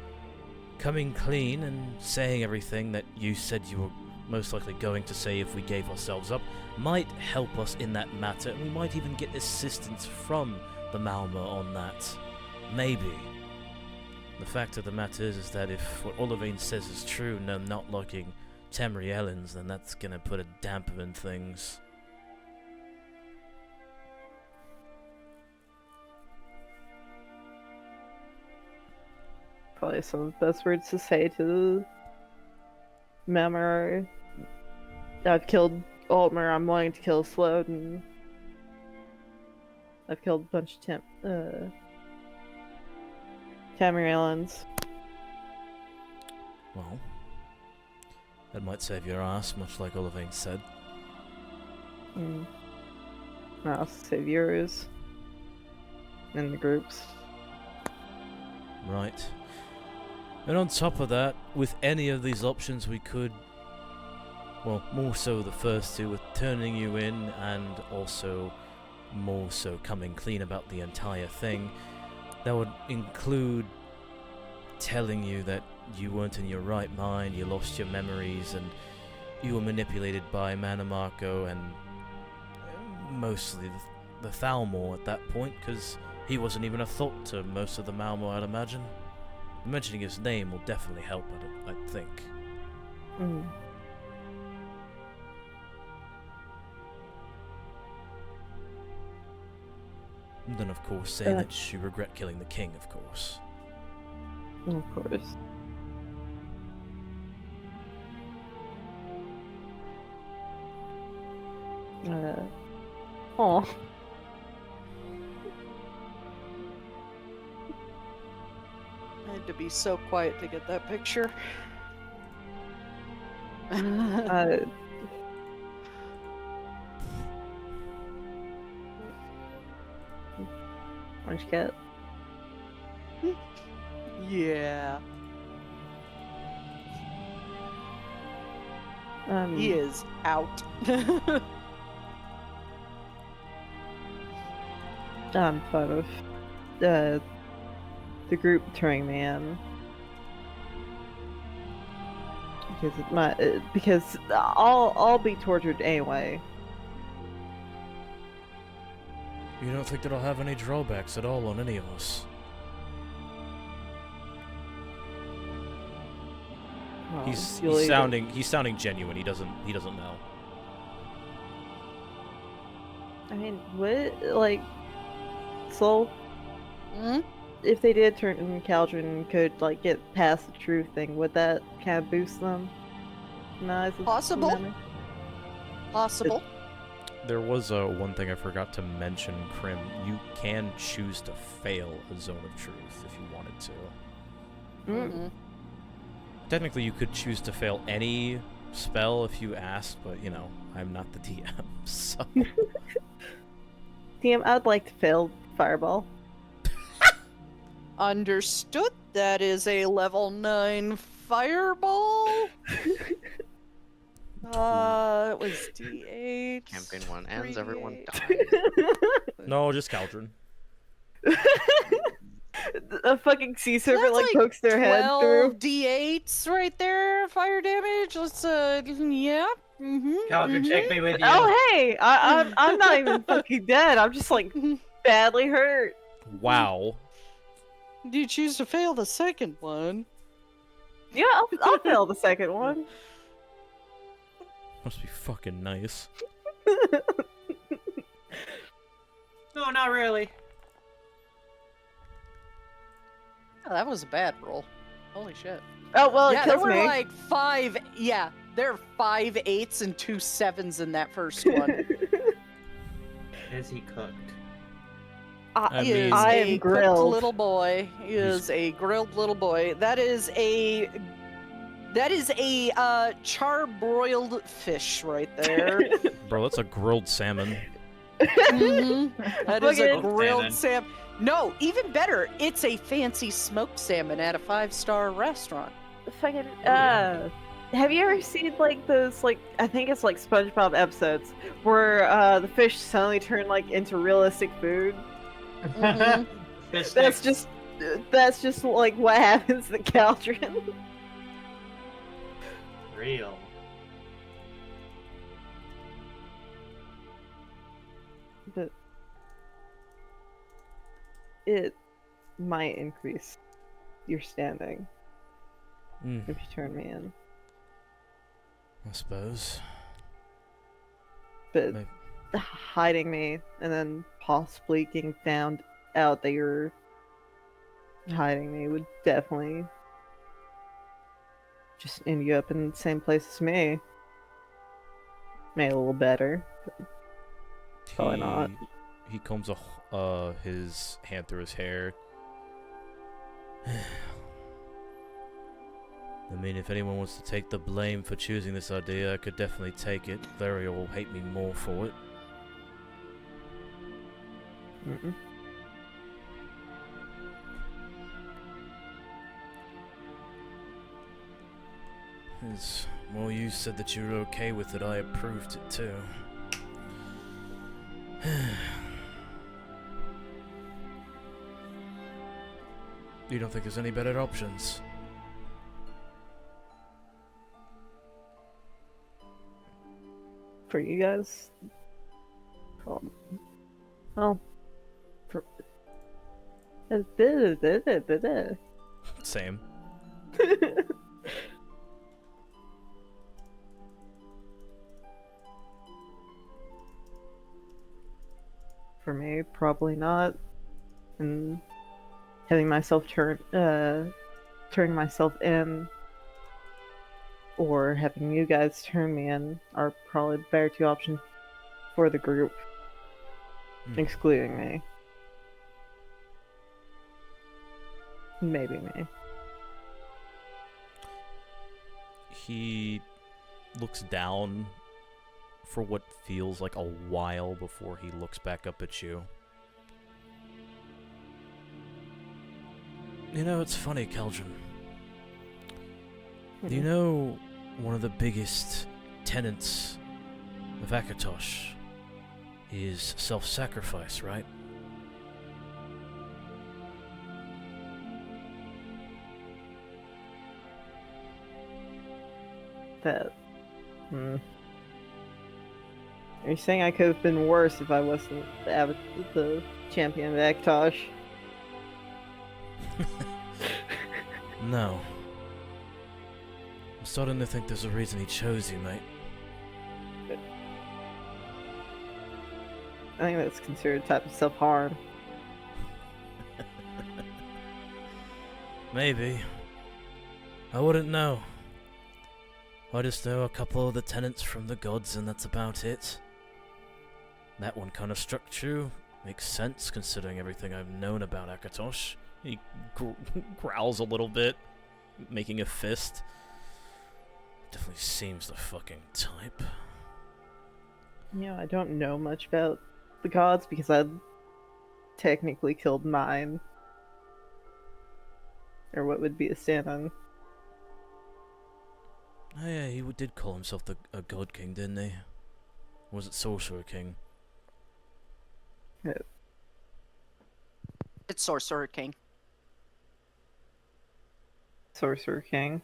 Coming clean and saying everything that you said you were most likely going to say if we gave ourselves up might help us in that matter, and we might even get assistance from the Malma on that. Maybe. The fact of the matter is that if what Olivine says is true and I'm not liking Tamrielans, then that's gonna put a damper in things. Probably some of the best words to say to Mamar. I've killed Altmer, I'm wanting to kill Slode, and I've killed a bunch of Tamrielans. Well, that might save your ass, much like Olivine said. I'll save yours. In the groups. Right. And on top of that, with any of these options we could, well, more so the first two, with turning you in and also more so coming clean about the entire thing, that would include telling you that you weren't in your right mind, you lost your memories, and you were manipulated by Manamarco and mostly the Thalmor at that point, because he wasn't even a thought to most of the Malmo, I'd imagine. Mentioning his name will definitely help, I think. Mm. And then, of course, saying that you regret killing the king, of course. Of course. Aw. I had to be so quiet to get that picture. Orange cat. Yeah. He is out. I'm part of the group turning me in. Because I'll be tortured anyway. You don't think that I'll have any drawbacks at all on any of us? Well, He's you'll sounding genuine. He doesn't know. I mean, what, like, Soul? Hmm? If they did turn in Caldrun and could, like, get past the truth thing, would that kind of boost them? in the eyes of Possible. humanity? Possible. There was one thing I forgot to mention, Krim. You can choose to fail a zone of truth if you wanted to. Mm-hmm. Technically, you could choose to fail any spell if you asked, but, you know, I'm not the DM, so... DM, I'd like to fail Fireball. Understood. That is a level 9 fireball. It was D8. Campaign 1 ends, everyone 3d8. dies. No, just Caldrun. a fucking sea serpent That's like like pokes their head 12 through. d8s right there, fire damage. Let's yeah. Caldrun, take me with you. Oh hey, I'm not even fucking dead. I'm just like badly hurt. Wow. Do you choose to fail the second one? Yeah, I'll fail the second one. Must be fucking nice. No, not really. Oh, that was a bad roll. Holy shit. Oh well, Yeah, it there kills were me. like 5. Yeah, there are 5 8s and 2 7s in that first one. Is he cooked? I He is mean- I a am cooked grilled. little boy. He is a grilled little boy. That is a charbroiled fish right there. Bro, that's a grilled salmon. That is a Fucking- grilled salmon. No, even better, it's a fancy smoked salmon at a 5-star restaurant. Fucking have you ever seen like those like I think it's like SpongeBob episodes where the fish suddenly turn like into realistic food? Mhm. Fish That's sticks. just like what happens to Caldrun. Real. But it might increase your standing Mm, if you turn me in. I suppose. But Maybe. hiding me and then possibly getting found out that you're hiding me would definitely just end you up in the same place as me. Maybe a little better. Probably not. He combs his hand through his hair. I mean, if anyone wants to take the blame for choosing this idea, I could definitely take it. Larry will hate me more for it. Mm-mm. Well, you said that you were okay with it. I approved it too. You don't think there's any better options? For you guys. Well, for... Same. For me, probably not. And having myself turning myself in, or having you guys turn me in, are probably the better two options for the group, excluding me. Maybe me. He looks down for what feels like a while before he looks back up at you. You know, it's funny, Caldrun. You know, one of the biggest tenets of Akatosh is self-sacrifice, right? That. Are you saying I could have been worse if I wasn't the champion of Akatosh? No. I'm starting to think there's a reason he chose you, mate. I think that's considered a type of self-harm. Maybe. I wouldn't know. I just know a couple of the tenets from the gods and that's about it. That one kind of struck true. Makes sense considering everything I've known about Akatosh. He growls a little bit, making a fist. Definitely seems the fucking type. You know, I don't know much about the gods because I technically killed mine. Or what would be a stand-in. Oh yeah, he did call himself a god king, didn't he? Or was it sorcerer king? It's Sorcerer King. Sorcerer King.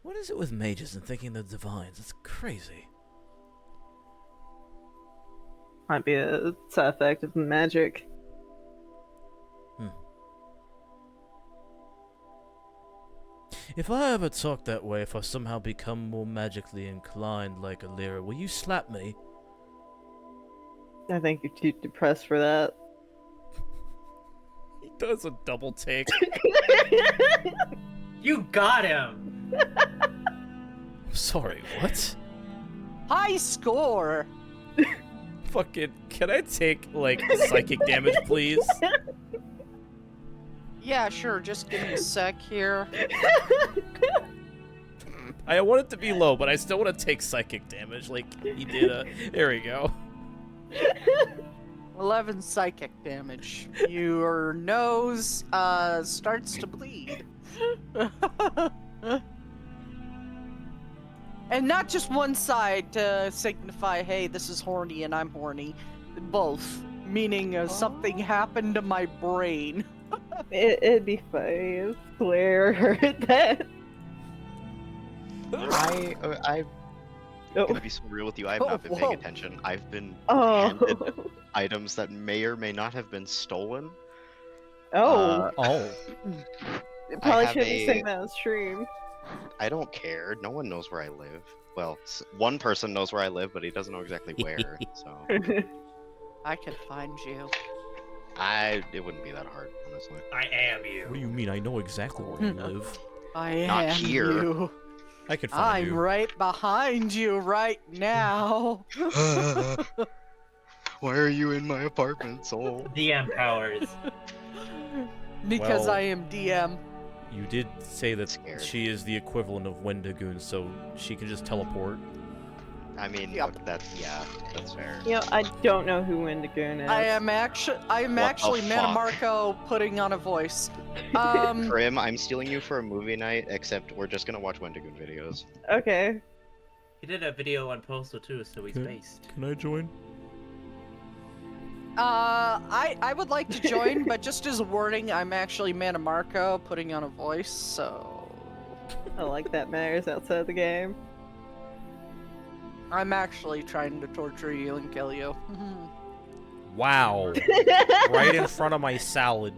What is it with mages and thinking they're divines? It's crazy. Might be a side effect of magic. If I ever talk that way, if I somehow become more magically inclined like Alira, will you slap me? I think you're too depressed for that. He does a double take. You got him. Sorry, what? High score. Fucking, can I take, like, psychic damage, please? Yeah, sure. Just give me a sec here. I want it to be low, but I still want to take psychic damage, like he did. There we go. 11 psychic damage. Your nose starts to bleed. And not just one side to signify, hey, this is horny and I'm horny. Both. Meaning something happened to my brain. It'd be funny if Claire heard that. I'm gonna be so real with you. I have not been paying attention. I've been handed items that may or may not have been stolen. Oh. Probably have shouldn't be a- saying that on stream. I don't care. No one knows where I live. Well, one person knows where I live, but he doesn't know exactly where. So I can find you. it wouldn't be that hard, honestly. I am you. What do you mean? I know exactly where you live. I Not am here. you. I can find I'm you. right behind you right now. Why are you in my apartment, soul? DM powers. Because Well- I am DM. You did say that Scared. she is the equivalent of Wendigoon, so she can just teleport. I mean, Yep. look, that's fair. You know, I don't know who Wendigoon is. I am actually What the fuck? Metamarco putting on a voice. Grim, I'm stealing you for a movie night, except we're just gonna watch Wendigoon videos. Okay. He did a video on Postal too, so he's Okay. based. Can I join? I would like to join, but just as a warning, I'm actually Metamarco putting on a voice, so I like that matters outside the game. I'm actually trying to torture you and kill you. Wow. Right in front of my salad.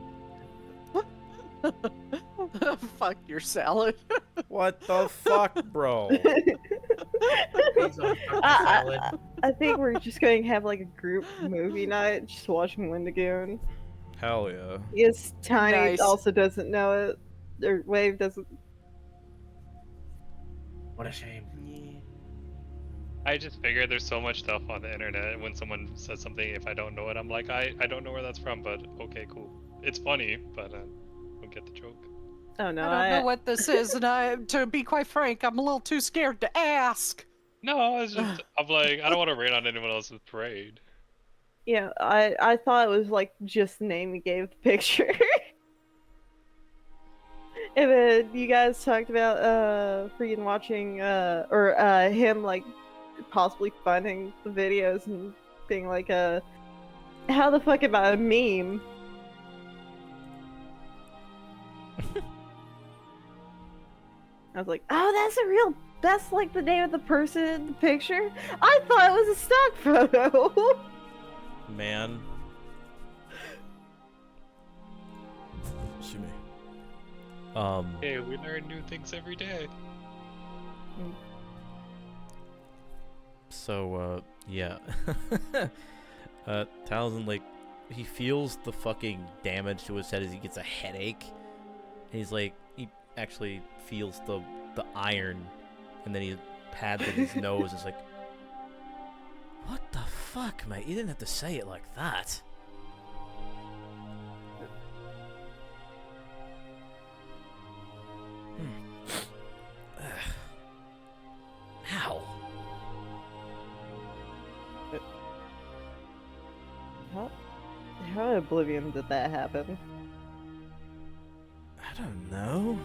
Fuck your salad. What the fuck, bro? He's on fucking salad. I think we're just going to have like a group movie night, just watching Wendigoon. Hell yeah. Yes, Tiny Nice. also doesn't know it. Or Wave doesn't. What a shame. I just figure there's so much stuff on the internet, and when someone says something, if I don't know it, I'm like, I don't know where that's from, but okay, cool. It's funny, but I don't get the joke. Oh no, I don't know what this is, and to be quite frank, I'm a little too scared to ask. No, it's just, I'm like, I don't want to rain on anyone else's parade. Yeah, I thought it was like just the name he gave the picture. And then you guys talked about freaking watching or him like possibly finding the videos and being like how the fuck about a meme? I was like, oh, that's like the name of the person in the picture? I thought it was a stock photo. Man. Excuse me. Hey, we learn new things every day. So, yeah. Taliesin, like, he feels the fucking damage to his head as he gets a headache. And he's like, he actually feels the iron, and then he pads at his nose. It's like, what the fuck, mate? You didn't have to say it like that. How? How in Oblivion did that happen? I don't know.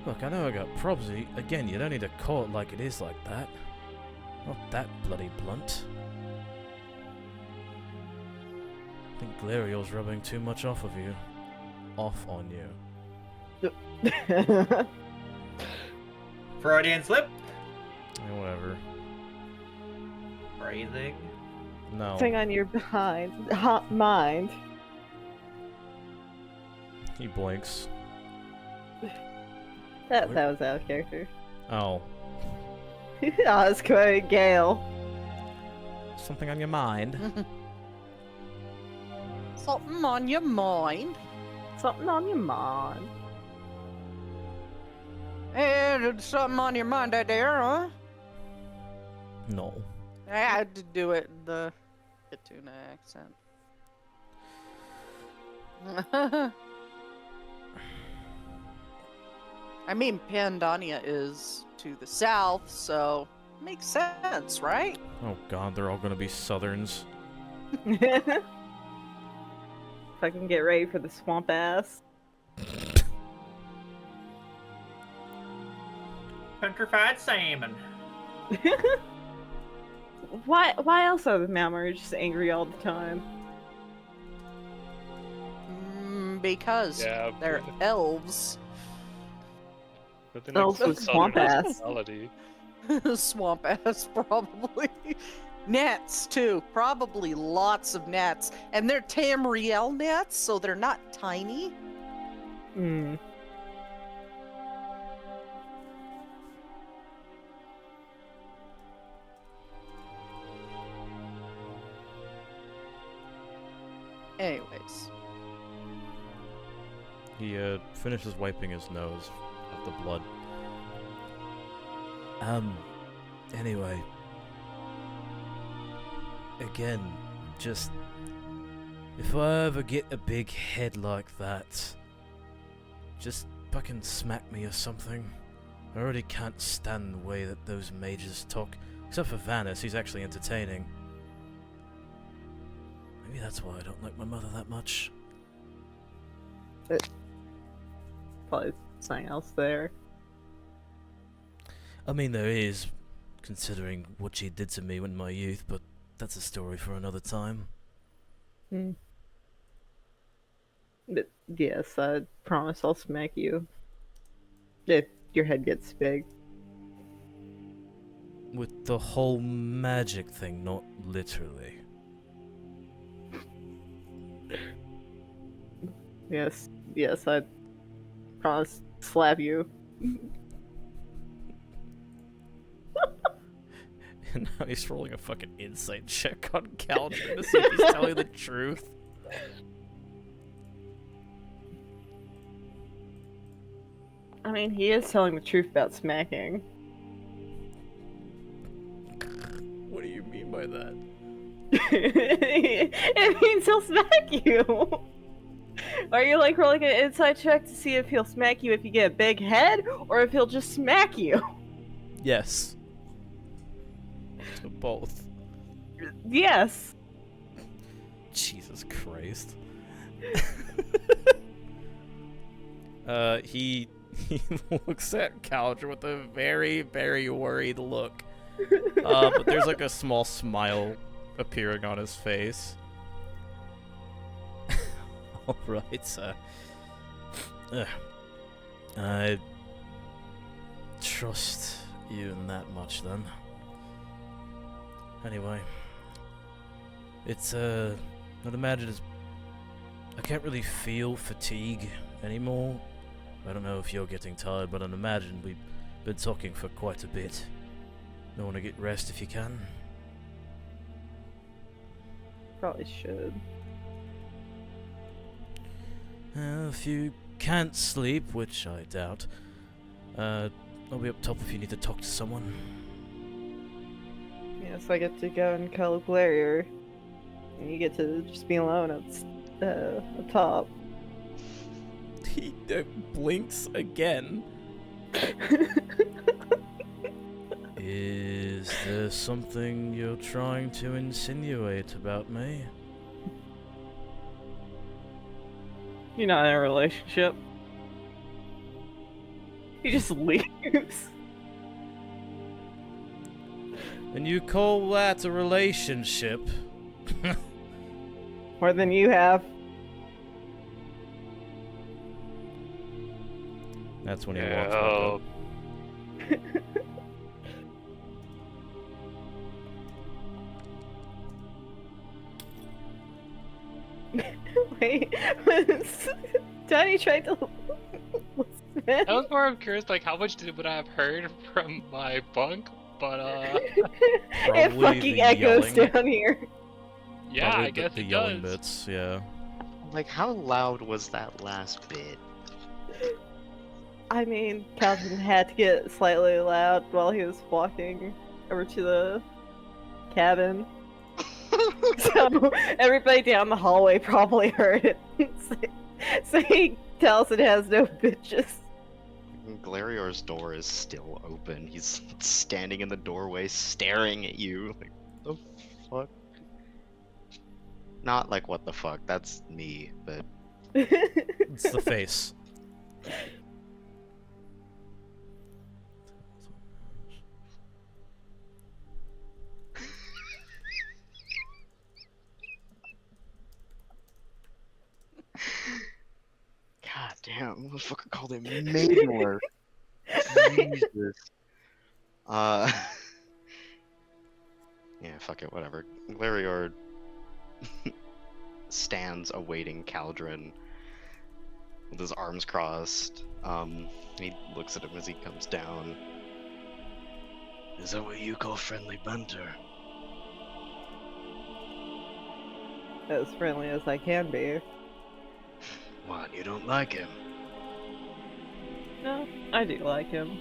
Look, I know I got probs. Again, you don't need to call it like it is like that. Not that bloody blunt. Glariel's rubbing too much off of you. Off on you. Freudian slip. Yeah, whatever. Phrasing. No. Thing on your behind hot mind. He blinks. That was out of character. Oh. I was quoting Gale. Something on your mind? Something on your mind. Something on your mind. And something on your mind out there, huh? No. I had to do it in the Katuna accent. I mean, Pyandonea is to the south, so makes sense, right? Oh god, they're all gonna be southerns. Fucking get ready for the swamp ass. Petrified salmon. Why else are the Mammers just angry all the time? Because Yeah, they're elves. but the Elves next with southern swamp ass. hospitality. Swamp ass, probably. Gnats, too. Probably lots of gnats. And they're Tamriel gnats, so they're not tiny. Hmm. Anyways. He finishes wiping his nose of the blood. Anyway. Again, just... if I ever get a big head like that, just fucking smack me or something. I already can't stand the way that those mages talk. Except for Vanis, he's actually entertaining. Maybe that's why I don't like my mother that much. Probably something else there. I mean, there is, considering what she did to me in my youth, but that's a story for another time. Hmm. But yes, I promise I'll smack you. If your head gets big. With the whole magic thing, not literally. Yes, I promise to slap you. And now he's rolling a fucking insight check on Caldrun to see if he's telling the truth. I mean, he is telling the truth about smacking. What do you mean by that? It means he'll smack you. Are you like rolling an inside check to see if he'll smack you if you get a big head, or if he'll just smack you? Yes. To both. Yes. Jesus Christ. He looks at Caldrun with a very, very worried look. But there's like a small smile appearing on his face. Alright, I trust you in that much then. Anyway, it's I'd imagine it's, I can't really feel fatigue anymore. I don't know if you're getting tired, but I'd imagine we've been talking for quite a bit. Don't want to get rest if you can. Probably should. If you can't sleep, which I doubt, I'll be up top if you need to talk to someone. Yes, I get to go and call Glarier. And you get to just be alone up top. He blinks again. Is there something you're trying to insinuate about me? You're not in a relationship. He just leaves. And you call that a relationship? More than you have. That's when he walks back up. Wait, was Johnny tried to listen? I was more curious, like, how much would I have heard from my bunk? But, It Probably fucking the echoes yelling. down here. yeah, Probably I guess the it yelling does. bits, yeah. Like, how loud was that last bit? I mean, Caldrun had to get slightly loud while he was walking over to the cabin. So everybody down the hallway probably heard it. Saying Taliesin has no bitches. Glarior's door is still open. He's standing in the doorway staring at you. Like, the fuck? Not like, what the fuck? That's me, but. It's the face. God damn, motherfucker called him Maidler. Jesus. Yeah, fuck it, whatever. Glarior stands awaiting Caldrun with his arms crossed. He looks at him as he comes down. Is that what you call friendly banter? As friendly as I can be. What, you don't like him? No, I do like him.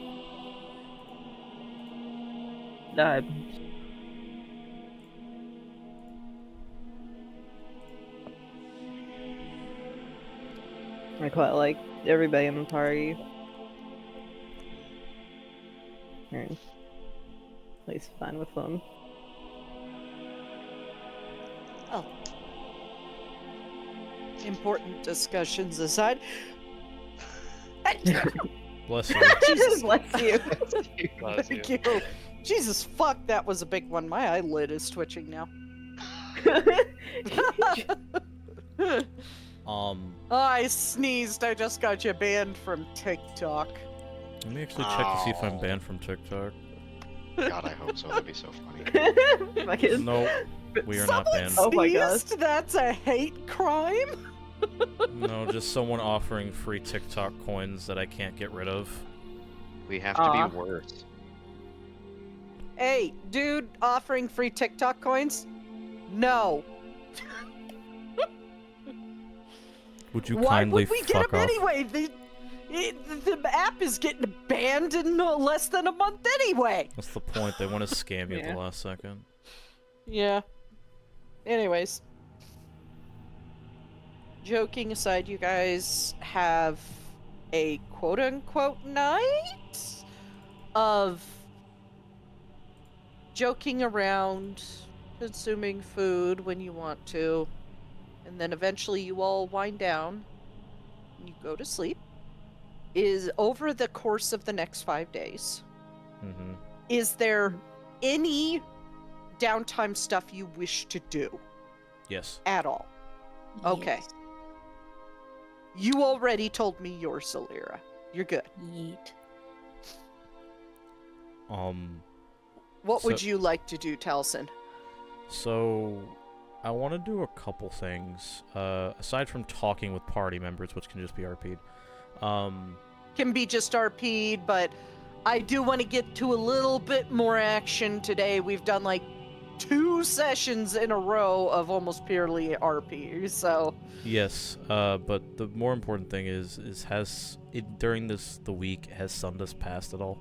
I quite like everybody in the party. Or at least fine with them. Oh. Important discussions aside. Bless you. Jesus. Bless you. Bless Thank you. you. Jesus, fuck, that was a big one. My eyelid is twitching now. I sneezed. I just got you banned from TikTok. Let me actually check to see if I'm banned from TikTok. God, I hope so. That'd be so funny. Fucking- Nope, we are not banned. Oh my God. Sneezed? That's a hate crime? No, just someone offering free TikTok coins that I can't get rid of. We have to Aw. be worse. Hey, dude, offering free TikTok coins? No. Would you Why kindly would we get fuck them off? anyway? The app is getting banned in less than a month anyway. That's the point. They want to scam you at Yeah. the last second. Yeah. Anyways. Joking aside, you guys have a quote-unquote night of joking around, consuming food when you want to, and then eventually you all wind down and you go to sleep. Is over the course of the next 5 days. Mm-hmm. Is there any downtime stuff you wish to do Yes. at all? Okay. Yes. You already told me yours, Solera. You're good. Yeet. What would So- you like to do, Taliesin? So, I want to do a couple things. Aside from talking with party members, which can just be RP'd. Can be just RP'd, but I do want to get to a little bit more action today. We've done like 2 sessions in a row of almost purely RP, so... Yes, but the more important thing is has it during the week has Sundas passed at all?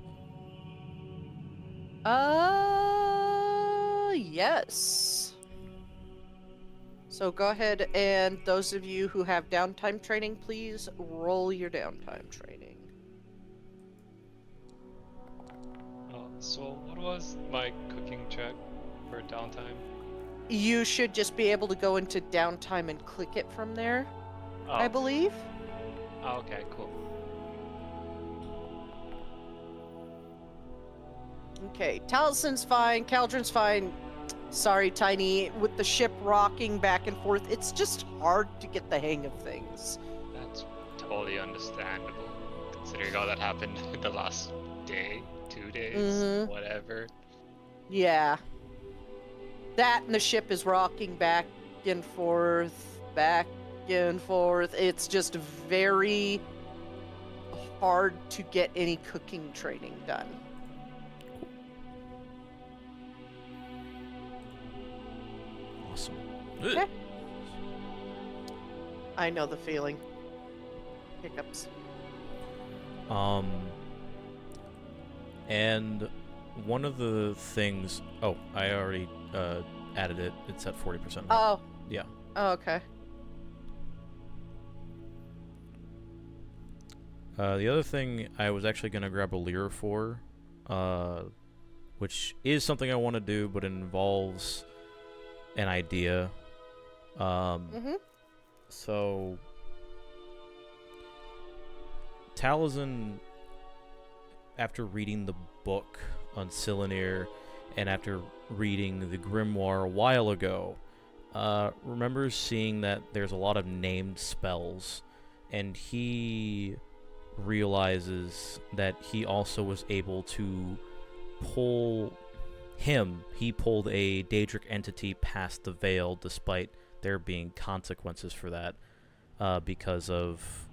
Yes. So go ahead, and those of you who have downtime training, please roll your downtime training. So what was my cooking check for downtime? You should just be able to go into downtime and click it from there, Oh, I believe. oh, okay, cool. Okay, Talison's fine, Caldrun's fine. Sorry, Tiny. With the ship rocking back and forth, it's just hard to get the hang of things. That's totally understandable, considering all that happened in the last day, 2 days, Mhm. whatever. Yeah. That and the ship is rocking back and forth, back and forth. It's just very hard to get any cooking training done. Awesome. Yeah. I know the feeling. Hiccups. And one of the things. Oh, I already added it. It's at 40% now. Oh. Yeah. Oh, okay. The other thing I was actually gonna grab a Lyra for, which is something I want to do, but it involves an idea. So Taliesin, after reading the book on Cylanir and after reading the grimoire a while ago, remembers seeing that there's a lot of named spells, and he realizes that he also was able to pulled a Daedric entity past the veil, despite there being consequences for that, because of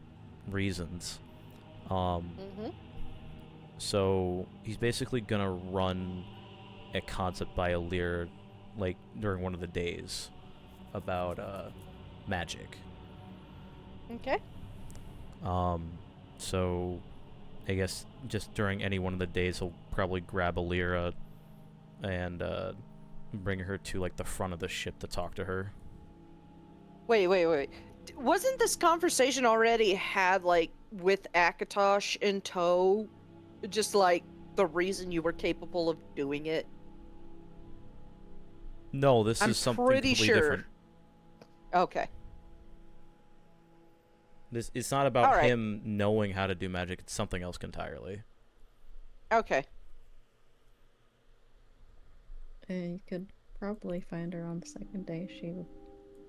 reasons. So he's basically gonna run a concept by Alir, like during one of the days, about magic. Okay. So I guess just during any one of the days, he'll probably grab Alira and bring her to like the front of the ship to talk to her. Wait. Wasn't this conversation already had, like, with Akatosh in tow? Just, like, the reason you were capable of doing it? No, this I'm is something pretty completely sure. different. Okay. It's not about All right. him knowing how to do magic. It's something else entirely. Okay. You could probably find her on the second day. She would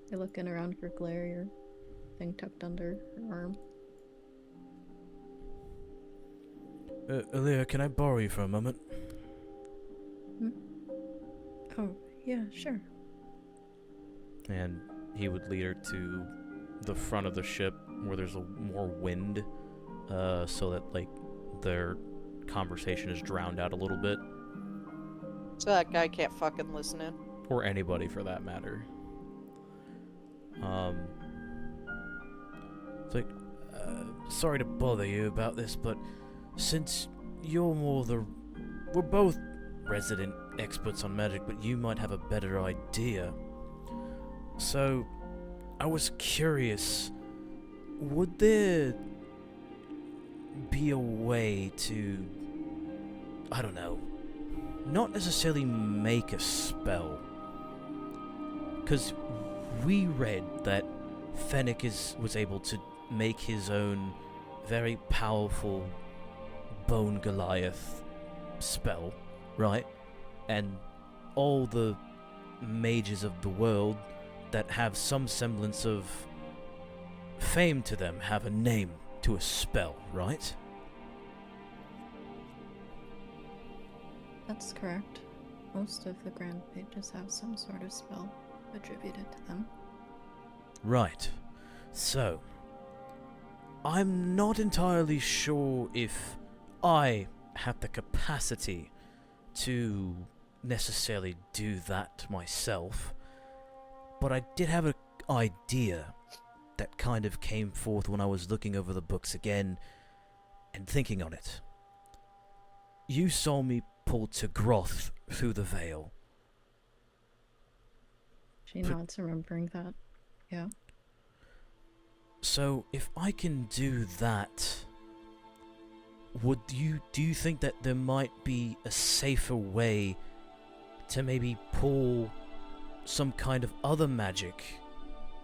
be looking around for Glary or thing tucked under her arm. Alira, can I borrow you for a moment? Oh, yeah, sure. And he would lead her to the front of the ship where there's more wind, so that like their conversation is drowned out a little bit, So that guy can't fucking listen in. or anybody for that matter. It's like, sorry to bother you about this, but since you're we're both resident experts on magic, but you might have a better idea. So, I was curious, would there be a way to, I don't know, not necessarily make a spell? Because we read that Fennec was able to make his own very powerful Bone Goliath spell, right? And all the mages of the world that have some semblance of fame to them have a name to a spell, right? That's correct. Most of the Grand Pages have some sort of spell attributed to them. Right. So, I'm not entirely sure if I have the capacity to necessarily do that myself, but I did have an idea that kind of came forth when I was looking over the books again and thinking on it. You saw me pull Tagroth through the veil. She nods, remembering that. Yeah. So, if I can do that, do you think that there might be a safer way to maybe pull some kind of other magic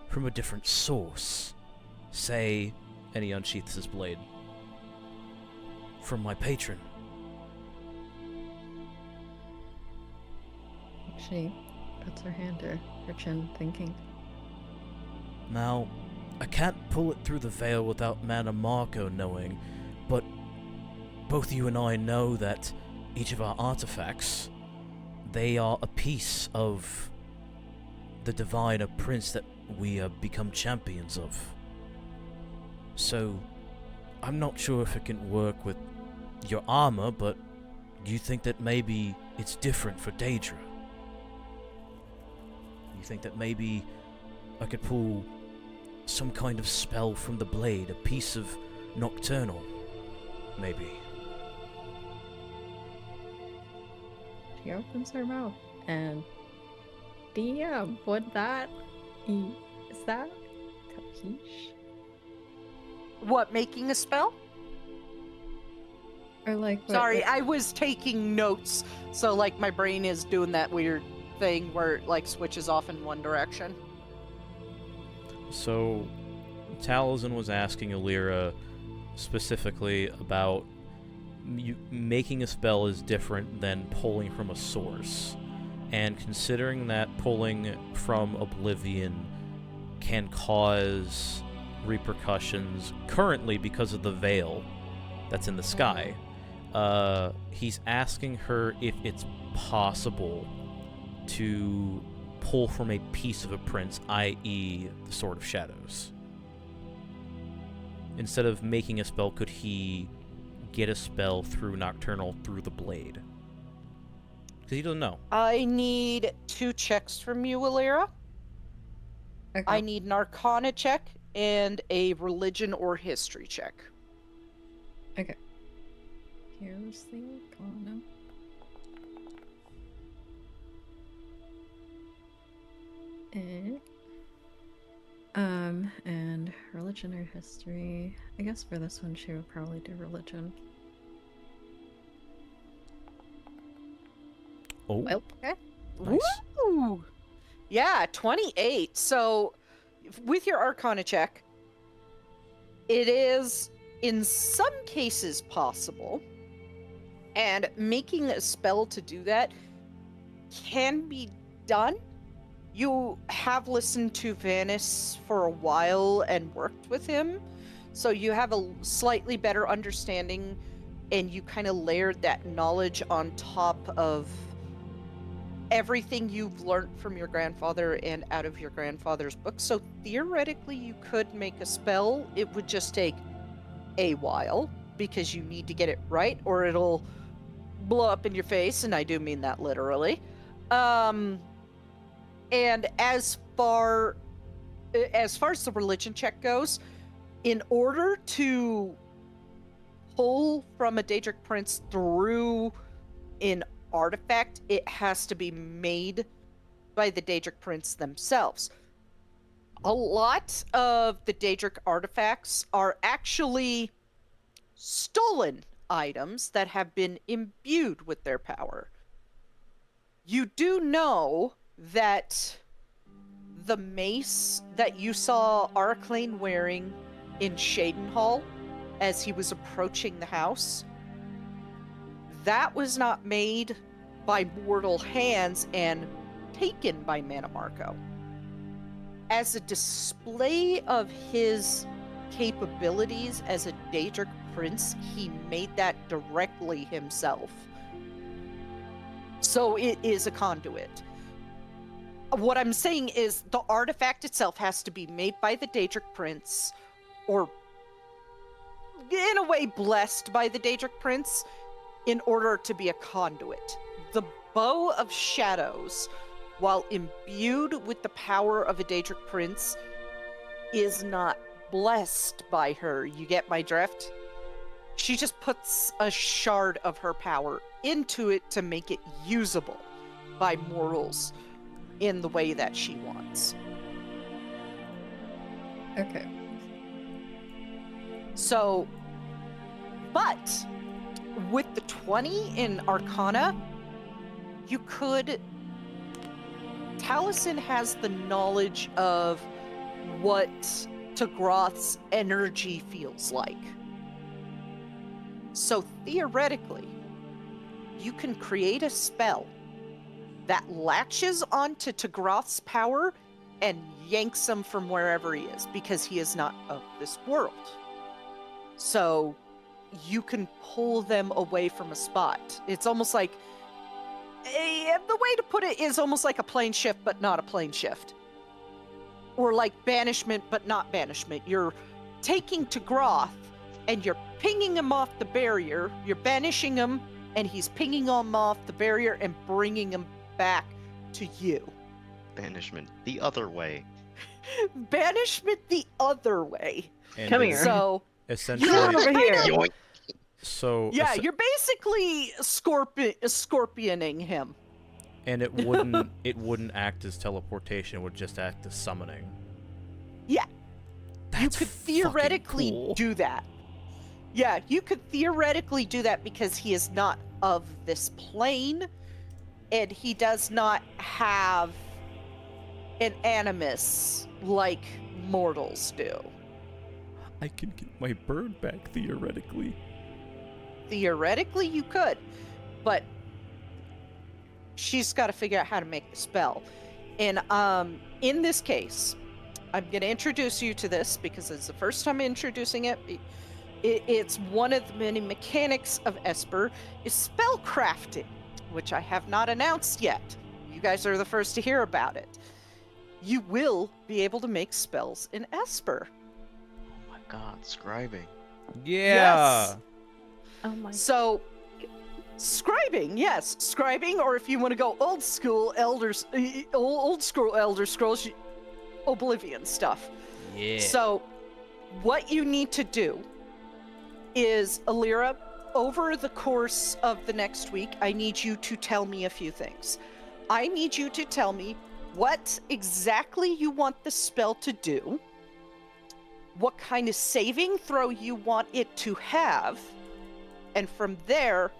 from a different source? Say, and he unsheaths his blade. From my patron. She puts her hand to her chin, thinking. Now, I can't pull it through the veil without Mana Marco knowing, but both you and I know that each of our artifacts, they are a piece of the divine or prince that we become champions of. So, I'm not sure if it can work with your armor, but do you think that maybe it's different for Daedra? You think that maybe I could pull some kind of spell from the blade, a piece of Nocturnal, maybe? She opens her mouth, and DM, would that is that Tapish? What, making a spell? Or like Sorry, I was taking notes, so like my brain is doing that weird thing where it like switches off in one direction. So, Taliesin was asking Alira specifically about making a spell is different than pulling from a source. And considering that pulling from Oblivion can cause repercussions currently because of the veil that's in the sky, he's asking her if it's possible to pull from a piece of a prince, i.e. the Sword of Shadows. Instead of making a spell, could he get a spell through Nocturnal through the blade? Because he doesn't know. I need 2 checks from you, Alira. Okay. I need an Arcana check and a Religion or History check. Okay. Here's the Arcana. And religion or history. I guess for this one she would probably do religion. Oh, Well, okay. nice. Woo! Yeah, 28. So, with your Arcana check, it is in some cases possible, and making a spell to do that can be done. You have listened to Vanis for a while and worked with him, so you have a slightly better understanding, and you kind of layered that knowledge on top of everything you've learned from your grandfather and out of your grandfather's book. So theoretically you could make a spell. It would just take a while because you need to get it right or it'll blow up in your face, and I do mean that literally. And as far as the religion check goes, in order to pull from a Daedric prince through an artifact, it has to be made by the Daedric prince themselves. A lot of the Daedric artifacts are actually stolen items that have been imbued with their power. You do know that the mace that you saw Arclane wearing in Shadenhall as he was approaching the house, that was not made by mortal hands and taken by Mana Marco. As a display of his capabilities as a Daedric prince, he made that directly himself. So it is a conduit. What I'm saying is the artifact itself has to be made by the Daedric prince, or in a way blessed by the Daedric prince, in order to be a conduit. The Bow of Shadows, while imbued with the power of a Daedric prince, is not blessed by her. You get my drift? She just puts a shard of her power into it to make it usable by mortals in the way that she wants. Okay. So, but with the 20 in Arcana, you could... Taliesin has the knowledge of what Tagroth's energy feels like. So theoretically, you can create a spell that latches onto Tagroth's power and yanks him from wherever he is, because he is not of this world. So you can pull them away from a spot. It's almost like, the way to put it is almost like a plane shift, but not a plane shift. Or like banishment, but not banishment. You're taking Tagroth and you're pinging him off the barrier, you're banishing him, and he's pinging him off the barrier and bringing him back to you. Banishment the other way. Banishment the other way. And Come it's here. So, Essentially, Come over here. Yoink. so yeah, es- you're basically scorpioning him. and it wouldn't act as teleportation; it would just act as summoning. Yeah. That's You could fucking theoretically cool. do that. Yeah, you could theoretically do that because he is not of this plane, and he does not have an animus like mortals do. I can get my bird back theoretically. Theoretically, you could, but she's got to figure out how to make the spell. And in this case, I'm going to introduce you to this because it's the first time introducing it. It's one of the many mechanics of Esper is spell crafting, which I have not announced yet. You guys are the first to hear about it. You will be able to make spells in Esper. Oh my god, scribing. Yeah. Yes. Oh my. So, scribing, yes, scribing, or if you want to go old school Elder Scrolls, Oblivion stuff. Yeah. So, what you need to do is, Alira, over the course of the next week, I need you to tell me a few things. I need you to tell me what exactly you want the spell to do, what kind of saving throw you want it to have, and from there,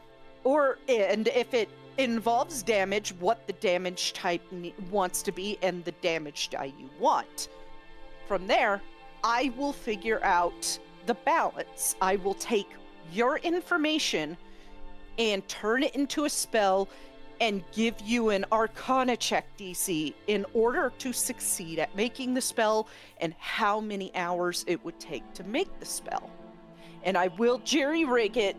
and if it involves damage, what the damage type wants to be and the damage die you want. From there, I will figure out the balance. I will take your information and turn it into a spell and give you an Arcana check DC in order to succeed at making the spell and how many hours it would take to make the spell. And I will jerry-rig it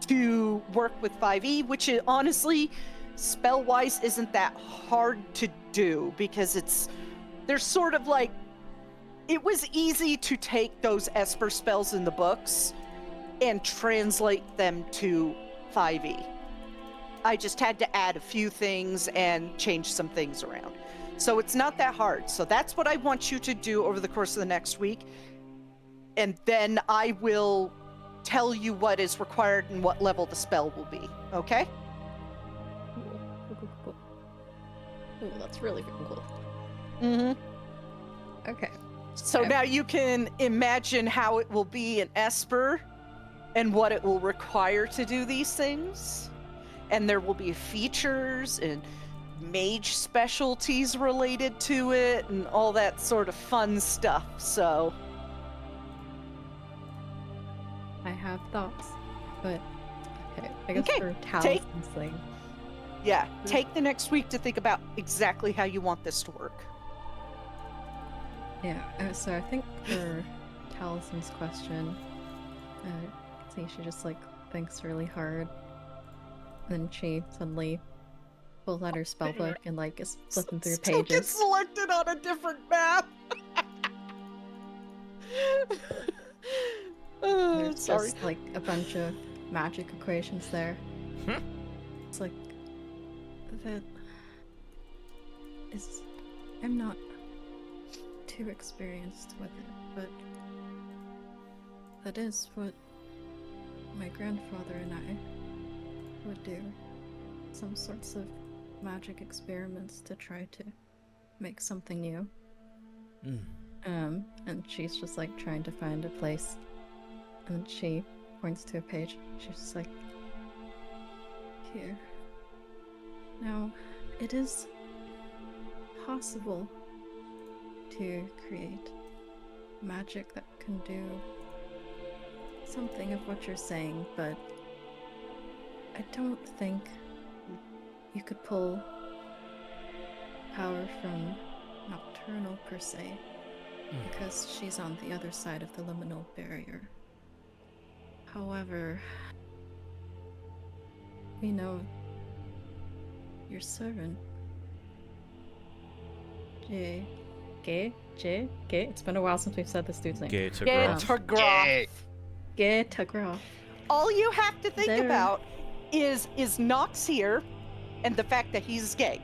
to work with 5e, which is, honestly, spell-wise isn't that hard to do because there's sort of like, it was easy to take those Esper spells in the books and translate them to 5e. I just had to add a few things and change some things around. So it's not that hard. So that's what I want you to do over the course of the next week. And then I will tell you what is required and what level the spell will be. Okay? Cool. Ooh, that's really freaking cool. Mm-hmm. Okay. So Okay. now you can imagine how it will be in Esper and what it will require to do these things. And there will be features and mage specialties related to it and all that sort of fun stuff. So, I have thoughts, but okay. I guess Okay, for take- Talisman's thing. yeah, take the next week to think about exactly how you want this to work. Yeah, so I think for Talisman's question, see, she just like thinks really hard. Then she suddenly pulls out her spellbook and like is flipping through Still get pages. selected on a different map. There's Sorry. just like a bunch of magic equations there. It's like that is I'm not too experienced with it, but that is what my grandfather and I would do. Some sorts of magic experiments to try to make something new. And she's just like trying to find a place, and she points to a page. She's just like, here. Now, it is possible to create magic that can do something of what you're saying, but I don't think you could pull power from Nocturnal per se, because she's on the other side of the liminal barrier. However, we know your servant, Jay. It's been a while since we've said this dude's name. Tagroth. Tagroth. All you have to think There. about is Nox here and the fact that he's gay.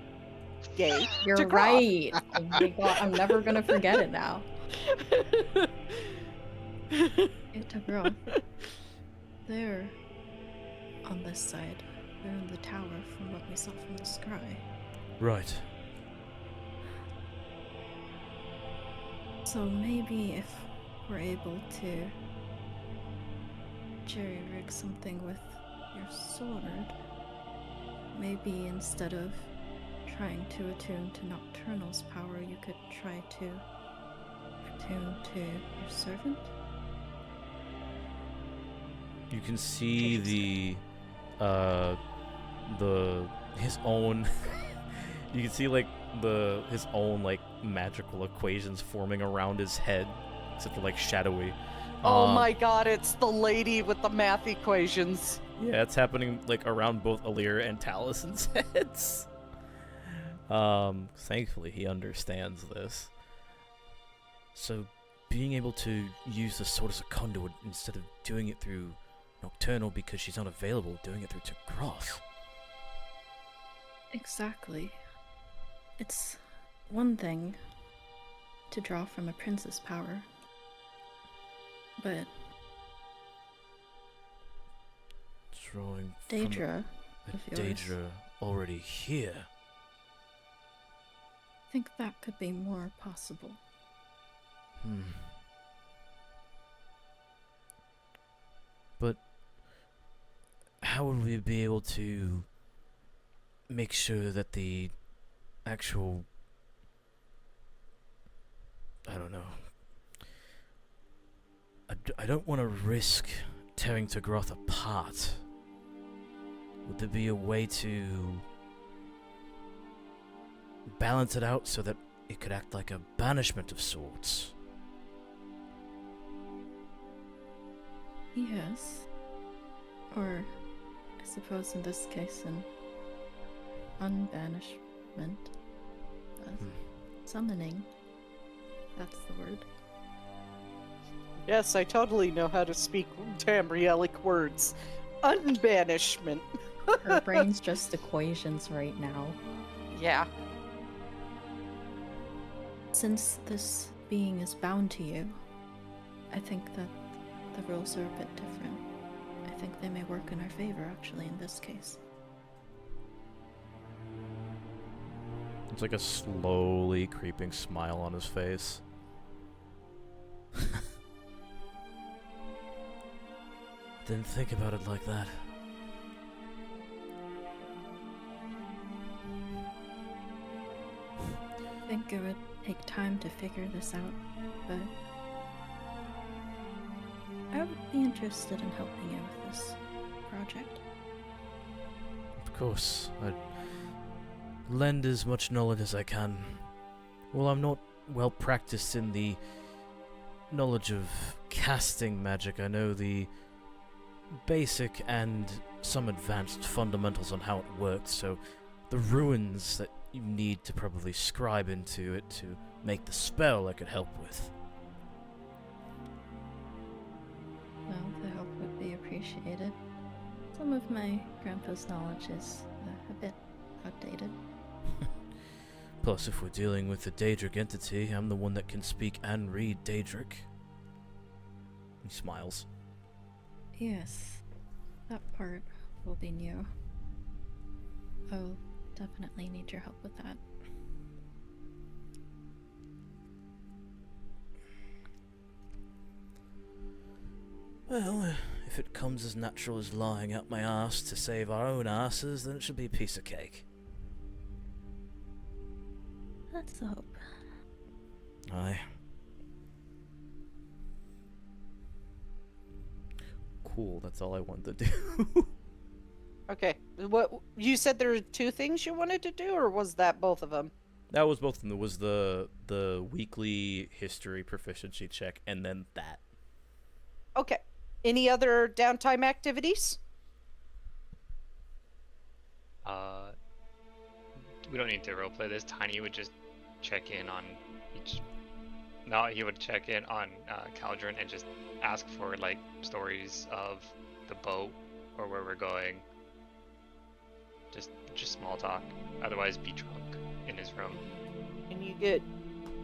Gay. You're Tagroth. right. Oh my god, I'm never gonna forget it now. Tagroth. There, on this side, they're in the tower from what we saw from the scry. Right. So maybe if we're able to jerry-rig something with your sword, maybe instead of trying to attune to Nocturnal's power, you could try to attune to your servant? You can see his own you can see like his own like magical equations forming around his head, except for like shadowy. Oh my god, it's the lady with the math equations. Yeah, it's happening like around both Alir and Talison's heads. Thankfully he understands this. So being able to use the sword as a conduit instead of doing it through Nocturnal because she's unavailable, doing it through Tagroth. Exactly. It's one thing to draw from a prince's power, but Drawing Daedra from of a yours. Daedra already here. I think that could be more possible. But how would we be able to make sure that the actual, I don't know, I don't want to risk tearing Tagroth apart. Would there be a way to balance it out so that it could act like a banishment of sorts? Yes. Or, I suppose in this case, an unbanishment. Summoning. That's the word. Yes, I totally know how to speak Tamrielic words. Unbanishment. Her brain's just equations right now. Yeah. Since this being is bound to you, I think that the rules are a bit different. I think they may work in our favor, actually, in this case. It's like a slowly creeping smile on his face. Didn't think about it like that. I think it would take time to figure this out, but I would be interested in helping you with this project. Of course, I'd lend as much knowledge as I can. Well, I'm not well practiced in the knowledge of casting magic. I know the basic and some advanced fundamentals on how it works, so the ruins that you need to probably scribe into it to make the spell I could help with. Well, the help would be appreciated. Some of my grandpa's knowledge is a bit outdated. Plus, if we're dealing with the Daedric entity, I'm the one that can speak and read Daedric. He smiles. Yes, that part will be new. I'll definitely need your help with that. Well, if it comes as natural as lying out my arse to save our own asses, then it should be a piece of cake. That's the hope. Aye. Cool, that's all I wanted to do. Okay. What you said there were two things you wanted to do, or was that both of them? That was both of them. It was the weekly history proficiency check, and then that. Okay. Any other downtime activities? We don't need to roleplay this. Tiny would just check in on each. No, he would check in on Caldrun and just ask for like stories of the boat or where we're going. Just small talk. Otherwise, be drunk in his room. And you get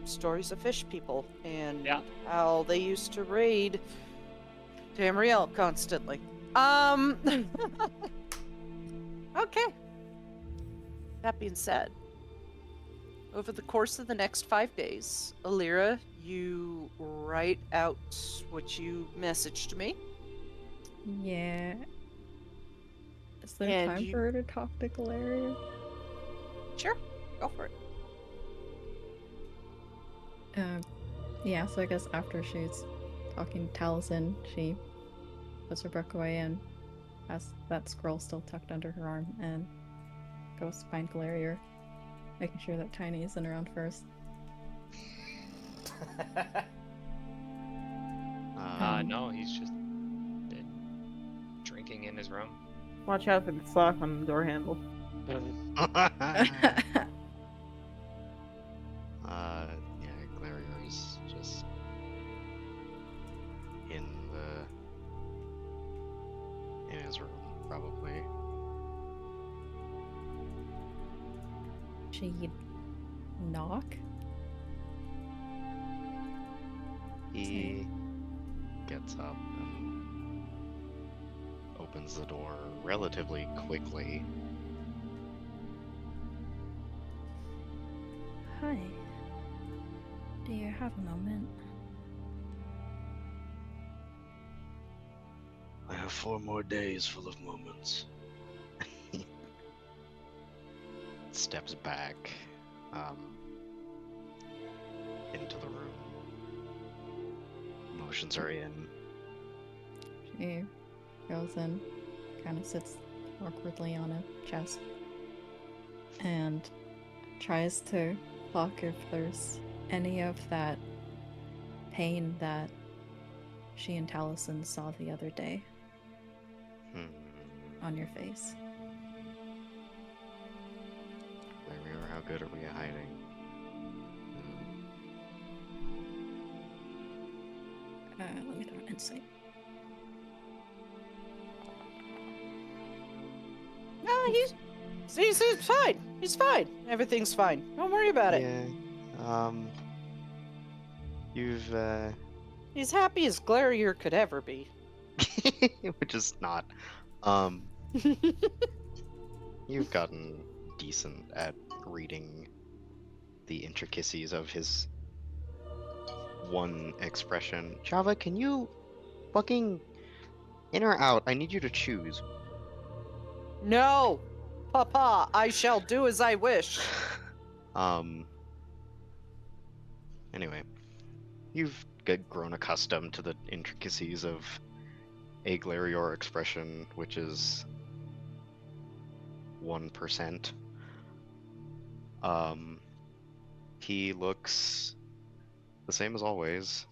stories of fish people and Yeah. how they used to raid Tamriel constantly. Okay. That being said, over the course of the next 5 days, Alira, you write out what you messaged me. Yeah. Is there And time you- for her to talk to Galeria? Sure, go for it. Yeah, so I guess after she's talking to Taliesin, she puts her book away and has that scroll still tucked under her arm and goes to find Galeria, making sure that Tiny isn't around first. No, he's just been drinking in his room. Watch out for the sock on the door handle. Yeah, Glarior's just in his room, probably. She'd knock? He gets up and opens the door relatively quickly. Hi. Do you have a moment? I have 4 more days full of moments. Steps back into the room. Emotions are in. She goes in, kind of sits awkwardly on a chest, and tries to pluck if there's any of that pain that she and Taliesin saw the other day on your face. Glarior, how good are we at hiding? Let me throw an insight. No, he's fine. He's fine. everything's fine. Don't worry about it. Yeah. You've He's happy as Glarier could ever be. which is not. You've gotten decent at reading the intricacies of his one expression. Java, can you fucking in or out? I need you to choose. No, Papa, I shall do as I wish. Anyway, you've grown accustomed to the intricacies of a Glarior expression, which is 1%. He looks the same as always.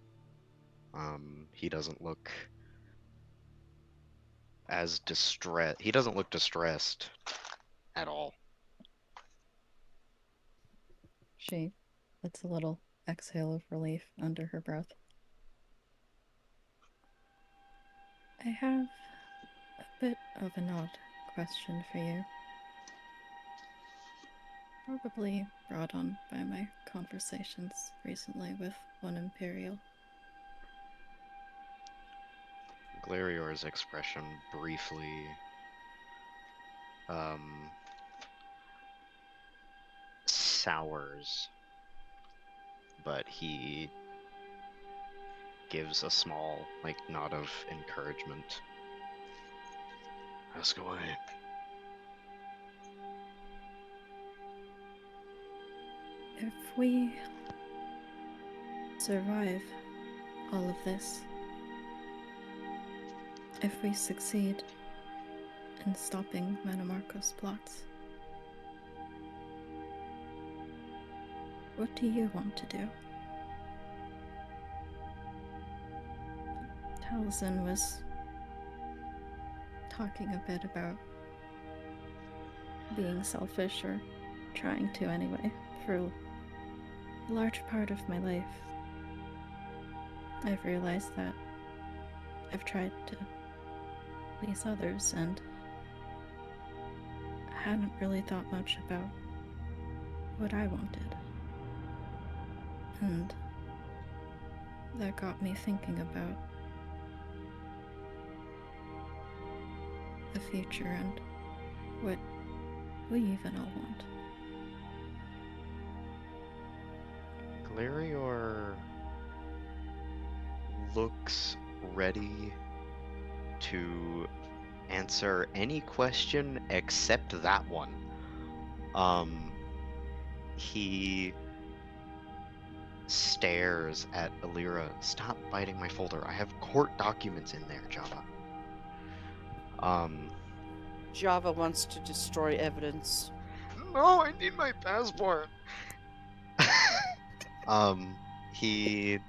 He doesn't look as distressed. He doesn't look distressed at all. She lets a little exhale of relief under her breath. I have a bit of an odd question for you. Probably brought on by my conversations recently with one Imperial. Glarior's expression briefly sours, but he gives a small nod of encouragement. Ask away. If we survive all of this, if we succeed in stopping Metamarco's plots, What do you want to do? Taliesin was talking a bit about being selfish, or trying to anyway, for a large part of my life. I've realized that I've tried to please others, and I hadn't really thought much about what I wanted. And that got me thinking about the future and what we even all want. Galerior looks ready to answer any question except that one. He stares at Alira. Stop biting my folder. I have court documents in there, Java. Java wants to destroy evidence. No, I need my passport. He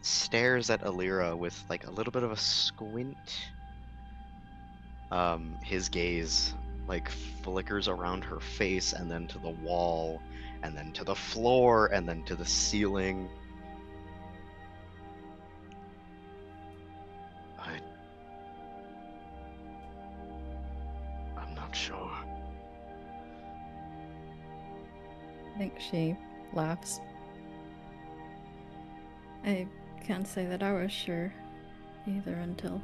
stares at Alira with like a little bit of a squint. His gaze like flickers around her face and then to the wall and then to the floor and then to the ceiling. I'm not sure. I think she laughs. I can't say that I was sure either until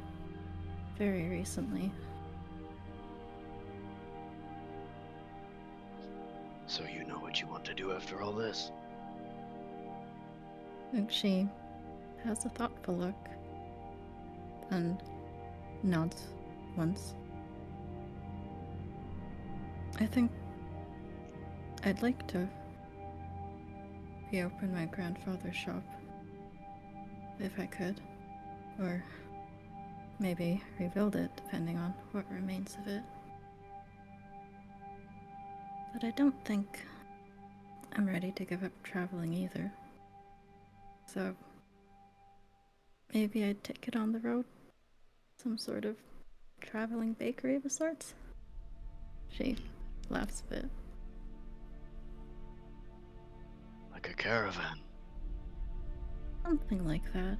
very recently. So you know what you want to do after all this? I think she has a thoughtful look and nods once. I think I'd like to reopen my grandfather's shop, if I could, or maybe rebuild it, depending on what remains of it. But I don't think I'm ready to give up traveling either. So maybe I'd take it on the road, some sort of traveling bakery of sorts. She laughs a bit. Like a caravan. Something like that.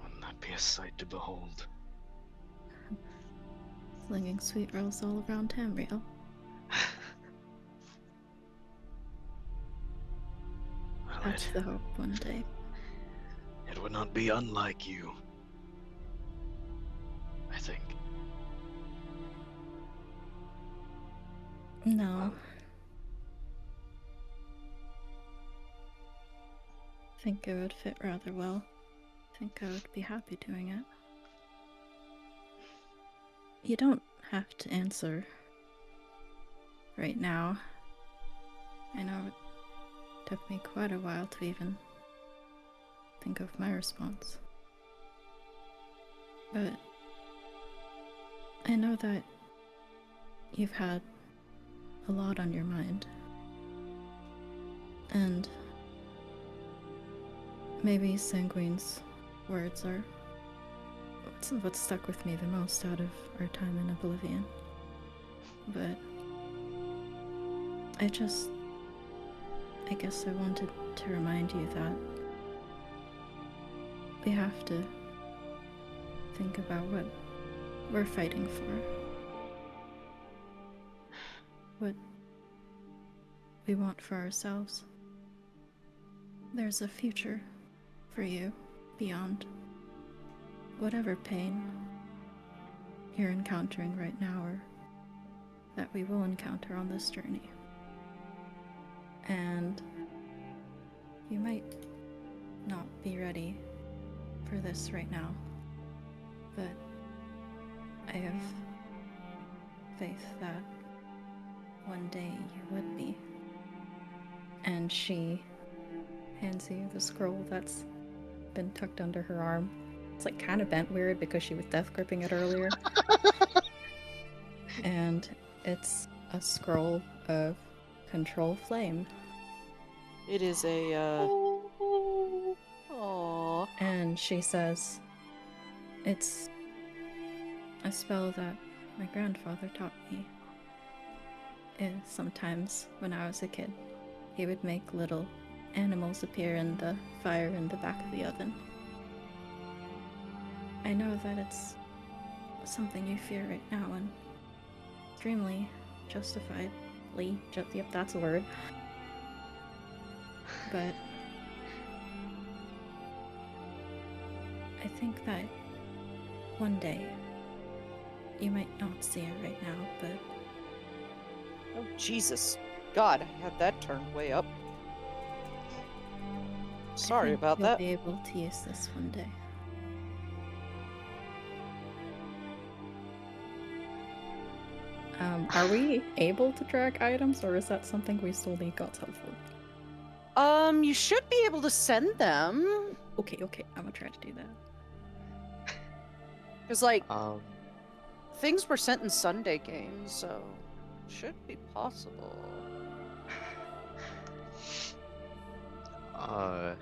Wouldn't that be a sight to behold? Slinging sweet rolls all around Tamriel. Well, That's the hope one day. it would not be unlike you. I think. No. Well, I think it would fit rather well. I think I would be happy doing it. You don't have to answer right now. I know it took me quite a while to even think of my response. But I know that you've had a lot on your mind. And maybe Sanguine's words are what stuck with me the most out of our time in Oblivion. But I guess I wanted to remind you that we have to think about what we're fighting for. What we want for ourselves. There's a future for you beyond whatever pain you're encountering right now, or that we will encounter on this journey. And you might not be ready for this right now, but I have faith that one day you would be. And she hands you the scroll that's been tucked under her arm. It's like kind of bent weird because she was death gripping it earlier. And it's a scroll of control flame. It is a, Aww. And she says, it's a spell that my grandfather taught me. Sometimes, when I was a kid, he would make little animals appear in the fire in the back of the oven. I know that it's something you fear right now, and extremely justifiably, yep, that's a word. But I think that one day, you might not see it right now, but Oh, Jesus. God, I had that turned way up. Sorry I think about you'll that. be able to use this one day. Are we able to drag items, or is that something we still need God's help for? You should be able to send them. Okay, I'm gonna try to do that. Because, like, Um, things were sent in Sunday games, so should be possible. I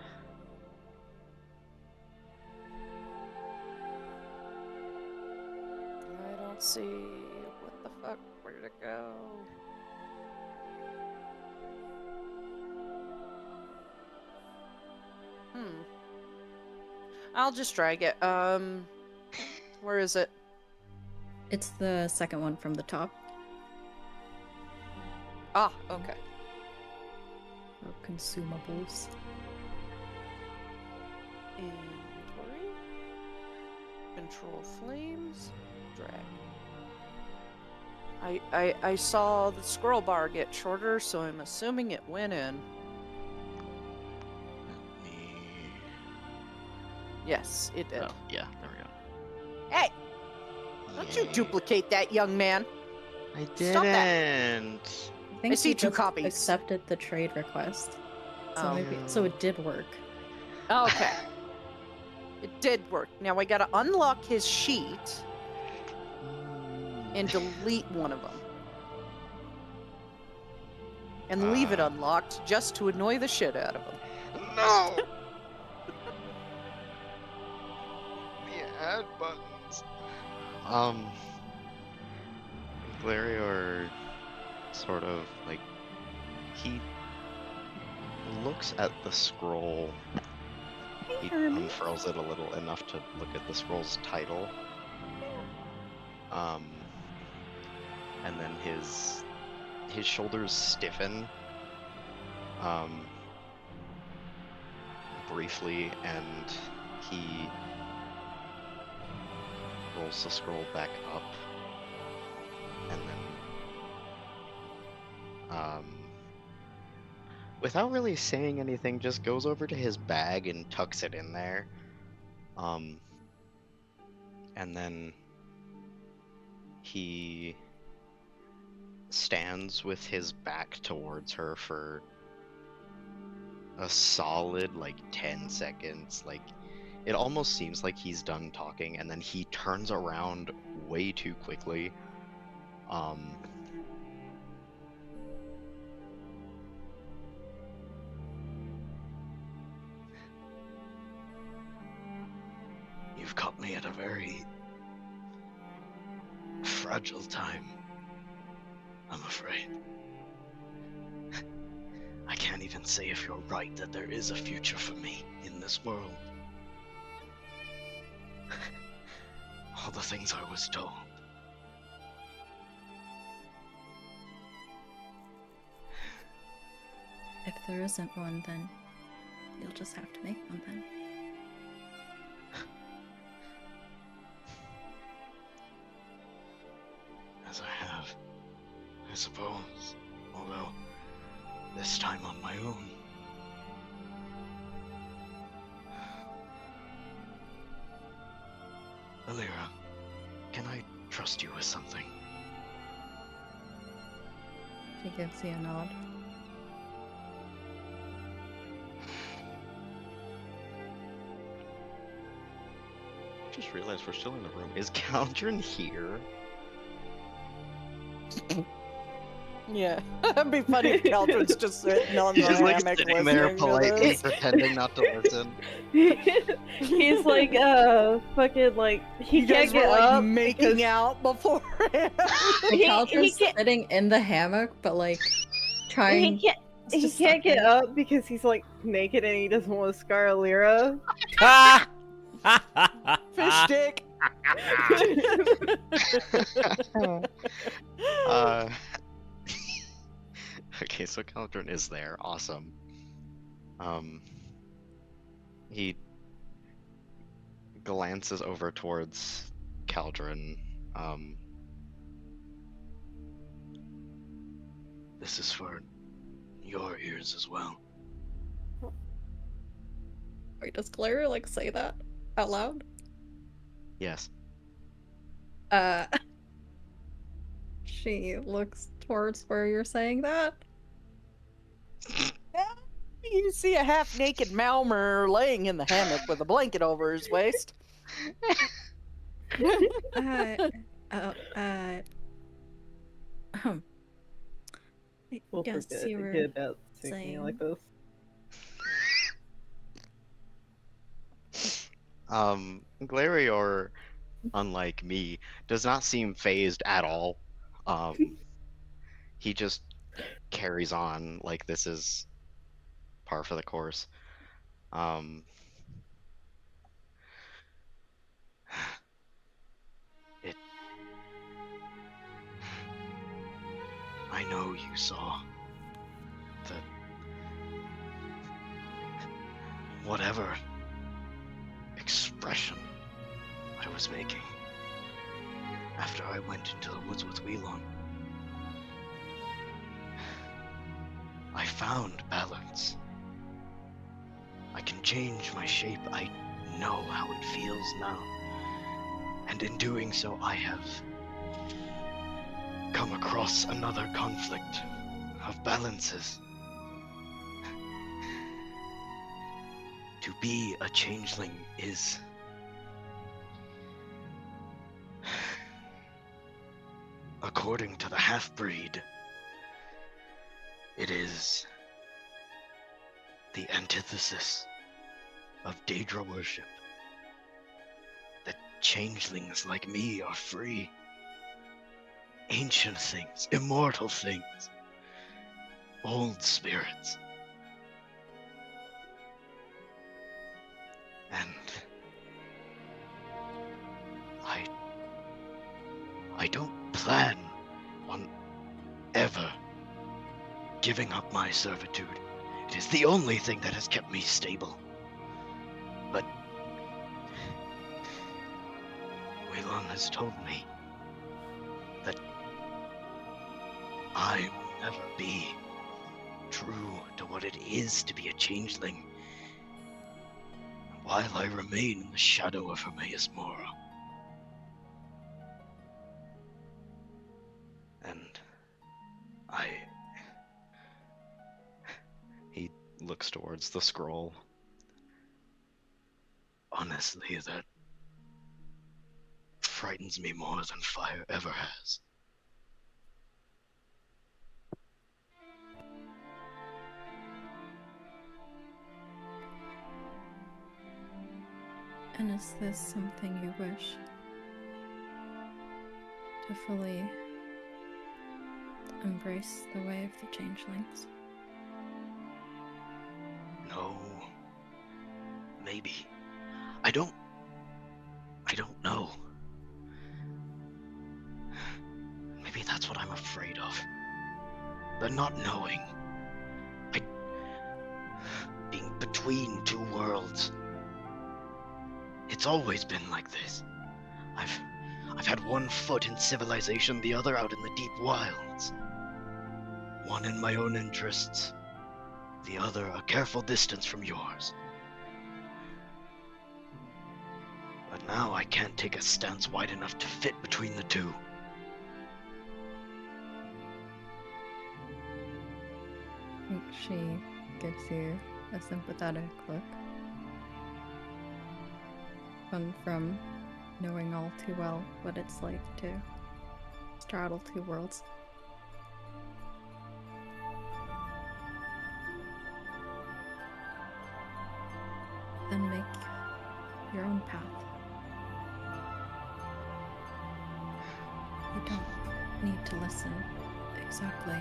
don't see what the fuck. Where did it go? I'll just drag it. Where is it? It's the second one from the top. Ah, okay. Or consumables. Inventory. Control flames. Drag. I saw the scroll bar get shorter, so I'm assuming it went in. let me... Yes, it did. Oh, yeah, there we go. Hey! Don't you Yay. duplicate that, young man. I Stop that. didn't. I think see you two just copies. accepted the trade request. So Oh. maybe so it did work. Okay. It did work. Now I gotta unlock his sheet and delete one of them. And leave it unlocked just to annoy the shit out of him. No! The add buttons. Glarior sort of like he looks at the scroll. He unfurls it a little enough to look at the scroll's title. And then his shoulders stiffen. Briefly, and he rolls the scroll back up, and then, without really saying anything, just goes over to his bag and tucks it in there. And then he stands with his back towards her for a solid, like, 10 seconds. Like, it almost seems like he's done talking, and then he turns around way too quickly. You've caught me at a very fragile time, I'm afraid. I can't even say if you're right that there is a future for me in this world. All the things I was told. If there isn't one, then you'll just have to make one then. As I have, I suppose. Although, this time on my own. Alira, can I trust you with something? She gives you a nod. Just realized we're still in the room. Is Caldrun here? Yeah, it'd be funny if Caldrun's just sitting on the He's just like hammock sitting there listening to politely this. pretending not to listen. He's like, fucking like he You can't guys get were like up making because out beforehand. Like he Caldrun's can't sitting in the hammock, but like he trying. can't it's he just can't stuck get in. up because he's like naked and he doesn't want to scar a Lyra. Fish dick. uh, okay, so Caldrun is there. Awesome. He glances over towards Caldrun. This is for your ears as well. Wait, does Claire like say that out loud? Yes. She looks towards where you're saying that. You see a half-naked Malmer laying in the hammock with a blanket over his waist. We'll Yes, forget you were about singing like saying- this. Glarior, unlike me, does not seem phased at all. He just carries on like this is par for the course. I know you saw the whatever expression I was making after I went into the woods with Wheelon. I found balance. I can change my shape. I know how it feels now. And in doing so, I have come across another conflict of balances. To be a changeling is according to the half-breed, it is the antithesis of Daedra worship. That changelings like me are free. Ancient things, immortal things, old spirits. And I don't plan on ever giving up my servitude. It is the only thing that has kept me stable. But Wheelon has told me that I will never be true to what it is to be a changeling while I remain in the shadow of Hermaeus Mora. And He looks towards the scroll. honestly, that frightens me more than fire ever has. And is this something you wish to fully embrace the way of the changelings? No. Maybe. I don't know. Maybe that's what I'm afraid of. The not knowing. Being between two worlds. It's always been like this. I've had one foot in civilization, the other out in the deep wilds. One in my own interests, the other a careful distance from yours. But now I can't take a stance wide enough to fit between the two. She gives you a sympathetic look. One from knowing all too well what it's like to straddle two worlds. then make your own path. You don't need to listen exactly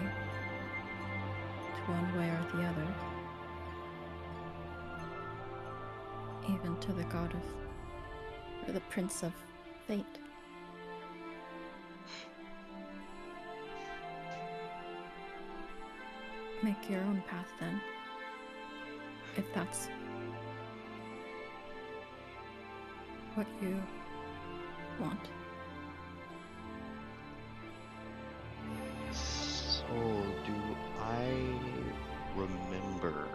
to one way or the other, even to the god of, or the prince of fate. Make your own path then, if that's what you want. So, do I remember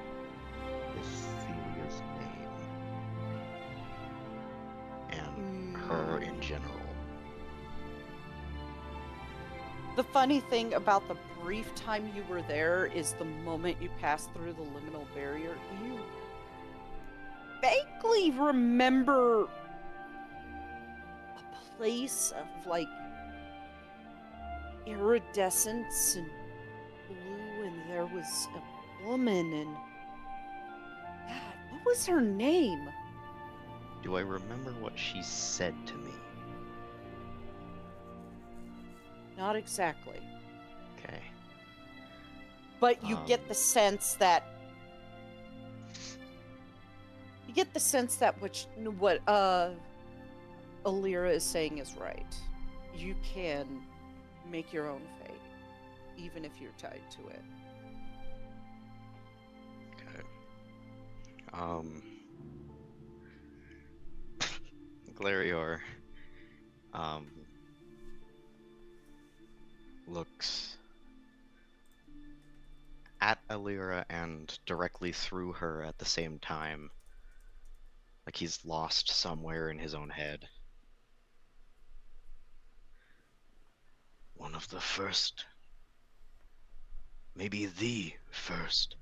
Cecilia's name? And her in general? The funny thing about the brief time you were there is the moment you passed through the liminal barrier, you vaguely remember a place of like iridescence and blue, and there was a woman, and God, what was her name? Do I remember what she said to me? Not exactly. Okay. But you get the sense that what Alira is saying is right. You can make your own fate, even if you're tied to it. Okay. Glarior, looks at Alira and directly through her at the same time, like he's lost somewhere in his own head. One of the first, maybe the first,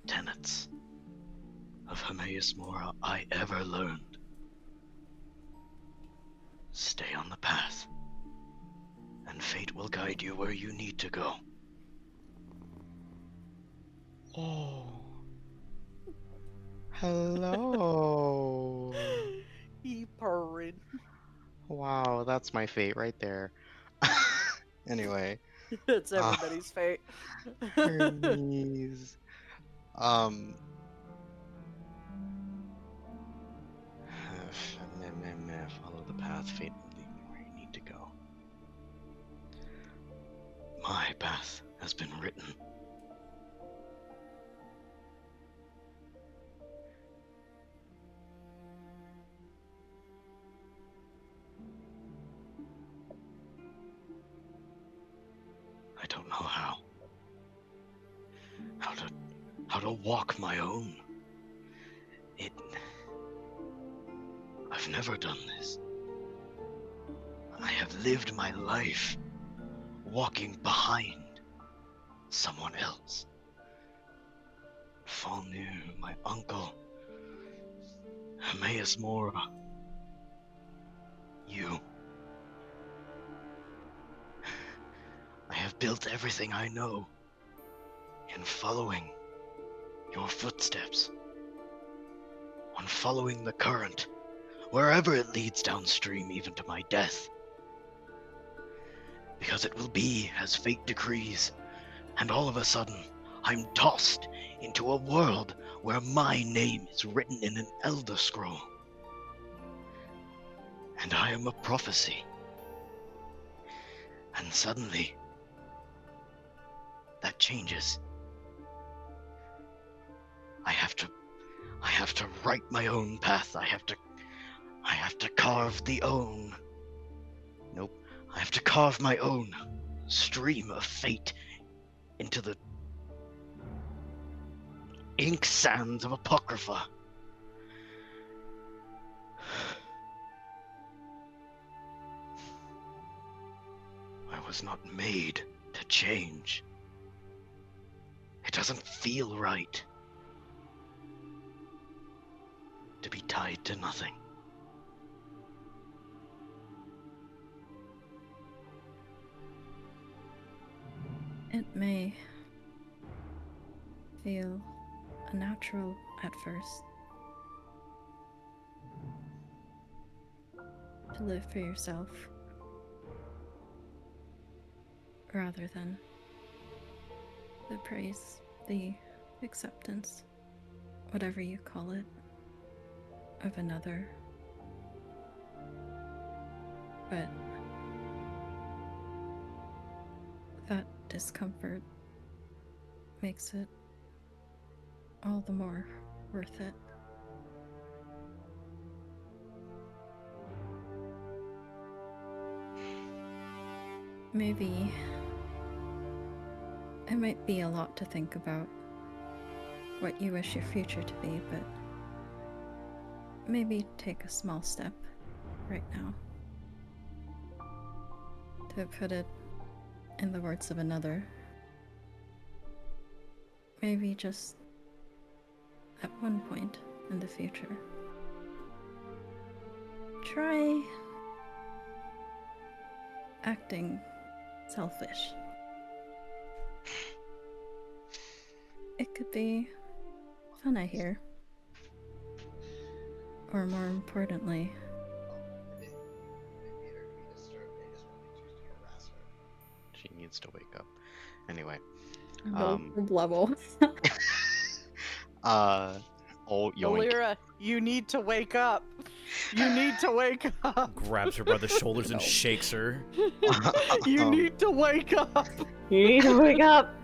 tenets of Hermaeus Mora I ever learned. Stay on the path, and fate will guide you where you need to go. Oh. Hello. He purring. Wow, that's my fate right there. Anyway, It's everybody's fate. Hermes. Follow the path, fate will lead you where you need to go. My path has been written. I don't know how to walk my own. I've never done this. I have lived my life walking behind someone else. Falnu, my uncle, Hermaeus Mora, you. I have built everything I know in following your footsteps, on following the current, wherever it leads downstream, even to my death. Because it will be as fate decrees, and all of a sudden, I'm tossed into a world where my name is written in an Elder Scroll. And I am a prophecy. And suddenly, that changes. I have to write my own path. I have to carve the own. Nope. I have to carve my own stream of fate into the ink sands of Apocrypha. I was not made to change. It doesn't feel right to be tied to nothing. It may feel unnatural at first, to live for yourself rather than the praise, the acceptance, whatever you call it, of another. But that discomfort makes it all the more worth it. Maybe it might be a lot to think about what you wish your future to be, but maybe take a small step right now. To put it in the words of another, maybe just at one point in the future, try acting selfish. It could be fun, I hear. Or more importantly, She needs to wake up. Anyway. no level. Oh, yoink. Alira, you need to wake up. You need to wake up. Grabs her by the shoulders and shakes her. You need to wake up. You need to wake up.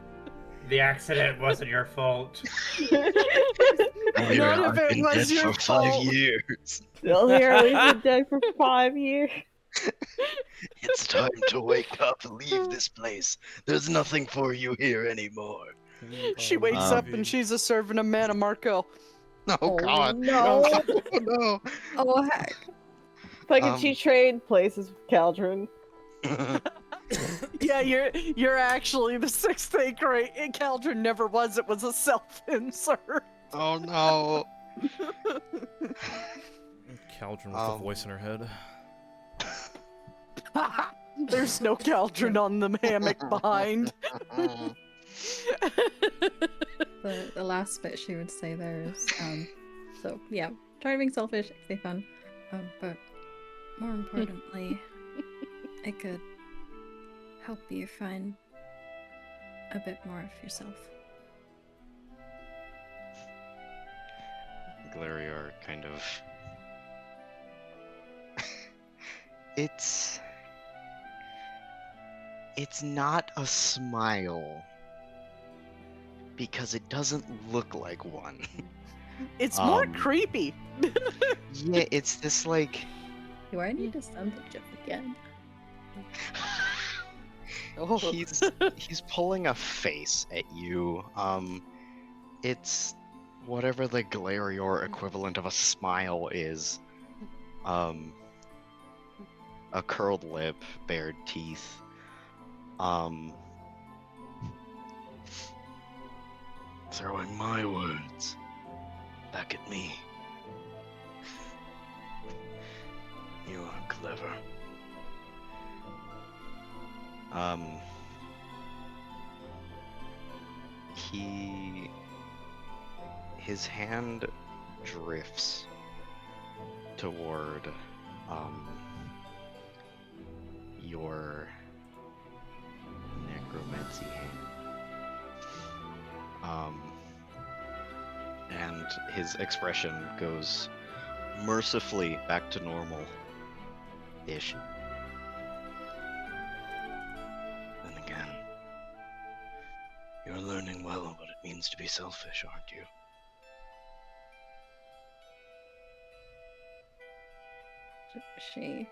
The accident wasn't your fault. None of it been was dead your for fault. 5 years. Literally been dead for 5 years. It's time to wake up. Leave this place. There's nothing for you here anymore. She wakes up and she's a servant of Mana Marco. Oh, God. No. Oh, no. Oh heck. Fucking she trade places with Caldrun. Yeah, you're actually the sixth Acre. Caldrun never was. It was a self-insert. Oh, no. Caldrun with the voice in her head. There's no Caldrun on the hammock behind. The last bit she would say there is, so yeah, try being selfish, it could be fun, but more importantly, it could help you find a bit more of yourself. Glarior kind of... It's not a smile. Because it doesn't look like one. It's more creepy. Yeah, it's this like... Do I need to send the GIF again? Oh. He's pulling a face at you. It's whatever the Glarior equivalent of a smile is. A curled lip, bared teeth. Throwing my words back at me. You are clever. His hand drifts toward your necromancy hand. And his expression goes mercifully back to normal-ish. Then again, you're learning well what it means to be selfish, aren't you? She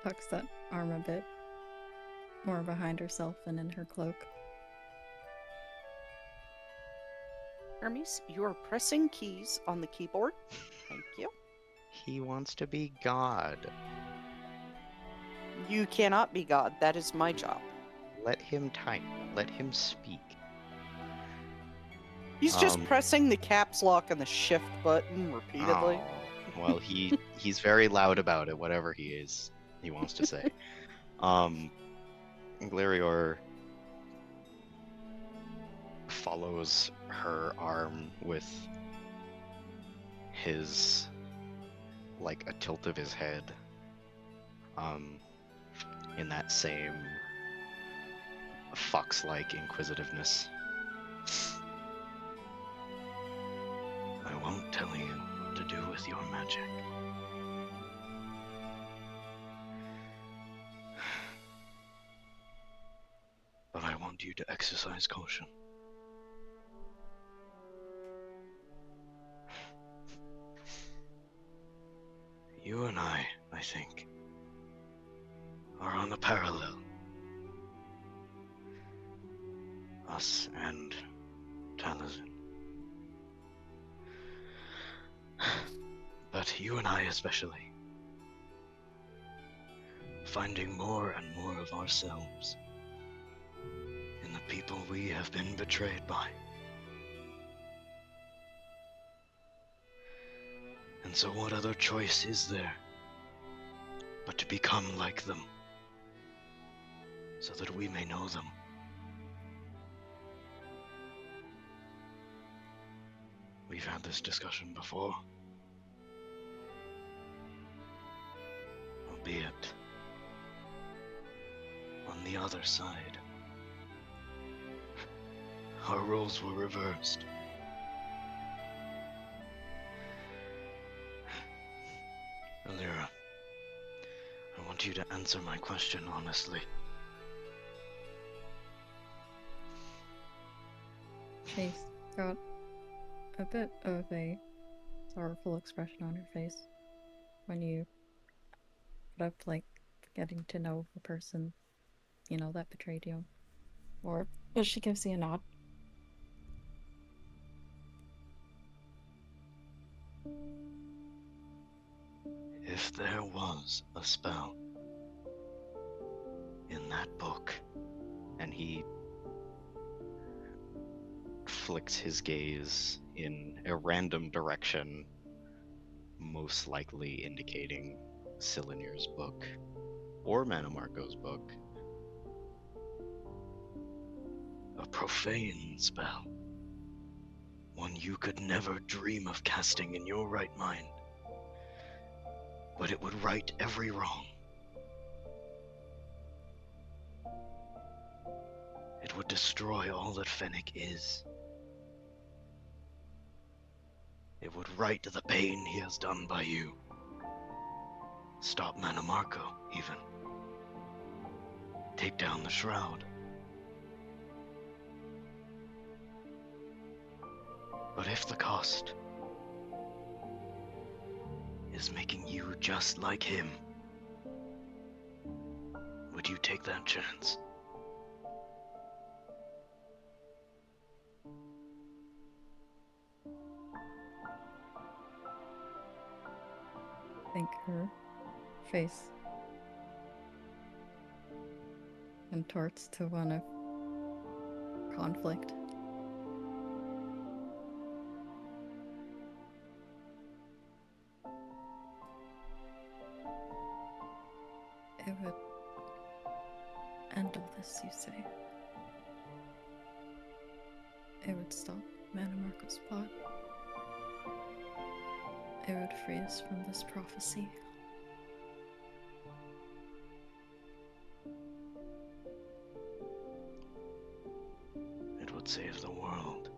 tucks that arm a bit more behind herself and in her cloak. Hermes, you are pressing keys on the keyboard. Thank you. He wants to be God. You cannot be God. That is my job. Let him type. Let him speak. He's just pressing the caps lock and the shift button repeatedly. Oh, well, he's very loud about it, whatever he wants to say. Glarior follows her arm with his, like, a tilt of his head, in that same fox-like inquisitiveness. I won't tell you what to do with your magic. But I want you to exercise caution. You and I think, are on a parallel. Us and Talazin. But you and I especially. Finding more and more of ourselves in the people we have been betrayed by. And so what other choice is there but to become like them, so that we may know them? We've had this discussion before, albeit on the other side. Our roles were reversed. Alira, I want you to answer my question honestly. She's got a bit of a sorrowful expression on her face when you put up, like, getting to know the person, you know, that betrayed you. Or she gives you a nod. If there was a spell in that book, And he flicks his gaze in a random direction, most likely indicating Silanir's book or Manamarco's book. a profane spell, one you could never dream of casting in your right mind, but it would right every wrong. It would destroy all that Fennec is. It would right the pain he has done by you. Stop Manamarco, even. Take down the shroud. But if the cost is making you just like him, would you take that chance? I think her face contorts to one of conflict. It would end all this, you say? It would stop Manamarco's plot. It would free us from this prophecy. It would save the world.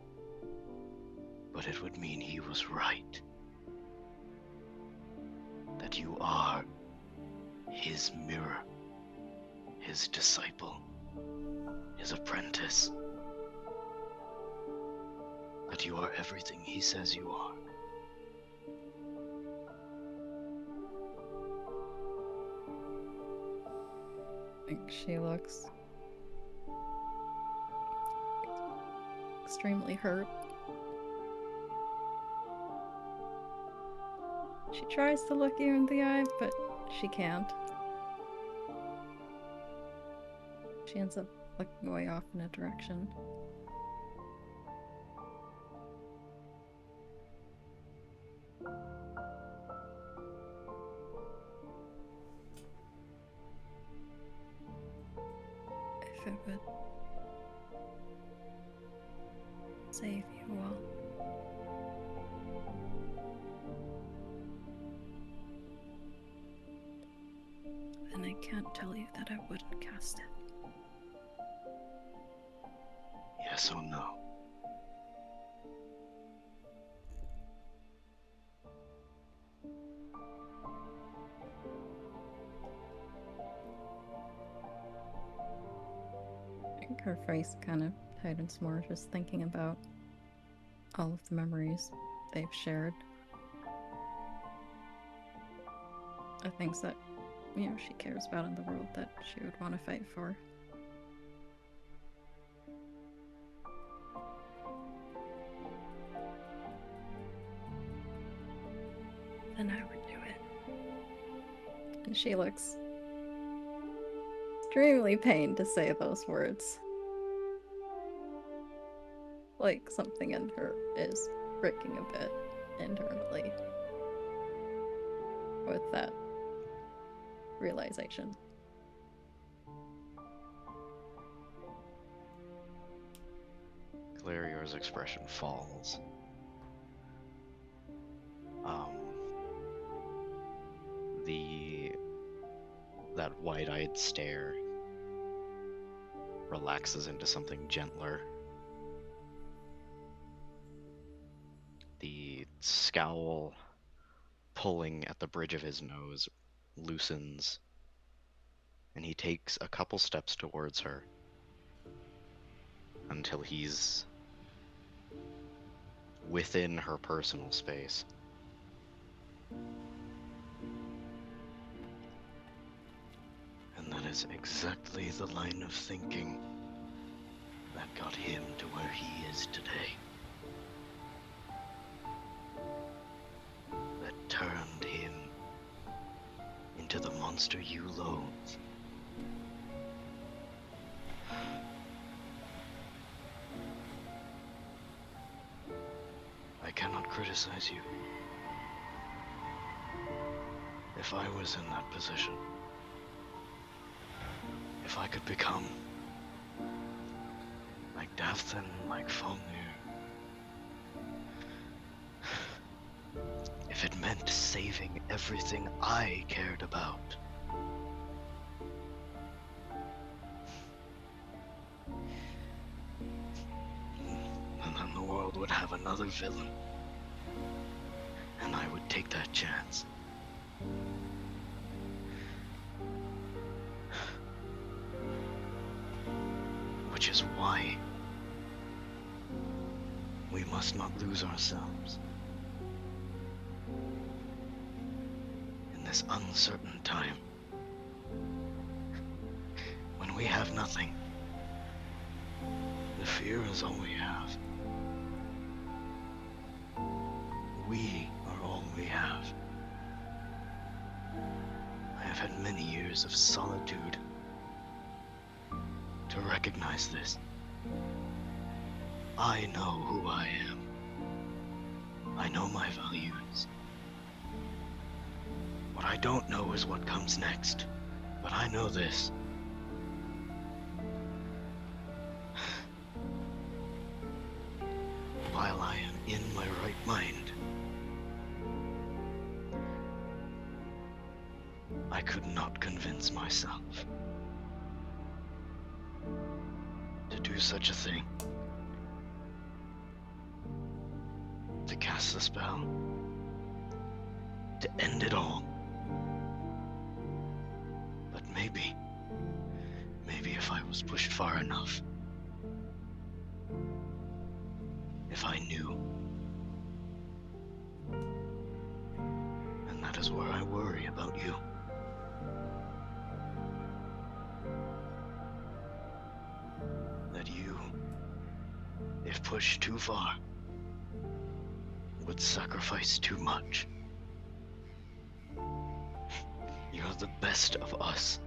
But it would mean he was right. That you are his mirror, his disciple, his apprentice. That you are everything he says you are. I think she looks extremely hurt. She tries to look you in the eye, but she can't. She ends up looking way off in a direction. If it would save you all. Then And I can't tell you that I wouldn't cast it. Yes or no? I think her face kind of tightens more, just thinking about all of the memories they've shared. The things that, she cares about in the world that she would want to fight for. Then I would do it. And she looks extremely pained to say those words. Like something in her is breaking a bit internally with that realization. Glarior's expression falls. That wide-eyed stare relaxes into something gentler. The scowl pulling at the bridge of his nose loosens, and he takes a couple steps towards her until he's within her personal space. And that is exactly the line of thinking that got him to where he is today. That turned him into the monster you loathe. I cannot criticize you. If I was in that position, if I could become like Dafthan, like Fomir, if it meant saving everything I cared about, and then the world would have another villain, and I would take that chance. Which is why we must not lose ourselves in this uncertain time. When we have nothing, the fear is all we have. We are all we have. I have had many years of solitude to recognize this. I know who I am. I know my values. What I don't know is what comes next, but I know this. While I am in my right mind, I could not convince myself to do such a thing. To cast the spell. To end it all. But maybe if I was pushed far enough, if I knew. And that is where I worry about you. That you, if pushed too far, would sacrifice too much. You're the best of us.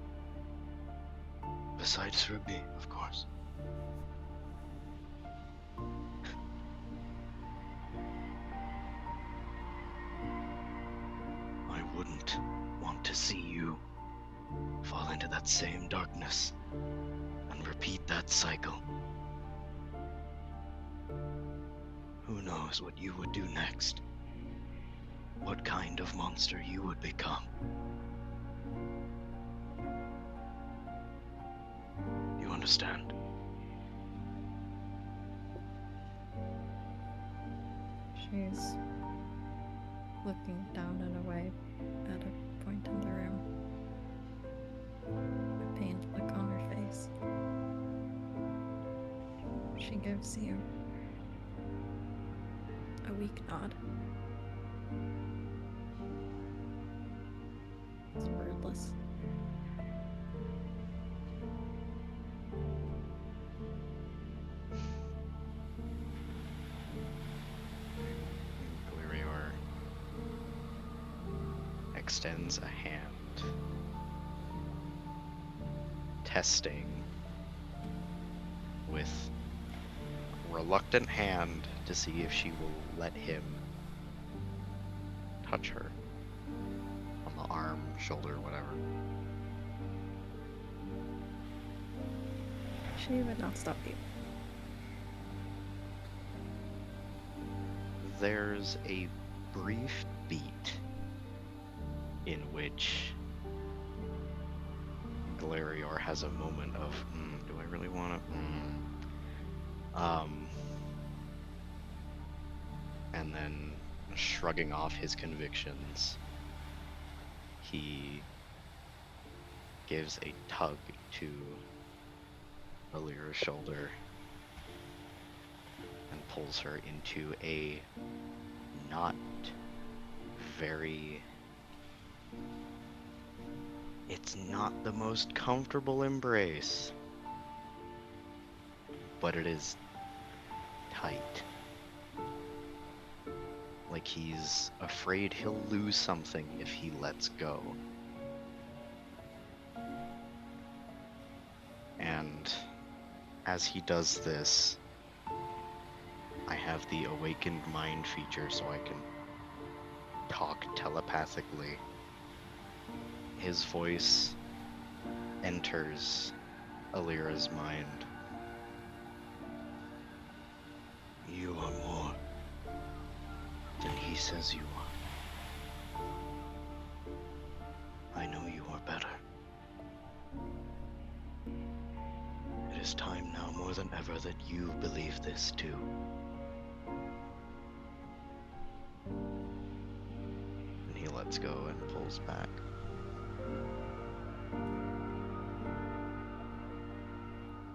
Besides Ruby, of course. I wouldn't want to see you fall into that same darkness and repeat that cycle. Who knows what you would do next? What kind of monster you would become? understand. She's looking down and away at a point in the room. A pained look on her face. She gives you a weak nod. It's wordless. Glirior extends a hand, testing with reluctant hand to see if she will let him touch her on the arm, shoulder, whatever. She would not stop you. There's a brief beat in which Galarior has a moment of, do I really want to? And then shrugging off his convictions, he gives a tug to Alira's shoulder and pulls her into a not very... It's not the most comfortable embrace, but it is tight. Like he's afraid he'll lose something if he lets go. And as he does this, I have the awakened mind feature so I can talk telepathically. His voice enters Alira's mind. You are more than he says you are. I know you are better. It is time now more than ever that you believe this too. And he lets go and pulls back.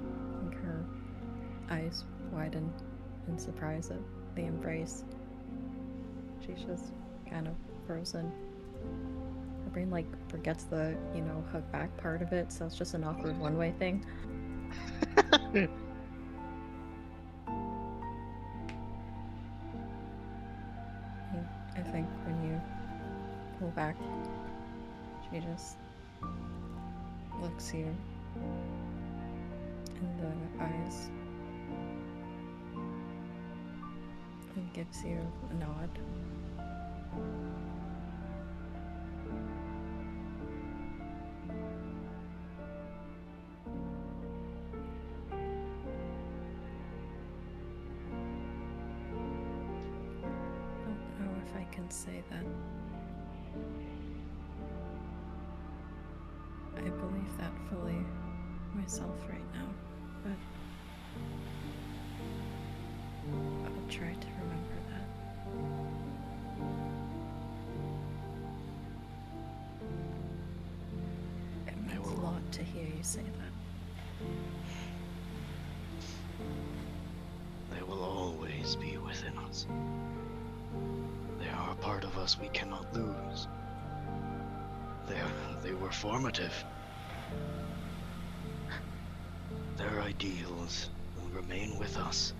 I think her eyes widen in surprise at the embrace. She's just kind of frozen. Her brain like forgets the, hug back part of it, so it's just an awkward one-way thing. I think when you pull back, she just looks you in the eyes and gives you a nod. I don't know if I can say that. I believe that fully myself right now, but I'll try to remember that. It means a lot to hear you say that. They will always be within us. They are a part of us we cannot lose. They were formative. Their ideals will remain with us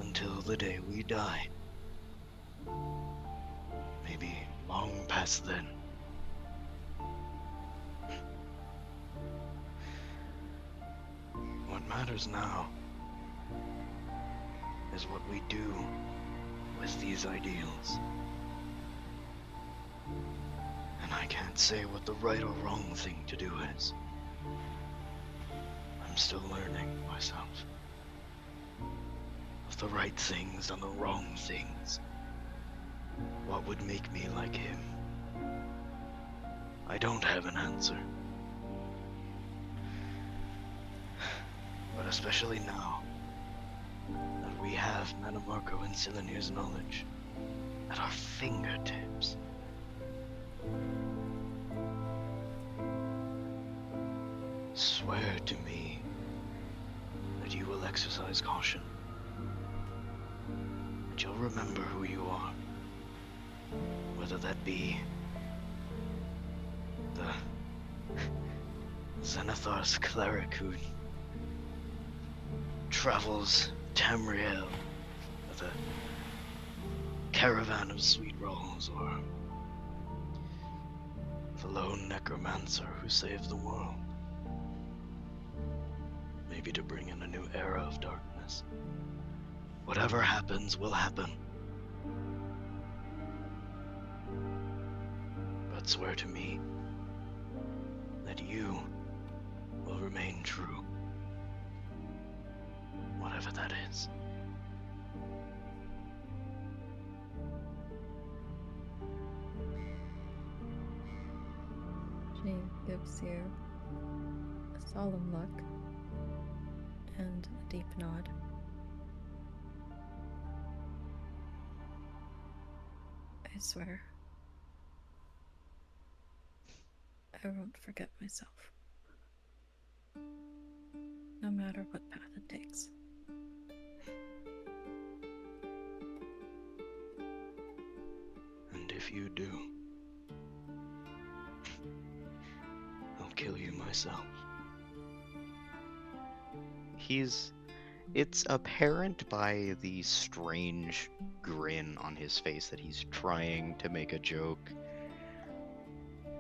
until the day we die. Maybe long past then. What matters now is what we do with these ideals. And I can't say what the right or wrong thing to do is. I'm still learning myself. Of the right things and the wrong things. What would make me like him? I don't have an answer. especially now that we have Manamarco and Silanir's knowledge at our fingertips. Swear to me that you will exercise caution, that you'll remember who you are, whether that be the Xenothar's cleric who travels Tamriel with a caravan of sweet rolls, or the lone necromancer who saved the world, maybe to bring in a new era of darkness. Whatever happens will happen. But swear to me that you will remain true, whatever that is. She gives you a solemn look and a deep nod. I swear, I won't forget myself, no matter what path it takes. And if you do, I'll kill you myself. It's apparent by the strange grin on his face that he's trying to make a joke,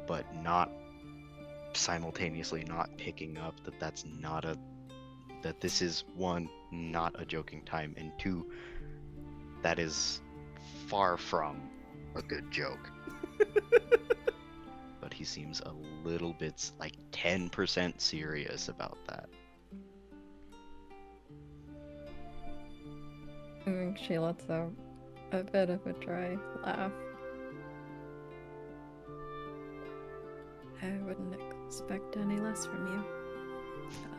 but not simultaneously not picking up that that this is, one, not a joking time, and two, that is far from a good joke. But he seems a little bit, like 10% serious about that. I think she lets out a bit of a dry laugh. I wouldn't expect any less from you.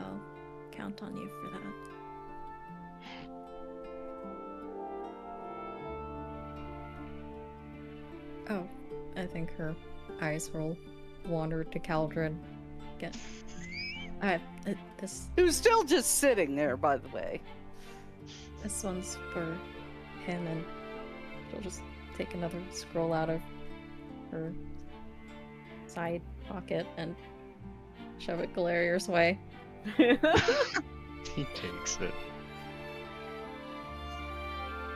I'll count on you for that. Oh, I think her eyes will wander to Caldrun again. This Who's still just sitting there, by the way. one's for him, and she'll just take another scroll out of her side pocket and shove it Galerier's way. He takes it.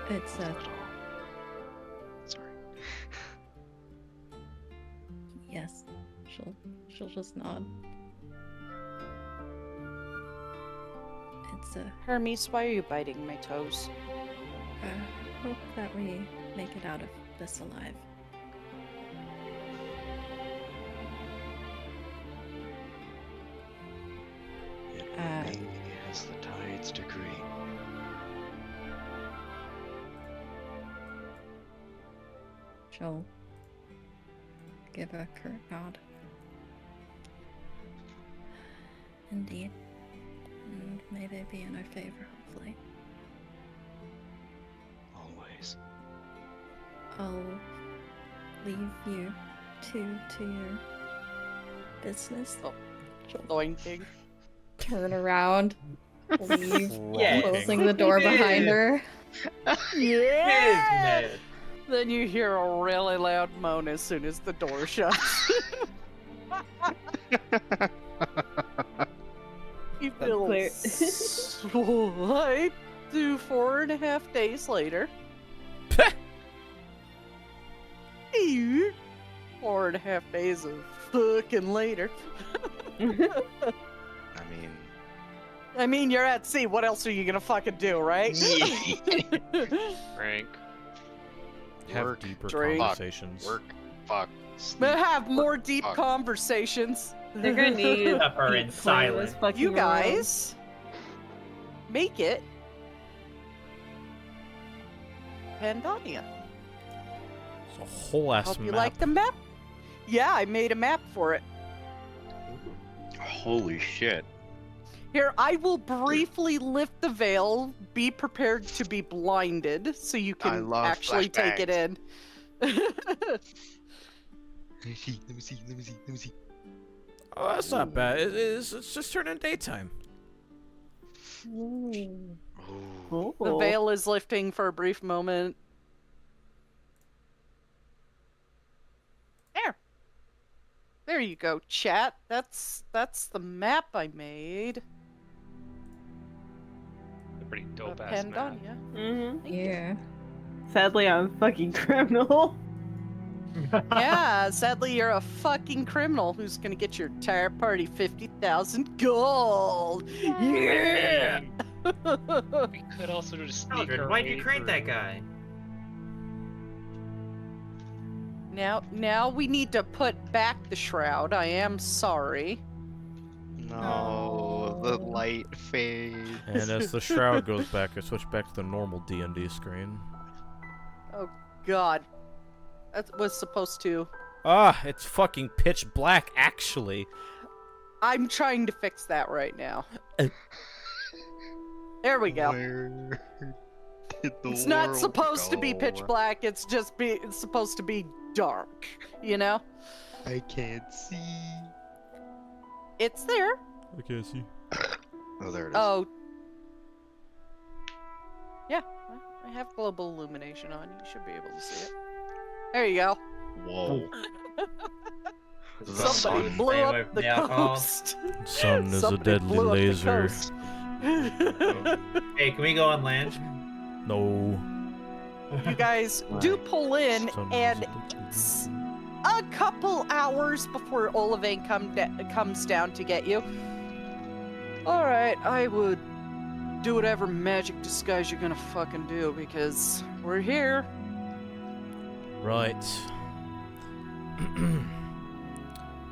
It's Sorry. yes. She'll just nod. It's Hermes, why are you biting my toes? hope that we make it out of this alive. It will be as the tides decree. She'll give a curt nod. Indeed. And may they be in our favor, hopefully. Always. I'll leave you two to your business. Doinking. Turn around, leave, Yes. closing the door behind her. Yeah! Business. Then you hear a really loud moan as soon as the door shuts. You feel clear. slight to 4.5 days later. 4.5 days of fucking later. I mean, you're at sea. What else are you gonna fucking do, right? Frank. Have Work, deeper drink, conversations. Work, fuck, sleep. But have more deep fuck. conversations. They're gonna need Suffer in deep silence. this fucking You world. guys make it Pyandonea. It's a whole ass Hope you map. like the map. Yeah, I made a map for it. Holy shit. Here, I will briefly lift the veil. Be prepared to be blinded so you I can love actually take it in. Let me see. Oh, that's not bad. It's just turning daytime. Ooh. Ooh. The veil is lifting for a brief moment. There you go, chat. That's the map I made. A pretty Of dope ass map. Pyandonea. Mm-hmm. Yeah. Sadly, I'm a fucking criminal. Yeah, sadly you're a fucking criminal who's gonna get your entire party 50,000 gold. Yeah. We could also just sneak Caldrun, our why'd way you create that through. guy? Now we need to put back the shroud. I am sorry. No, the light fades. And as the shroud goes back, I switch back to the normal D&D screen. Oh God, that was supposed to. Ah, it's fucking pitch black, actually. I'm trying to fix that right now. There we go. Where did the It's not world supposed to be go? pitch black. It's supposed to be dark. You know? I can't see. It's there. I can't see. Oh, there it is. Oh. Yeah, I have global illumination on. You should be able to see it. There you go. Whoa. The Somebody sun. blew Stay away up from the the alcohol. coast. Sun is a Somebody deadly blew up the laser. coast. Hey, can we go on land? No. You guys do pull in, Sun and is a deadly it's laser. a couple hours before Olivine comes down to get you. All right, I would do whatever magic disguise you're gonna fucking do because we're here. Right.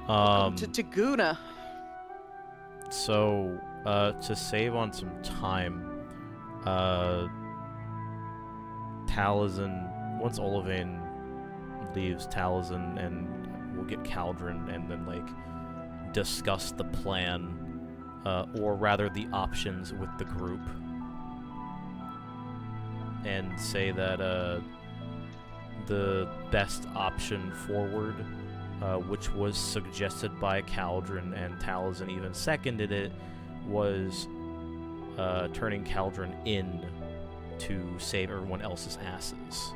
Welcome to Taguna. So, to save on some time, Taliesin, once Olivine leaves Taliesin, and we'll get Caldrun and then, like, discuss the plan, or rather the options with the group. And say that, the best option forward, which was suggested by Caldrun, and Taliesin even seconded it, was turning Caldrun in to save everyone else's asses.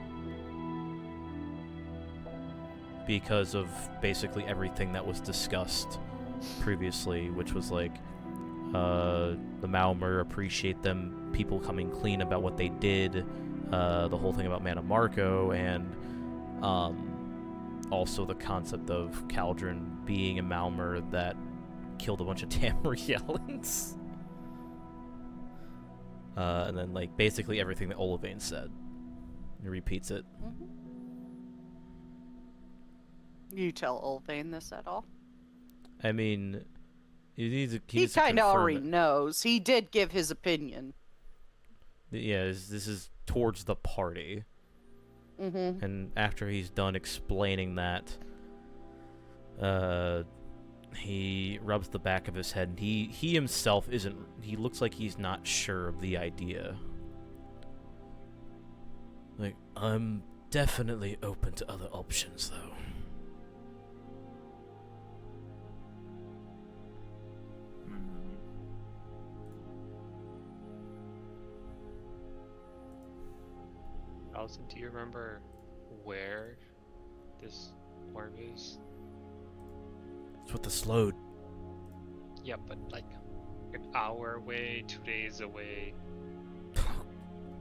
Because of basically everything that was discussed previously, which was like, the Malmer appreciate them, people coming clean about what they did, the whole thing about Mana Marco, and also the concept of Caldrun being a Malmer that killed a bunch of Tamrielians. And then, like, basically everything that Olivine said. He repeats it. You tell Olivine this at all? I mean, he needs to He kind of confirm already it. knows. He did give his opinion. Yeah, this is towards the party. Mm-hmm. And after he's done explaining that, he rubs the back of his head, and he himself isn't... He looks like he's not sure of the idea. Like, I'm definitely open to other options, though. Allison, do you remember where this orb is? It's with the slowed. Yeah, but like an hour away, 2 days away.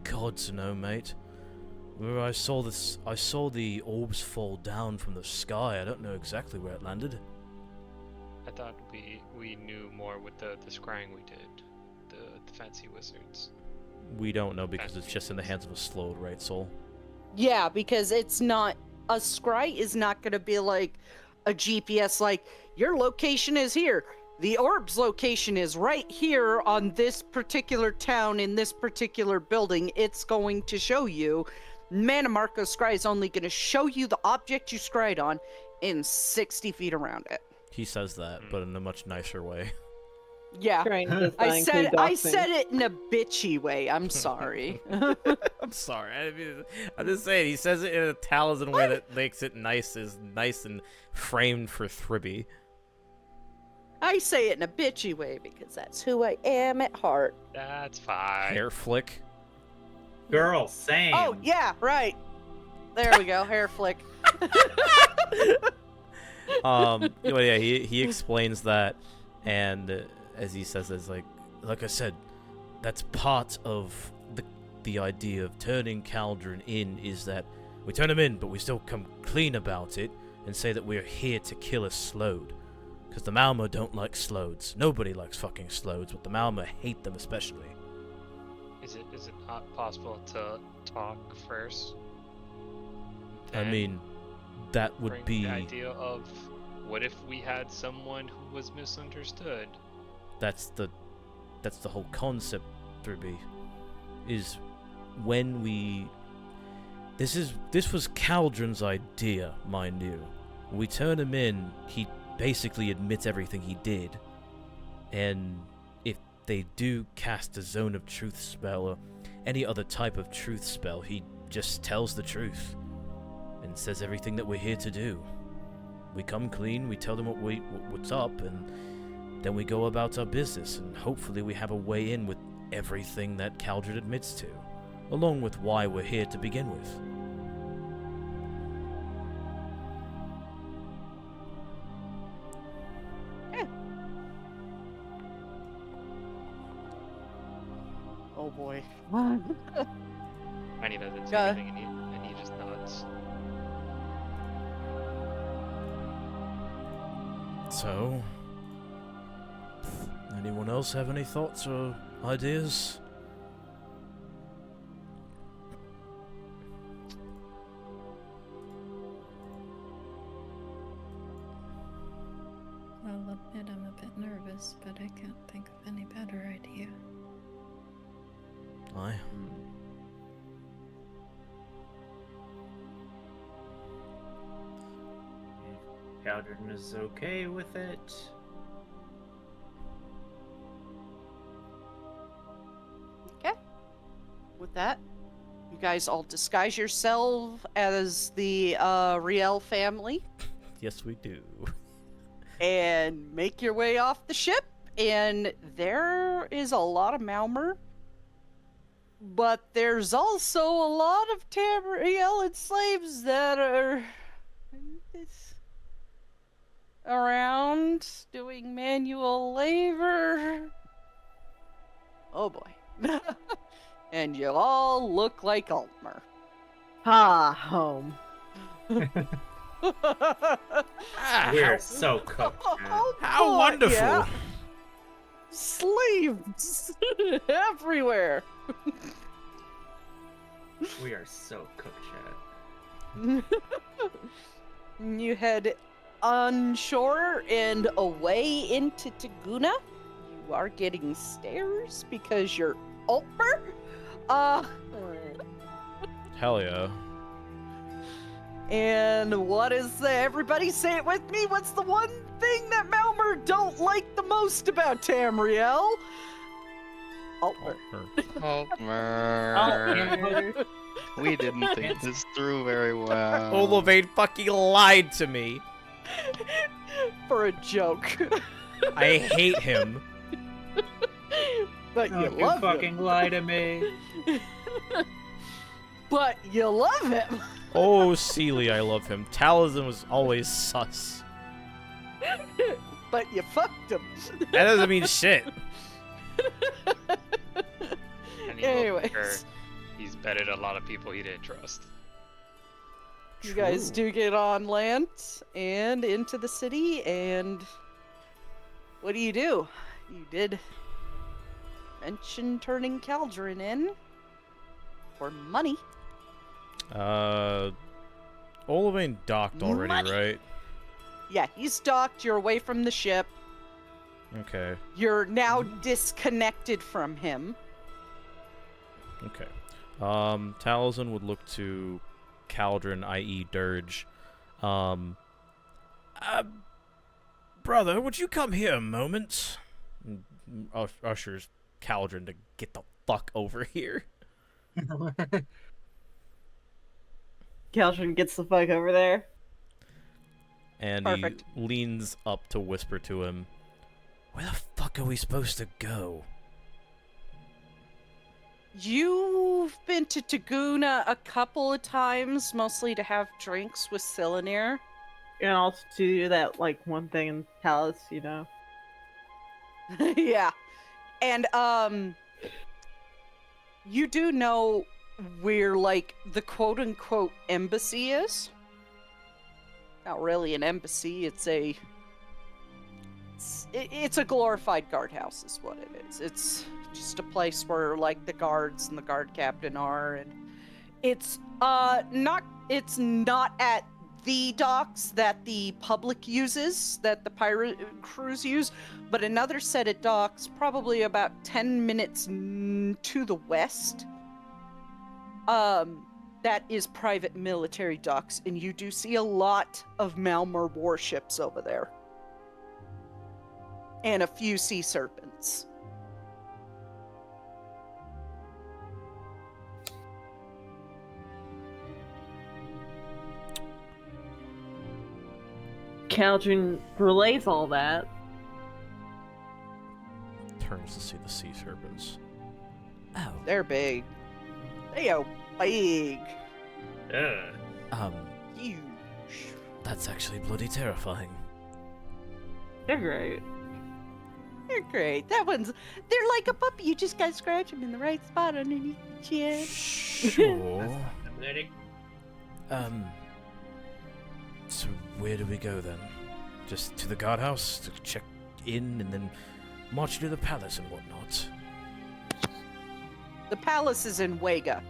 God to know, mate. Where I saw the orbs fall down from the sky. I don't know exactly where it landed. I thought we knew more with the scrying we did, the fancy wizards. We don't know because it's just in the hands of a slowed, right, Soul? Yeah, because it's not... A scry is not going to be like a GPS, like, your location is here. The orb's location is right here on this particular town in this particular building. It's going to show you. Mana Marco scry is only going to show you the object you scried on in 60 feet around it. He says that, but in a much nicer way. Yeah. Trying to I design said it in a bitchy way. I'm sorry. I'm sorry. I'm just saying, he says it in a Taliesin way that makes it nice and framed for Thribby. I say it in a bitchy way because that's who I am at heart. That's fine. Hair flick. Girl, same. Oh, yeah, right. There we go, hair flick. Well, yeah, he explains that, and as he says, it's like I said, that's part of the idea of turning Caldrun in, is that we turn him in, but we still come clean about it and say that we're here to kill a Slode. Because the Malma don't like Slodes. Nobody likes fucking Slodes, but the Malma hate them especially. Is it not possible to talk first? I Then mean, that would bring be... the idea of what if we had someone who was misunderstood? That's the whole concept, Thribby. Is when we... This was Caldrun's idea, mind you. When we turn him in, he basically admits everything he did. And if they do cast a Zone of Truth spell or any other type of truth spell, he just tells the truth and says everything that we're here to do. We come clean, we tell them what's up, and then we go about our business, and hopefully we have a way in with everything that Caldrun admits to, along with why we're here to begin with. Oh boy. I need doesn't say anything, and he just nods. So, anyone else have any thoughts or ideas? I'll admit I'm a bit nervous, but I can't think of any better idea. Aye. If Caldrun is okay with it. Okay. With that, you guys all disguise yourself as the Riel family Yes, we do. and make your way off the ship. And there is a lot of Malmer, but there's also a lot of Tamriel slaves that are around doing manual labor. Oh boy. And you all look like Altmer. Home. We're so cooked, man. How boy, wonderful! yeah. Sleeves everywhere. We are so cooked, Chad. You head onshore and away into Taguna. You are getting stares because you're Altmer. Hell yeah. And what is everybody say it with me? What's the one thing that Malmer don't like the most about Tamriel? Altmer. Altmer. We didn't think this through very well. Olivade fucking lied to me. For a joke. I hate him. But you Don't love fucking him. lie to me. But you love him. Oh, Seely, I love him. Taliesin was always sus. But you fucked him. That doesn't mean shit. And he Anyways. he's betted a lot of people he didn't trust. You guys do get on land and into the city, and what do? You did mention turning Caldrun in for money. Olivane docked already, Money. right? Yeah, he's docked. You're away from the ship. Okay. You're now disconnected from him. Okay. Taliesin would look to Caldrun, i.e. Dirge. Brother, would you come here a moment? ushers Caldrun to get the fuck over here. Caldrun gets the fuck over there. And Perfect. he leans up to whisper to him, "Where the fuck are we supposed to go?" You've been to Taguna a couple of times, mostly to have drinks with Silanir. And also to do that, like, one thing in Palace, you know? Yeah. And, you do know where, like, the quote-unquote embassy is? Not really an embassy, it's a glorified guardhouse is what it is. It's just a place where, like, the guards and the guard captain are, and it's not at the docks that the public uses, that the pirate crews use, but another set of docks, probably about 10 minutes to the west. That is private military docks, and you do see a lot of Malmor warships over there. And a few sea serpents. Caldrun relays all that. Turns to see the sea serpents. Oh. They're big. They are big. Huge. That's actually bloody terrifying. They're great. They're great. They're like a puppy. You just gotta scratch them in the right spot underneath the chin. Sure. Athletic. So where do we go then? Just to the guardhouse to check in and then march to the palace and whatnot? The palace is in Wega.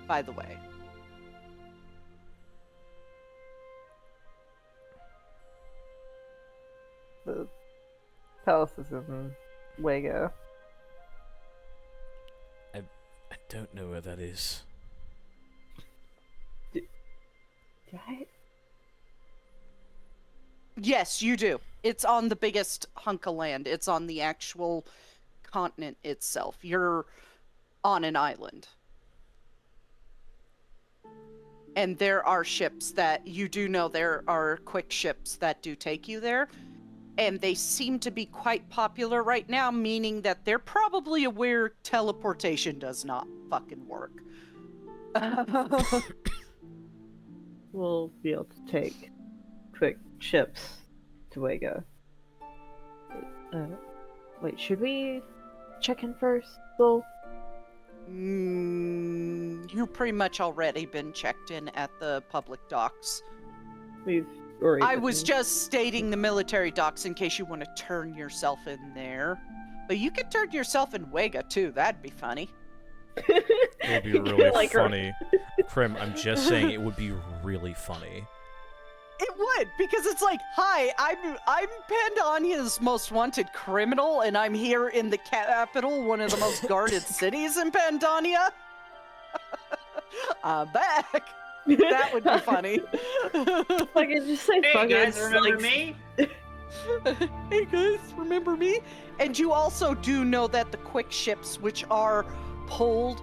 By the way. The Palace is in Wago. I don't know where that is. Right? Yes, you do. It's on the biggest hunk of land. It's on the actual continent itself. You're on an island. And there are ships that you do know there are quick ships that do take you there. And they seem to be quite popular right now, meaning that they're probably aware teleportation does not fucking work. We'll be able to take quick ships to Wago. Wait, should we check in first, Bull? You've pretty much already been checked in at the public docks. We've already. I was just stating the military docks in case you want to turn yourself in there. But you could turn yourself in Wega too. That'd be funny. It would be really Like funny. Prim, I'm just saying it would be really funny. It would, because it's like, hi, I'm Pyandonia's most wanted criminal, and I'm here in the capital, one of the most guarded cities in Pyandonia. I'm back. That would be funny. Like, I just say, Hey fuck guys, it, remember like, me? Hey guys, remember me? And you also do know that the quick ships, which are pulled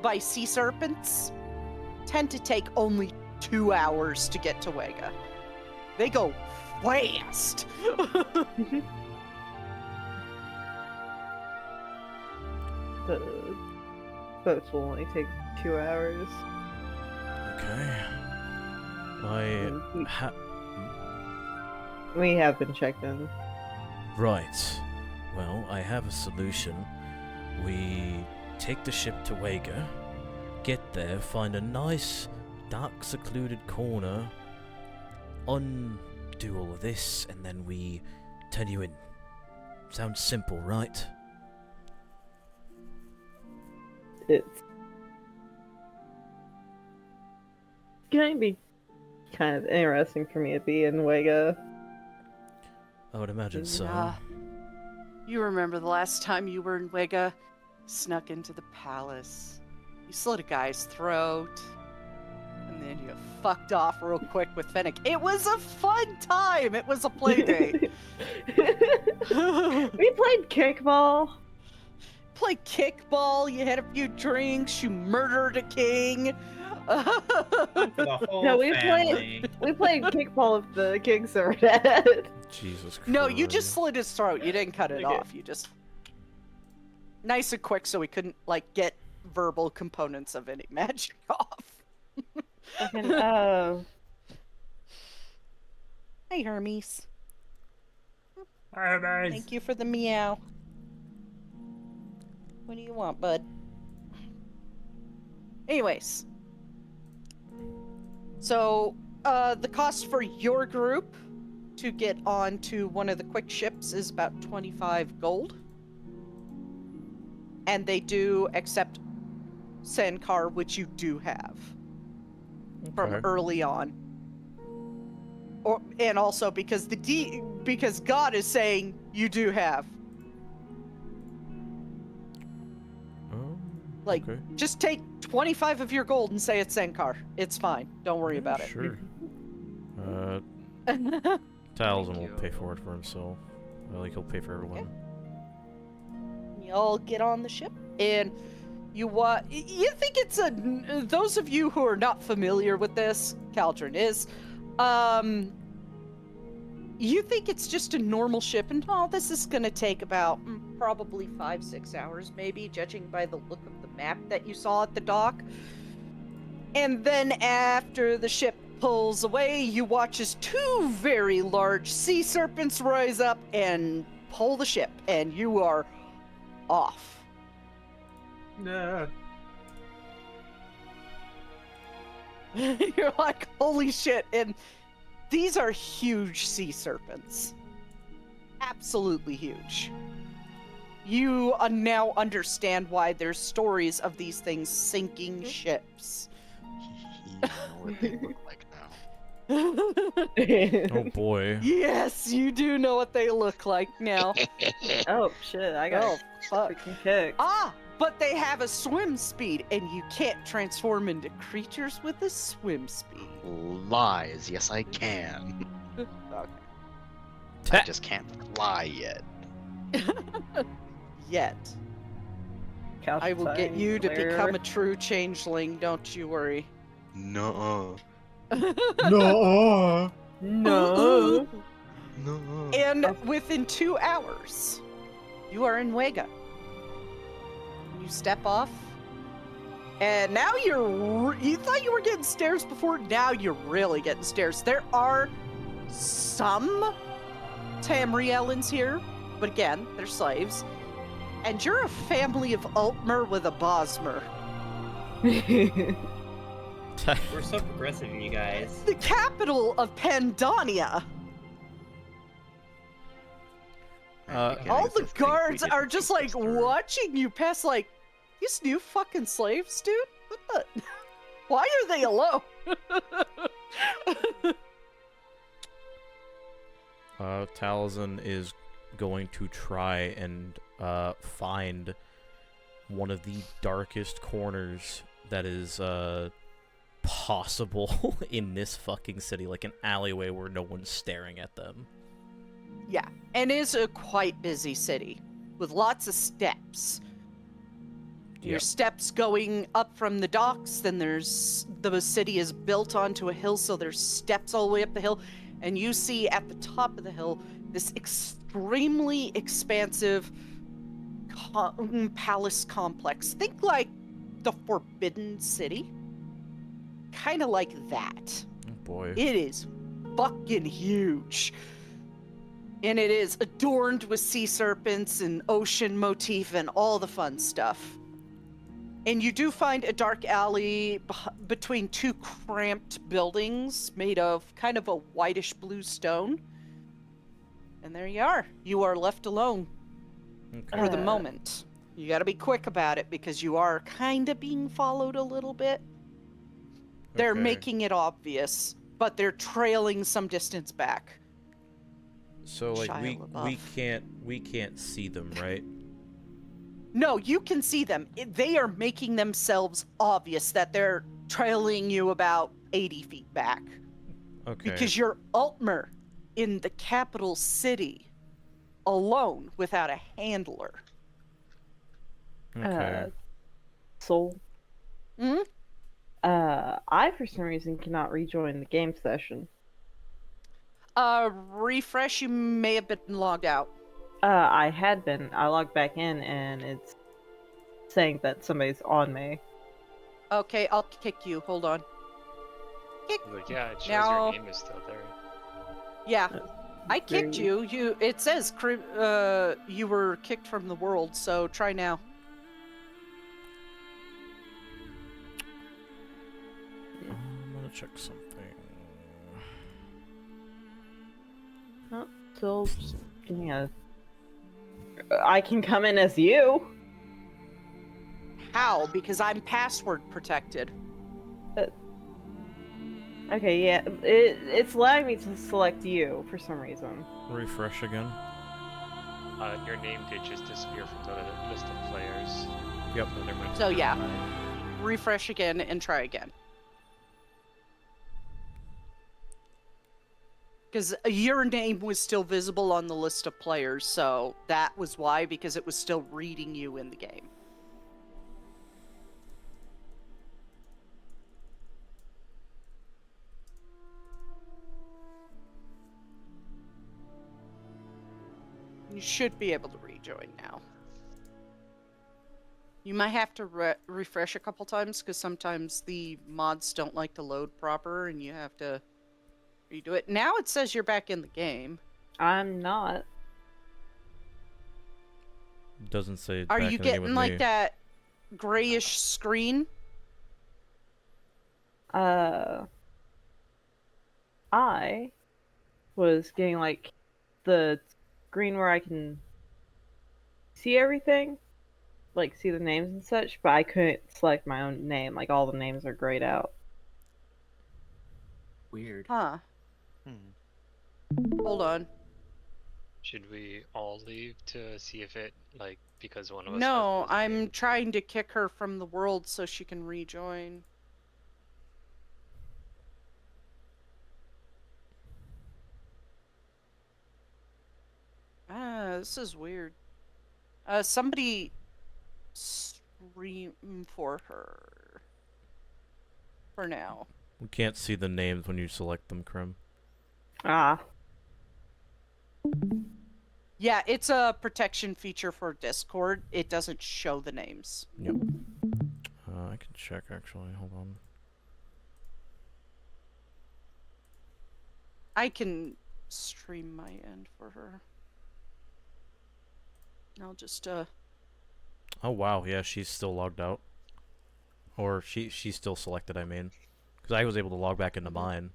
by sea serpents, tend to take only 2 hours to get to Wega. They go fast. The boats will only take 2 hours. Okay. We have been checked in. Right. Well, I have a solution. We take the ship to Wega, get there, find a nice, dark, secluded corner, undo all of this, and then we turn you in. Sounds simple, right? It's gonna be kind of interesting for me to be in Wega. I would imagine so. Nah. You remember the last time you were in Wega? Snuck into the palace. You slit a guy's throat. And then you fucked off real quick with Fennec. It was a fun time! It was a play date. played kickball. Played kickball, you had a few drinks, you murdered a king. For the whole No, we family. played kickball with the kings that were dead. Jesus Christ. No, you just slit his throat. You didn't cut it Okay. off. You just nice and quick, so we couldn't like get verbal components of any magic off. Fucking, Hey, Hermes. Hermes. Thank you for the meow. What do you want, bud? Anyways. So, the cost for your group to get onto one of the quick ships is about 25 gold. And they do accept Sandcar, which you do have from Okay. early on. And also because because God is saying you do have. Oh, Like, okay. just take 25 of your gold and say it's Sandcar. It's fine. Don't worry Yeah, about Sure. it. Talzin will you. pay for it for himself. Like he'll pay for everyone. You all get on the ship, and you think it's those of you who are not familiar with this, Caldrun is, you think it's just a normal ship, and this is gonna take about probably 5-6 hours, maybe, judging by the look of the map that you saw at the dock. And then after the ship pulls away, you watch as 2 very large sea serpents rise up and pull the ship, and you are off. No. You're like, holy shit, and these are huge sea serpents. Absolutely huge. You now understand why there's stories of these things sinking ships. You know what they look like now. Oh boy. Yes, you do know what they look like now. oh shit, I got Oh, fuck. freaking kicked. But they have a swim speed, and you can't transform into creatures with a swim speed. Lies, yes I can. I just can't fly yet. Yet. I will get you to Claire. become a true changeling, don't you worry. No. No. No. And within 2 hours, you are in Wega. You step off, and now you thought you were getting stairs before, now you're really getting stairs. There are some Tamrielans here, but again, they're slaves. And you're a family of Altmer with a Bosmer. We're so progressive, you guys. The capital of Pyandonea. All the guards are just like watching you pass, like, these new fucking slaves, dude? What the? Why are they alone? Talzin is going to try and find one of the darkest corners that is possible in this fucking city, like an alleyway where no one's staring at them. Yeah, and it is a quite busy city with lots of steps. Your Yep. steps going up from the docks, then the city is built onto a hill, so there's steps all the way up the hill, and you see at the top of the hill this extremely expansive palace complex. Think like the Forbidden City. Kind of like that. Oh boy. It is fucking huge. And it is adorned with sea serpents and ocean motif and all the fun stuff. And you do find a dark alley between 2 cramped buildings made of kind of a whitish blue stone. And there you are. You are left alone for the moment. You gotta be quick about it because you are kind of being followed a little bit. They're Okay. making it obvious, but they're trailing some distance back. So like Shia we LaBeouf. can't see them, right? No, you can see them. They are making themselves obvious that they're trailing you about 80 feet back. Okay. Because you're Altmer in the capital city. alone without a handler. Okay. Soul. Hmm? I for some reason cannot rejoin the game session. Refresh, you may have been logged out. I had been. I logged back in and it's saying that somebody's on me. Okay, I'll kick you. Hold on. Kick. Like, yeah, it shows Now- your name is still there. Yeah. I kicked Great. you. It says you were kicked from the world, so try now. I'm gonna check something. Still just getting a. I can come in as you. How? Because I'm password protected. Okay, yeah. It's allowing me to select you for some reason. Refresh again. Your name did just disappear from the list of players. Yep. there might So, be yeah. a- Refresh again and try again. Because your name was still visible on the list of players, so that was why, because it was still reading you in the game. You should be able to rejoin now. You might have to refresh a couple times, because sometimes the mods don't like to load proper, and you have to redo it. Now it says you're back in the game. I'm not. Doesn't say. Are back you in the game getting with like me. that grayish screen? I was getting like the screen where I can see everything, like see the names and such, but I couldn't select my own name. Like all the names are grayed out. Weird. Huh. Hmm. Hold on. Should we all leave to see if it, like, because one of us No, has I'm name? trying to kick her from the world so she can rejoin. This is weird. Somebody stream for her. For now. We can't see the names when you select them, Krim. Ah, Yeah, it's a protection feature for Discord. It doesn't show the names. Yep. I can check actually. Hold on. I can stream my end for her. I'll just Oh wow, yeah, she's still logged out. Or she's still selected, I mean. Because I was able to log back into mine.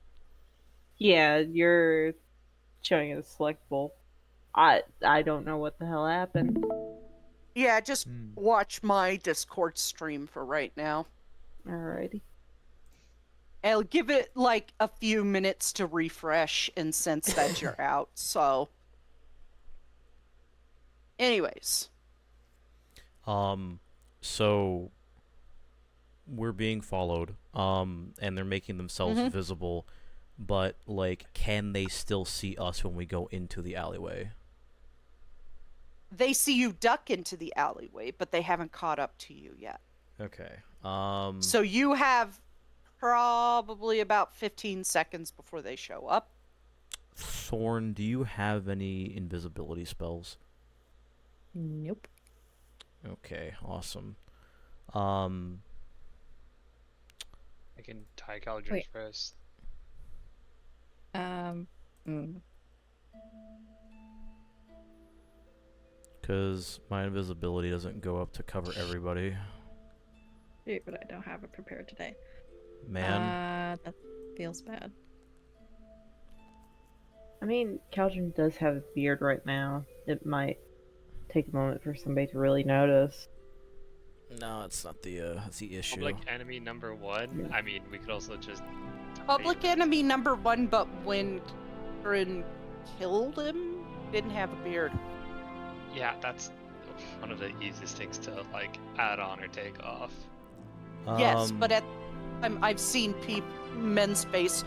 yeah, you're showing it as selectable. I don't know what the hell happened. yeah, just watch my Discord stream for right now. Alrighty. I'll give it like a few minutes to refresh and sense that you're out. So, anyways, So we're being followed. And they're making themselves visible, but like, can they still see us when we go into the alleyway? they see you duck into the alleyway, but they haven't caught up to you yet. Okay. So you have probably about 15 seconds before they show up. Thorn, do you have any invisibility spells? Nope. Okay, awesome. I can tie Caldrun's Wait. wrist. Because my invisibility doesn't go up to cover everybody. Shoot, but I don't have it prepared today. Man. That feels bad. I mean, Caldrun does have a beard right now. It might take a moment for somebody to really notice. No, it's not that's the issue. Public enemy number 1? I mean, we could also just... Public enemy number 1, but when Caldrun killed him, didn't have a beard. Yeah, that's one of the easiest things to, like, add on or take off. Yes, but at I've seen men's face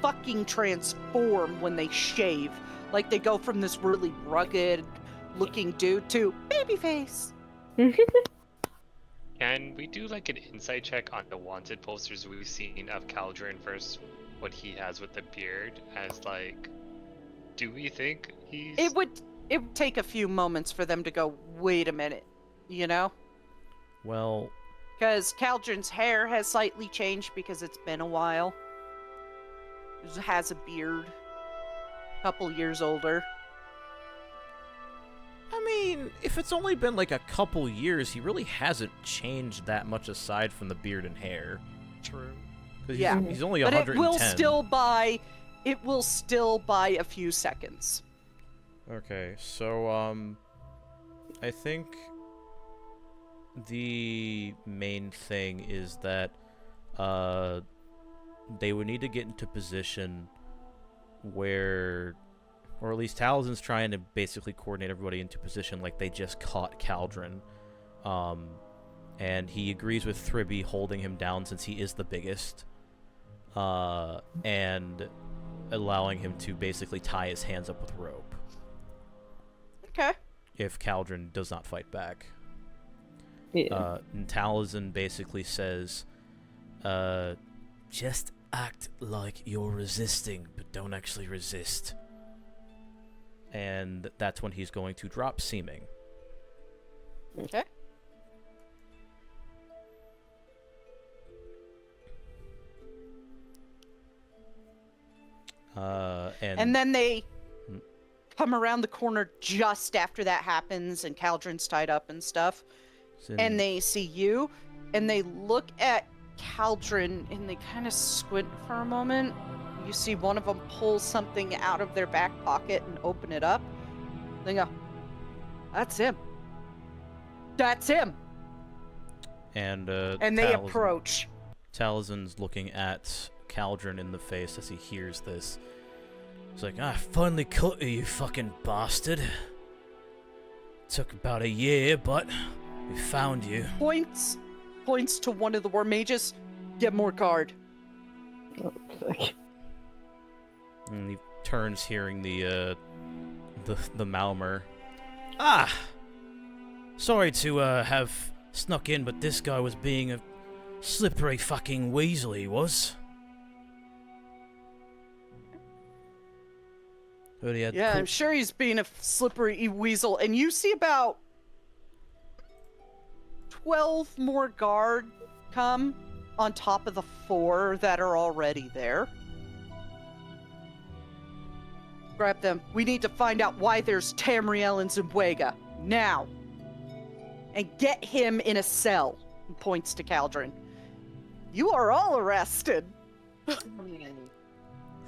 fucking transform when they shave. Like they go from this really rugged looking dude to babyface. Can we do like an insight check on the wanted posters we've seen of Caldrun versus what he has with the beard? As like, do we think he's? It would take a few moments for them to go, wait a minute, you know? Well, Because Caldrun's hair has slightly changed because it's been a while. He has a beard. Couple years older. I mean, if it's only been like a couple years, he really hasn't changed that much aside from the beard and hair. True. 'Cause Yeah. he's only But 110. it will still buy a few seconds. Okay, so, I think the main thing is that, they would need to get into position where, or at least Talzin's trying to basically coordinate everybody into position like they just caught Caldrun. And he agrees with Thribby holding him down since he is the biggest. And allowing him to basically tie his hands up with rope. Okay. If Caldrun does not fight back. Yeah. And Talzin basically says, just act like you're resisting, but don't actually resist. And that's when he's going to drop seeming. Okay. And then they come around the corner just after that happens, and Caldrun's tied up and stuff. And they see you, and they look at Caldrun, and they kind of squint for a moment. You see one of them pull something out of their back pocket and open it up. They go, "That's him. That's him." And they approach. Talzin's looking at Caldrun in the face as he hears this. He's like, I finally caught you, you fucking bastard. Took about a year, but we found you. Points to one of the war mages. Get more guard. Oh, fuck. And he turns, hearing the Malmer. Ah! Sorry to have snuck in, but this guy was being a slippery fucking weasel, he was. But he had Yeah, I'm sure he's being a slippery weasel. And you see about 12 more guard come on top of the 4 that are already there. Grab them. We need to find out why there's Tamrielans in Wega. Now. And get him in a cell. He points to Caldrun. You are all arrested.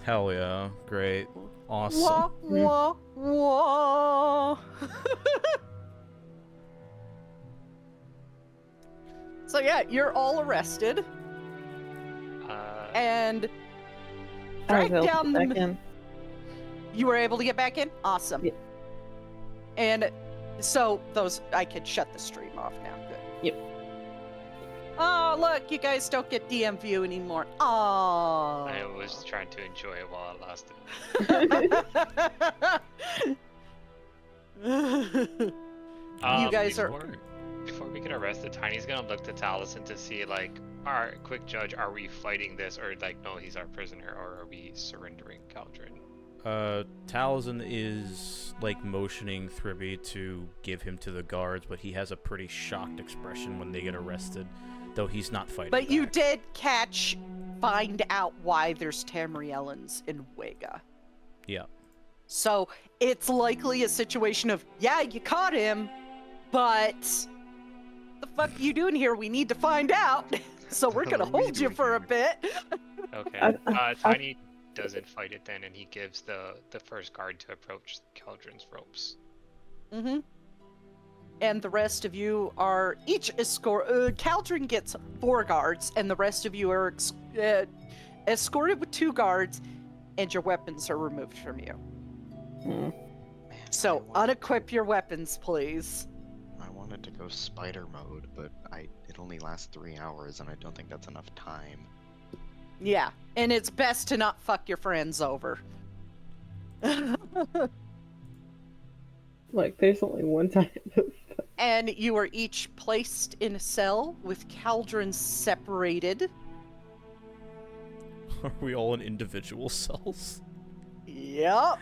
Hell yeah. Great. Awesome. Wah, wah, wah. So yeah, you're all arrested. And I was drag able to down get the... back in. You were able to get back in? Awesome. Yeah. And so those... I could shut the stream off now. Good. Yep. Oh, look, you guys don't get DM view anymore. Oh. I was trying to enjoy it while it lasted. You guys are... Before we get arrested, Tiny's gonna look to Taliesin to see, like, alright, quick judge, are we fighting this, or, like, no, he's our prisoner, or are we surrendering Caldrun? Taliesin is, like, motioning Thribby to give him to the guards, but he has a pretty shocked expression when they get arrested, though he's not fighting But you back. did find out why there's Tamrielans in Wega. Yeah. So it's likely a situation of, yeah, you caught him, but the fuck you doing here? We need to find out. So we're gonna hold you for a bit. Okay. Tiny doesn't fight it then, and he gives the first guard to approach Caldrun's ropes. Mm-hmm. And the rest of you are each escort. Caldrun gets 4 guards, and the rest of you are escorted with 2 guards, and your weapons are removed from you. Hmm. So unequip your weapons, please. I wanted to go spider mode, but it only lasts 3 hours, and I don't think that's enough time. Yeah, and it's best to not fuck your friends over. Like, there's only one type of. And you are each placed in a cell with cauldrons separated. Are we all in individual cells? Yep.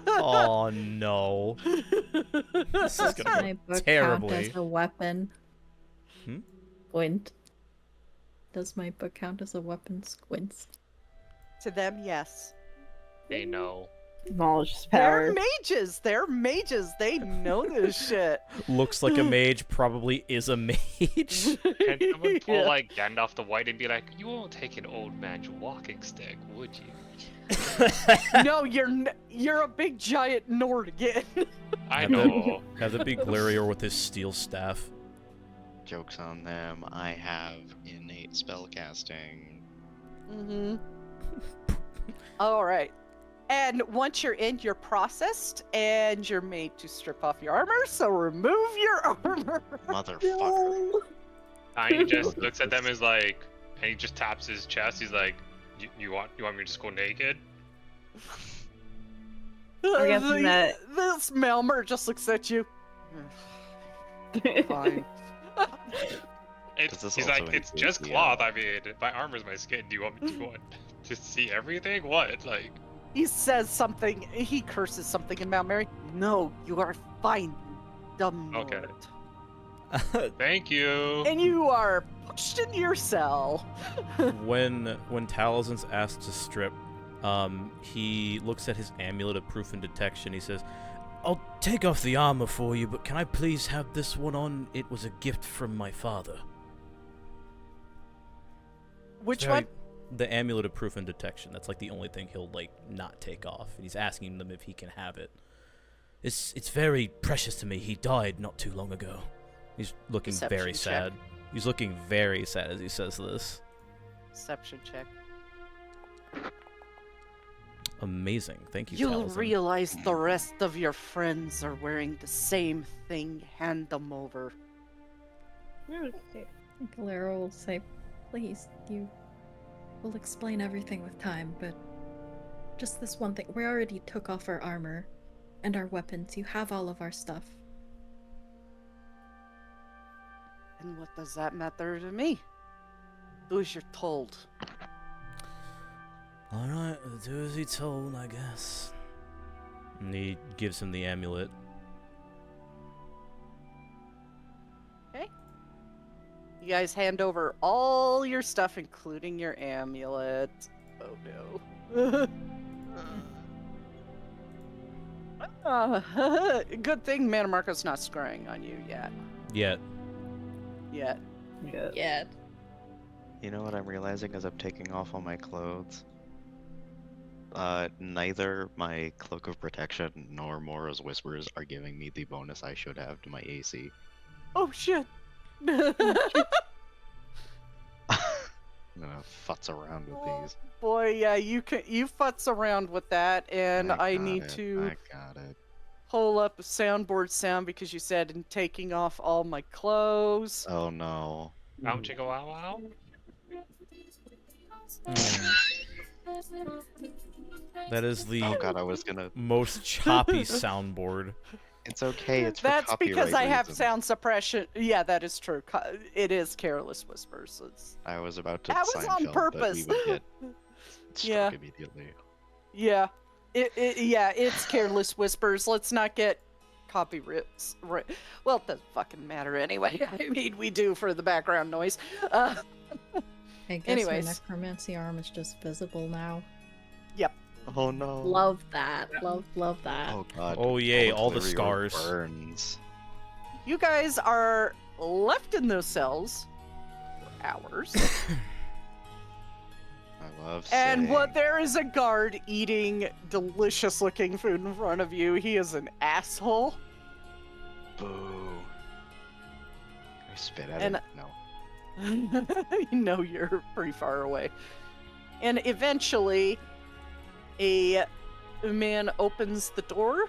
Oh no. This is Does gonna my go book count terribly. as a weapon? Hmm? Squint. Does my book count as a weapon? Squints. To them, yes. They know. Knowledge is power. They're mages. They're mages. They know this shit. Looks like a mage, probably is a mage. Can someone pull Yeah. like Gandalf the White and be like, "You won't take an old man's walking stick, would you?" No, you're a big giant Nord again. I Have the- know. Have the big Glarior with his steel staff. Joke's on them. I have innate spellcasting. Mm-hmm. All right. And once you're in, you're processed, and you're made to strip off your armor, so remove your armor. Motherfucker. And he just looks at them as like, and he just taps his chest. He's like, "You want me to just go naked?" I'm guessing that- This Melmer just looks at you. Fine. It's, this he's also like, "It's include just the, cloth. I mean, my armor's my skin. Do you want to see everything? What? Like, He says something. He curses something in Mount Mary. No, you are fine, dumb Okay. Nord. thank you." And you are pushed into your cell. when Taliesin's asked to strip, he looks at his amulet of proof and detection. He says, "I'll take off the armor for you, but can I please have this one on? It was a gift from my father." Which Very- one? The amulet of proof and detection. That's like the only thing he'll like not take off. And he's asking them if he can have it. It's very precious to me. He died not too long ago. He's looking very Deception check. sad. He's looking very sad as he says this. Deception check. Amazing. Thank you, You'll Taliesin. realize the rest of your friends are wearing the same thing. Hand them over. Galera will say, "Please, you will explain everything with time, but just this one thing. We already took off our armor and our weapons. You have all of our stuff." And what does that matter to me? Do as you're told. Alright, do as he told, I guess. And he gives him the amulet. You guys hand over all your stuff, including your amulet. Oh no. Good thing Mana Marco's not scrying on you yet. Yet. Yet. Yeah. Yeah. You know what I'm realizing as I'm taking off all my clothes? Neither my Cloak of Protection nor Mora's Whispers are giving me the bonus I should have to my AC. Oh shit. I'm gonna futz around with these. Boy, yeah, you futz around with that, and I got need it, to I got it. pull up a soundboard sound because you said in taking off all my clothes. Oh no. Wow, chicka wow wow. That is the Oh god, I was gonna. most choppy soundboard. It's okay. It's for That's because I copyright have reasons. sound suppression. Yeah, that is true. It is Careless Whispers. I was about to That was on Seinfeld purpose. that we would get struck Yeah. immediately. Yeah, it's Careless Whispers. Let's not get copyrights. Right. Well, it doesn't fucking matter anyway. I mean, we do for the background noise. I guess Anyways. my necromancy arm is just visible now. Oh no. Love that. Love that. Oh god. Oh, yay, all the Glarior scars. Burns. You guys are left in those cells for hours. I love And saying- what there is a guard eating delicious looking food in front of you. He is an asshole. Boo. I spit at And- it. No. You know you're pretty far away. And eventually, a man opens the door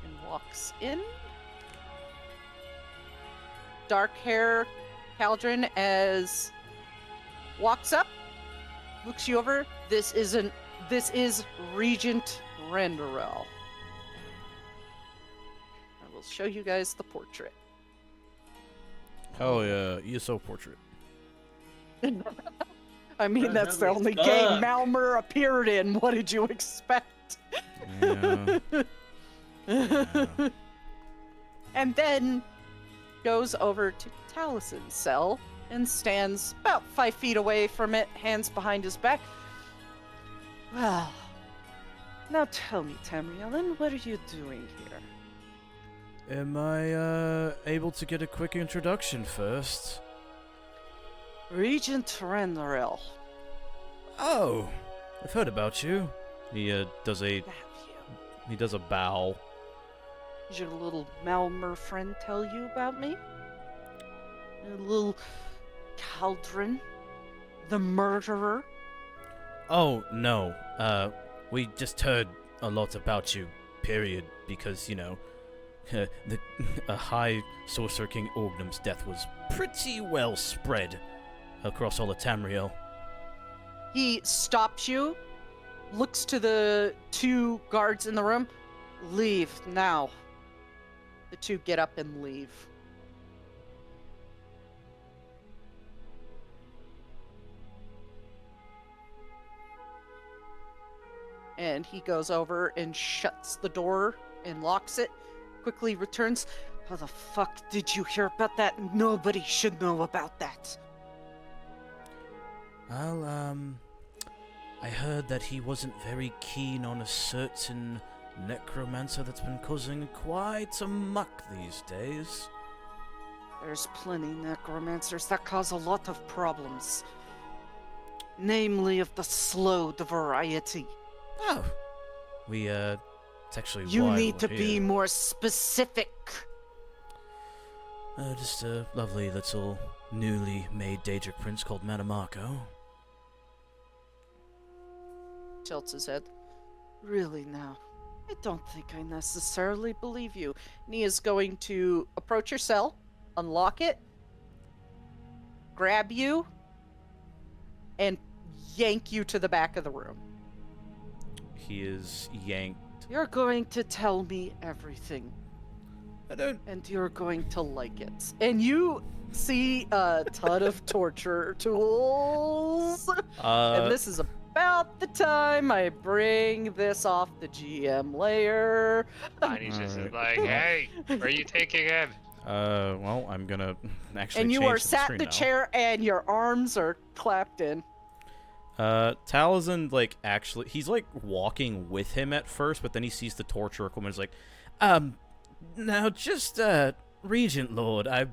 and walks in. Dark hair Caldrun as walks up, looks you over. This is Regent Randarel. I will show you guys the portrait. Oh yeah, ESO portrait. I mean, That's that's the ugly only as game fuck. Malmer appeared in. What did you expect? Yeah. Yeah. And then goes over to Talison's cell and stands about 5 feet away from it, hands behind his back. Well, now tell me, Tamrielen, what are you doing here? Am I able to get a quick introduction first? Regent Randarel. Oh, I've heard about you. He does a Have you? he does a bow. Did your little Malmer friend tell you about me? A little Caldrun, the murderer? Oh no, we just heard a lot about you. Period. Because a high Sorcerer King Orgnum's death was pretty well spread across all of Tamriel. He stops you, looks to the 2 guards in the room. Leave now. The 2 get up and leave. And he goes over and shuts the door and locks it. Quickly returns. How the fuck did you hear about that? Nobody should know about that. Well, I heard that he wasn't very keen on a certain necromancer that's been causing quite a muck these days. There's plenty necromancers that cause a lot of problems. Namely of the slowed variety. Oh, it's actually You why need we're to be here. more specific. Just a lovely little newly made Daedric prince called Matamarco. Tilts his head. Really now? I don't think I necessarily believe you. And he is going to approach your cell, unlock it, grab you, and yank you to the back of the room. He is yanked. You're going to tell me everything, I don't. and you're going to like it. And you see a ton of torture tools. And this is about the time I bring this off the GM layer. Tiny's just Alright. like, hey, where are you taking him? Well, I'm gonna actually. And you change are the sat in screen the now. chair, and your arms are clapped in. Taliesin, actually, he's, walking with him at first, but then he sees the torture equipment and is like, now, just, Regent Lord, I'm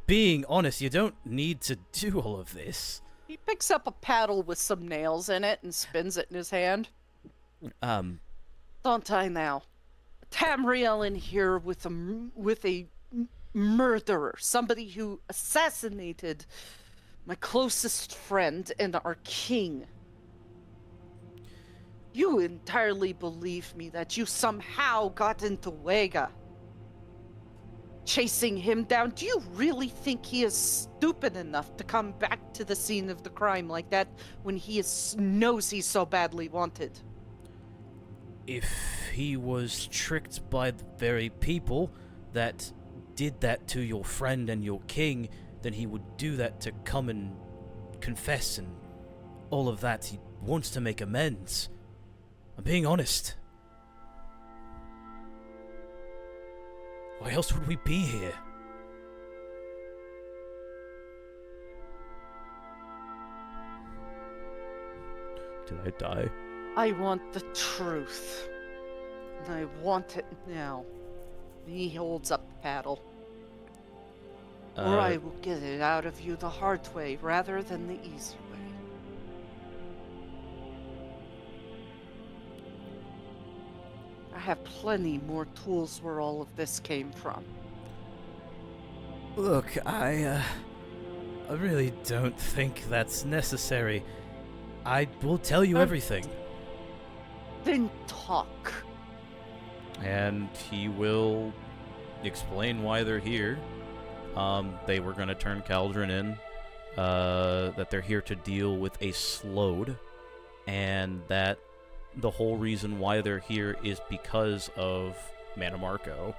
being honest, you don't need to do all of this. He picks up a paddle with some nails in it and spins it in his hand. Don't I now? Tamriel in here with a murderer, somebody who assassinated my closest friend and our king. You entirely believe me that you somehow got into Wega, chasing him down. Do you really think he is stupid enough to come back to the scene of the crime like that when he knows he's so badly wanted? If he was tricked by the very people that did that to your friend and your king, then he would do that to come and confess and all of that. He wants to make amends. I'm being honest. Why else would we be here? Did I die? I want the truth. And I want it now. He holds up the paddle. Or I will get it out of you the hard way rather than the easy way. I have plenty more tools where all of this came from. Look, I really don't think that's necessary. I will tell you everything. Then talk. And he will explain why they're here. They were going to turn Caldrun in. That they're here to deal with a slowed. And that the whole reason why they're here is because of Manamarco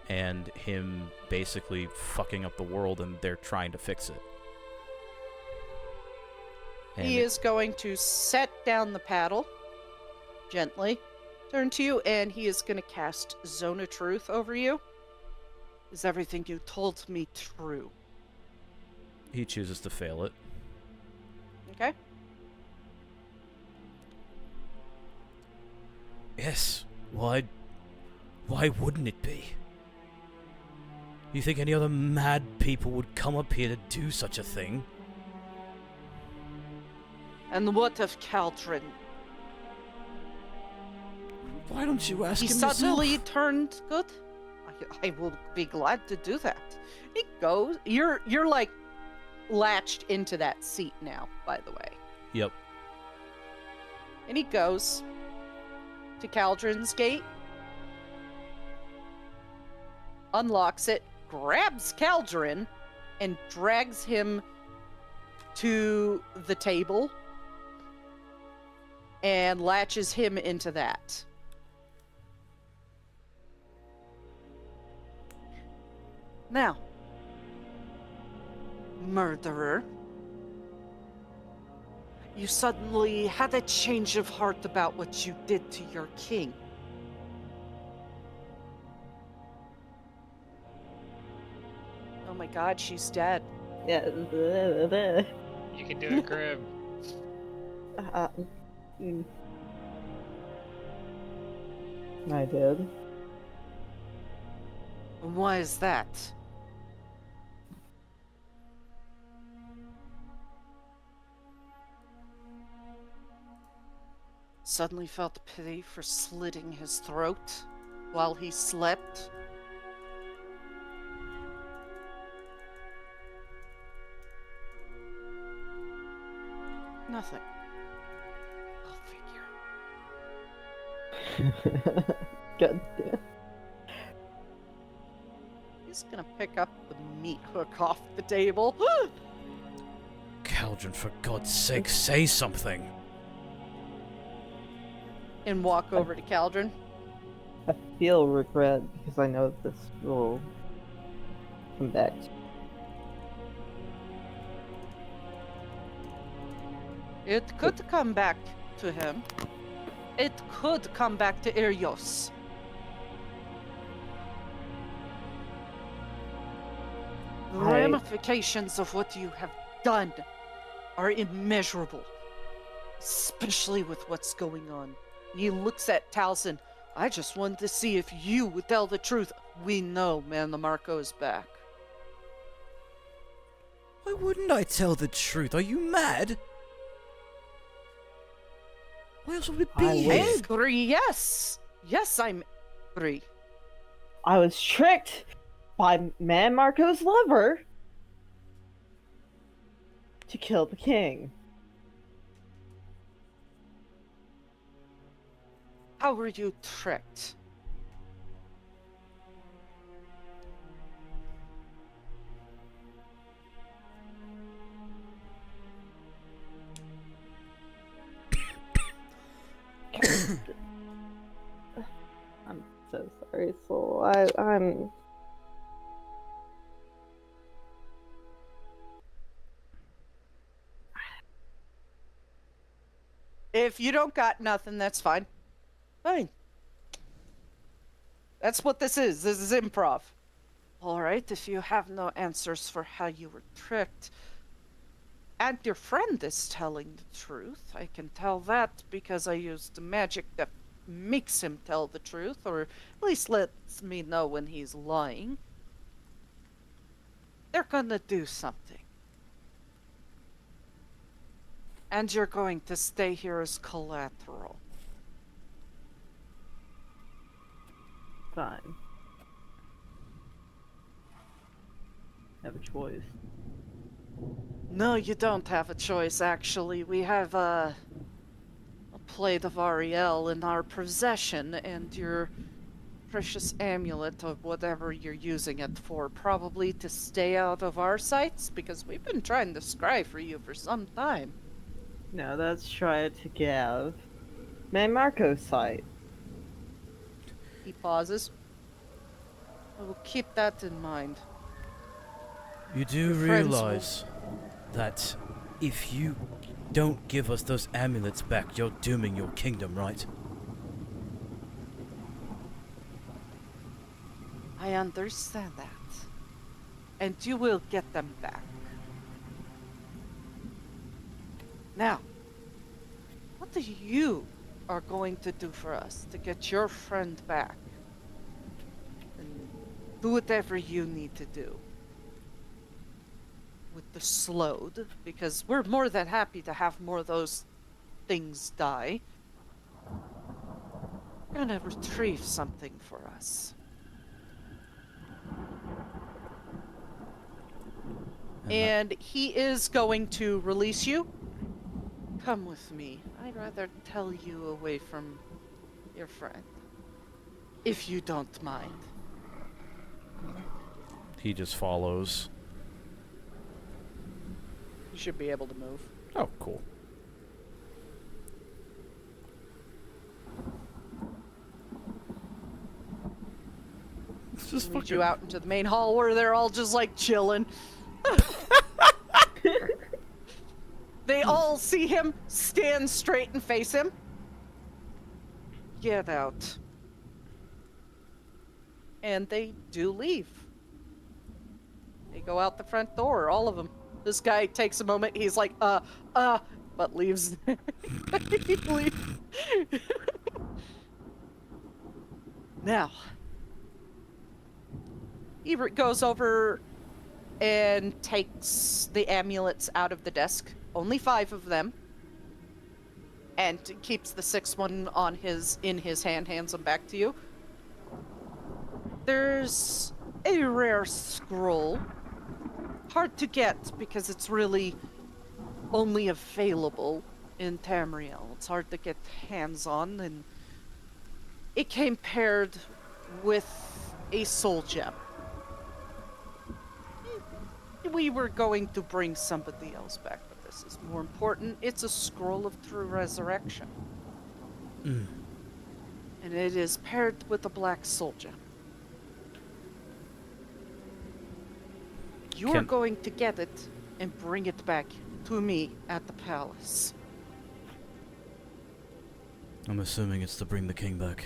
and him basically fucking up the world, and they're trying to fix it. He is going to set down the paddle gently, turn to you, and he is going to cast Zone of Truth over you. Is everything you told me true? He chooses to fail it. Okay. Yes. Why wouldn't it be? You think any other mad people would come up here to do such a thing? And what of Caldrun? Why don't you ask He him suddenly yourself? turned good? I will be glad to do that. He goes. You're like latched into that seat now, by the way. Yep. And he goes to Caldrun's gate, unlocks it, grabs Caldrun, and drags him to the table and latches him into that. Now, murderer, you suddenly had a change of heart about what you did to your king. Oh my god, she's dead. Yeah. You can do it, Crib. Mm. I did. And why is that? Suddenly felt pity for slitting his throat while he slept. Nothing. I'll figure. God damn. He's gonna pick up the meat hook off the table. Caldrun, for God's sake, say something. And walk over to Caldrun. I feel regret because I know this will come back. It could come back to him. It could come back to Irios. The ramifications of what you have done are immeasurable, especially with what's going on. And he looks at Taliesin. I just wanted to see if you would tell the truth. We know Manamarco is back. Why wouldn't I tell the truth? Are you mad? Why else would it be I here? Angry, yes. Yes, I'm angry. I was tricked by Man Marco's lover to kill the king. How were you tricked? I'm so sorry, Soul. I'm. If you don't got nothing, that's fine. Fine. That's what this is. This is improv. All right, if you have no answers for how you were tricked, and your friend is telling the truth, I can tell that because I used the magic that makes him tell the truth, or at least lets me know when he's lying. They're gonna do something. And you're going to stay here as collateral. Fine. Have a choice. No, you don't have a choice, actually. We have a plate of Ariel in our possession, and your precious amulet of whatever you're using it for, probably to stay out of our sights, because we've been trying to scry for you for some time. No, let's try it to Gav. Man Marco's side. He pauses. I will keep that in mind. You do Your friends will- realize that if you don't give us those amulets back, you're dooming your kingdom, right? I understand that. And you will get them back. Now, what do you are going to do for us to get your friend back? And do whatever you need to do. With the slowed, because we're more than happy to have more of those things die. You're gonna retrieve something for us. And he is going to release you. Come with me. I'd rather tell you away from your friend. If you don't mind. He just follows. You should be able to move. Oh, cool. It's just Lead fucking... you out into the main hall where they're all just like chilling. They all see him, stand straight and face him. Get out. And they do leave. They go out the front door, all of them. This guy takes a moment, he's like, but leaves. He leaves. Now, Ebert goes over and takes the amulets out of the desk. Only 5 of them. And keeps the 6th one on in his hand, hands them back to you. There's a rare scroll. Hard to get because it's really only available in Tamriel. It's hard to get hands on, and it came paired with a soul gem. We were going to bring somebody else back, but this is more important. It's a scroll of true resurrection. And it is paired with a black soul gem. You're going to get it and bring it back to me at the palace. I'm assuming it's to bring the king back.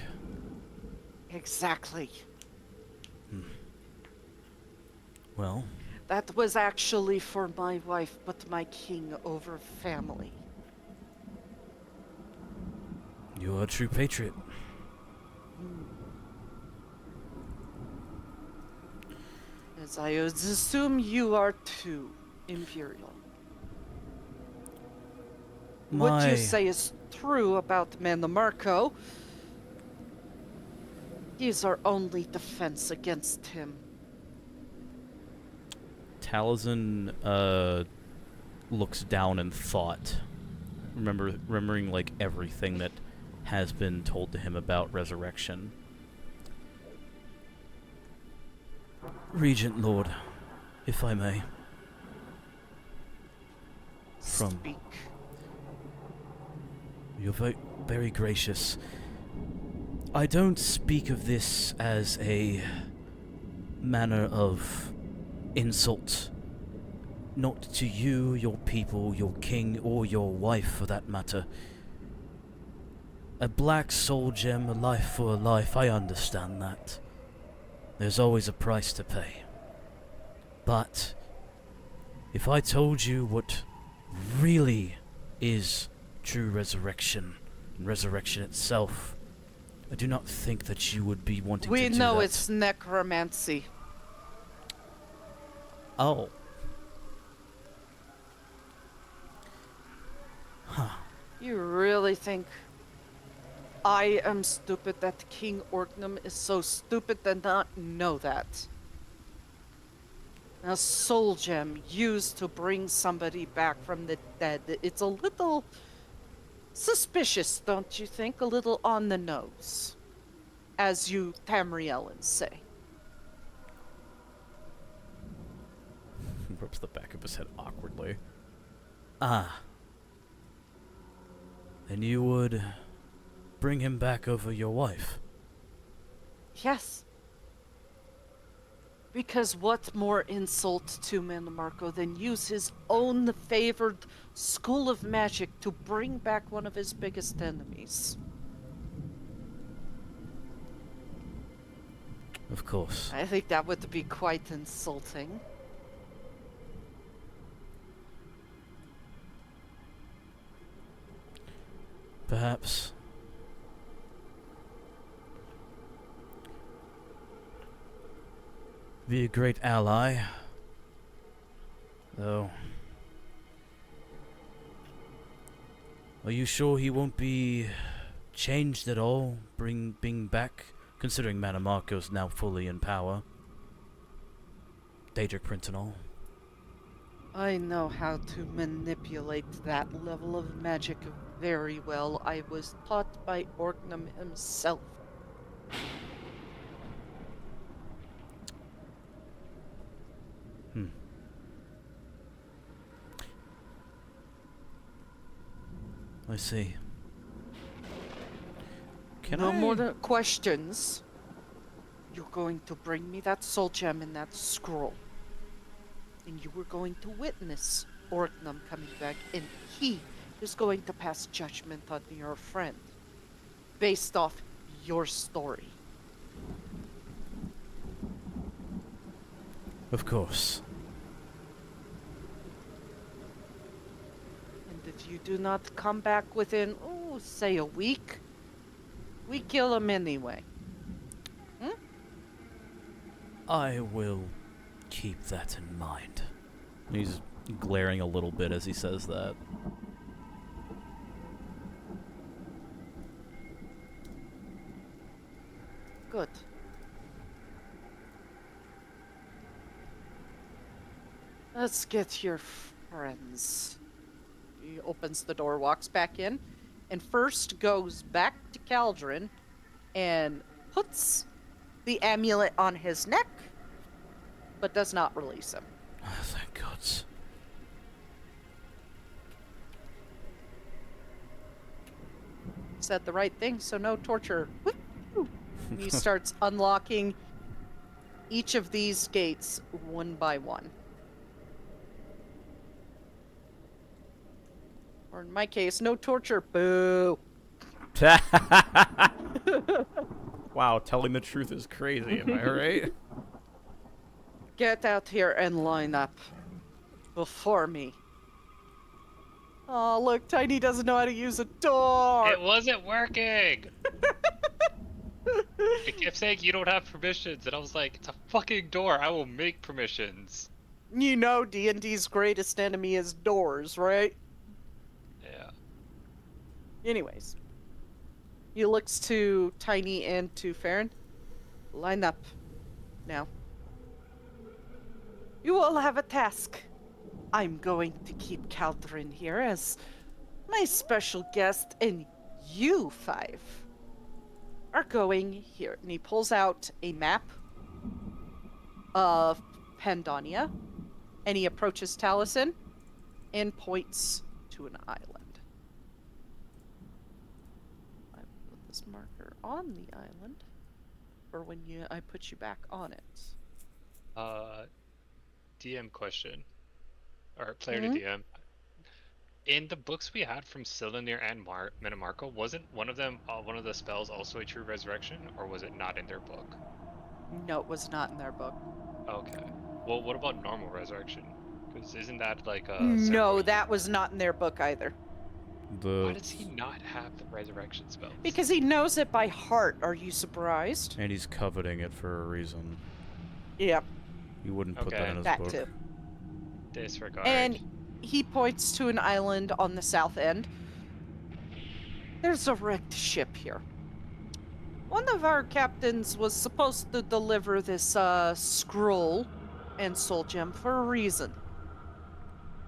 Exactly. Well... That was actually for my wife, but my king over family. You are a true patriot. As I would assume you are too, Imperial. What you say is true about Mandamarco. He is our only defense against him. Taliesin looks down in thought, remembering like everything that has been told to him about resurrection. Regent Lord, if I may. Speak. You're very gracious. I don't speak of this as a manner of insult, not to you, your people, your king, or your wife for that matter. A black soul gem, a life for a life, I understand that. There's always a price to pay. But if I told you what really is true resurrection, and resurrection itself, I do not think that you would be wanting to do that. We know it's necromancy. Oh. Huh. You really think I am stupid that King Orknum is so stupid to not know that? A soul gem used to bring somebody back from the dead. It's a little suspicious, don't you think? A little on the nose. As you Tamrielans say. Rubs the back of his head awkwardly. Ah. Then you would bring him back over your wife? Yes. Because what more insult to Mandamarco than use his own favored school of magic to bring back one of his biggest enemies? Of course. I think that would be quite insulting. Perhaps. Be a great ally. Though. Are you sure he won't be changed at all, being back, considering Mandamarco's now fully in power? Daedric Prince and all. I know how to manipulate that level of magic very well. I was taught by Orknum himself. I see. No more questions. You're going to bring me that soul gem and that scroll. And you were going to witness Orknum coming back, and he is going to pass judgment on your friend. Based off your story. Of course. And if you do not come back within, say a week, we kill him anyway. I will keep that in mind. He's glaring a little bit as he says that. Good. Let's get your friends. He opens the door, walks back in, and first goes back to Caldrun and puts the amulet on his neck, but does not release him. Oh, thank God. Said the right thing, so no torture. Woo! He starts unlocking each of these gates one by one. Or in my case, no torture. Boo! Wow, telling the truth is crazy, am I right? Get out here and line up before me. Oh, look, Tiny doesn't know how to use a door. It wasn't working. It kept saying you don't have permissions, and I was like, it's a fucking door. I will make permissions. You know D&D's greatest enemy is doors, right? Yeah. Anyways. He looks to Tiny and to Farron. Line up. Now. You all have a task. I'm going to keep Caldrun here as my special guest, and you five are going here. And he pulls out a map of Pyandonea, and he approaches Taliesin and points to an island. I put this marker on the island for when I put you back on it. DM question. Or player to DM. In the books we had from Cylinder and Mandamarco, wasn't one of them, one of the spells also a true resurrection, or was it not in their book? No, it was not in their book. Okay. Well, what about normal resurrection? Because isn't that like a... No, ceremony? that was not in their book either. Why does he not have the resurrection spells? Because he knows it by heart. Are you surprised? And he's coveting it for a reason. Yep. You wouldn't put that in his that book. too. Disregard. And he points to an island on the south end. There's a wrecked ship here. One of our captains was supposed to deliver this scroll and soul gem for a reason.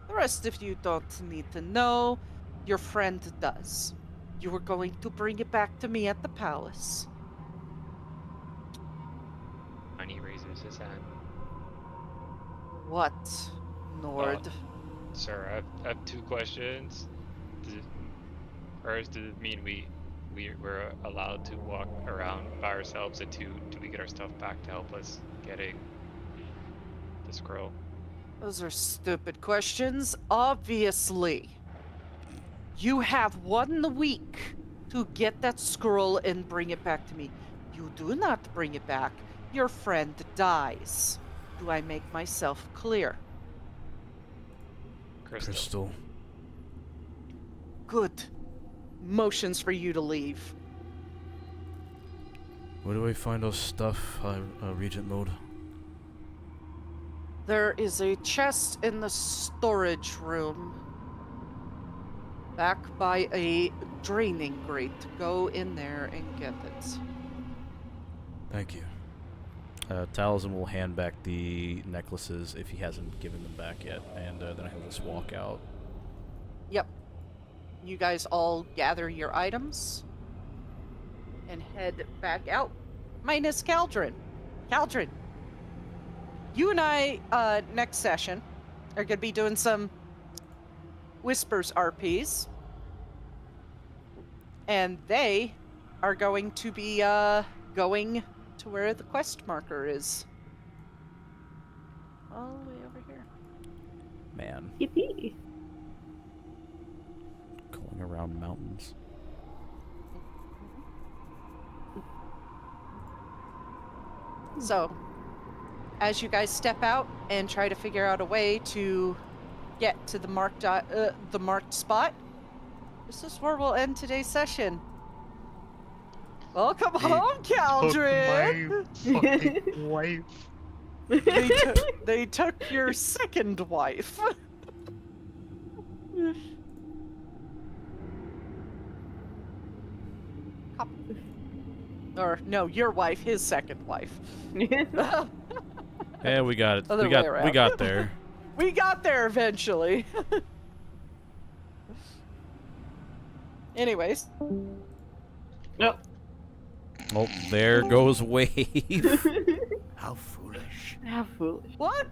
The rest of you don't need to know. Your friend does. You were going to bring it back to me at the palace. And he raises his hand. What, Nord? Sir, I have two questions. First, does it mean we we're allowed to walk around by ourselves, and do we get our stuff back to help us getting the scroll? Those are stupid questions. Obviously. You have 1 week to get that scroll and bring it back to me. You do not bring it back, your friend dies. Do I make myself clear? Crystal. Good. Motions for you to leave. Where do I find our stuff, Regent Mode? There is a chest in the storage room. Back by a draining grate. Go in there and get it. Thank you. Taliesin will hand back the necklaces if he hasn't given them back yet, and then he'll just walk out. Yep. You guys all gather your items and head back out. Minus Caldrun. Caldrun, you and I, next session, are going to be doing some Whispers RPs. And they are going to be, going to where the quest marker is. All the way over here. Man, Yippee. going around mountains. So, as you guys step out and try to figure out a way to get to the marked spot, this is where we'll end today's session. Welcome home, Caldrun! Fucking wife. They took your second wife. Or, no, your wife, his second wife. Yeah, we got it. Other We way got around. there. We got there eventually. Anyways. Oh, there goes Wave. How foolish. How foolish. What?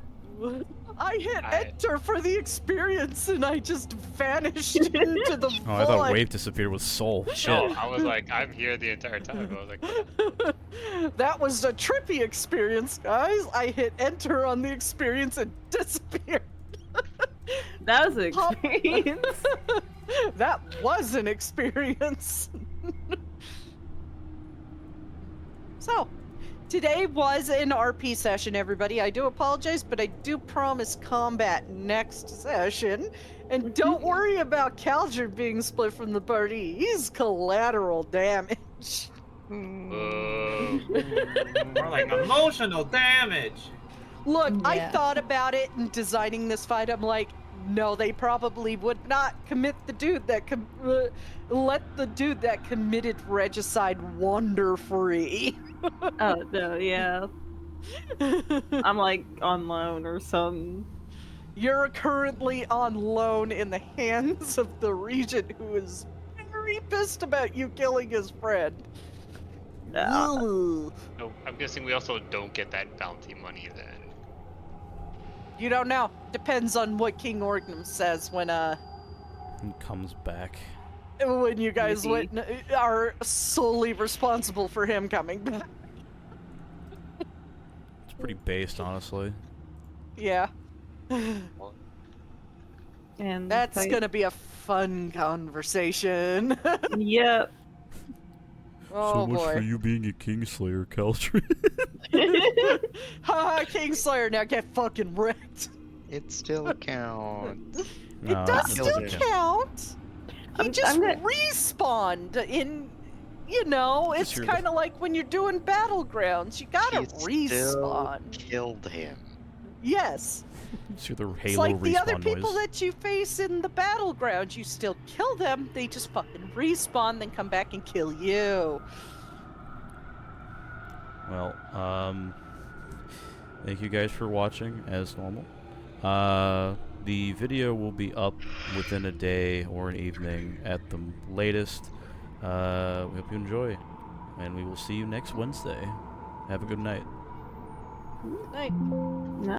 I hit enter for the experience and I just vanished into the void. Oh, I thought Wave disappeared with Soul. Shit. No, I was like, I'm here the entire time. I was like, That was a trippy experience, guys. I hit enter on the experience and disappeared. That was an experience. That was an experience. So, today was an RP session, everybody. I do apologize, but I do promise combat next session. And don't worry about Caldrun being split from the party. He's collateral damage. whoa. More like emotional damage. Look, I Yeah. thought about it in designing this fight. I'm like, no, they probably would not commit the dude that let the dude that committed regicide wander free. Oh, no, yeah. I'm like on loan or something. You're currently on loan in the hands of the regent who is very pissed about you killing his friend. Ooh. So I'm guessing we also don't get that bounty money then. You don't know. Depends on what King Orgnum says when He comes back. you guys Maybe. are solely responsible for him coming back. It's pretty based, honestly. Yeah. And That's gonna be a fun conversation. Yep. Oh boy. you being a Kingslayer, Caldrun. Haha, Kingslayer, now get fucking wrecked. It still counts. It does it still doesn't count. He I'm just gonna- respawned in, you know, it's you're kind of like when you're doing Battlegrounds. You gotta He still respawn. killed him. Yes. It's the Halo It's like the other respawn people noise. that you face in the Battlegrounds. You still kill them, they just fucking respawn, then come back and kill you. Well, thank you guys for watching, as normal. The video will be up within a day or an evening at the latest. We hope you enjoy, and we will see you next Wednesday. Have a good night. Night. No.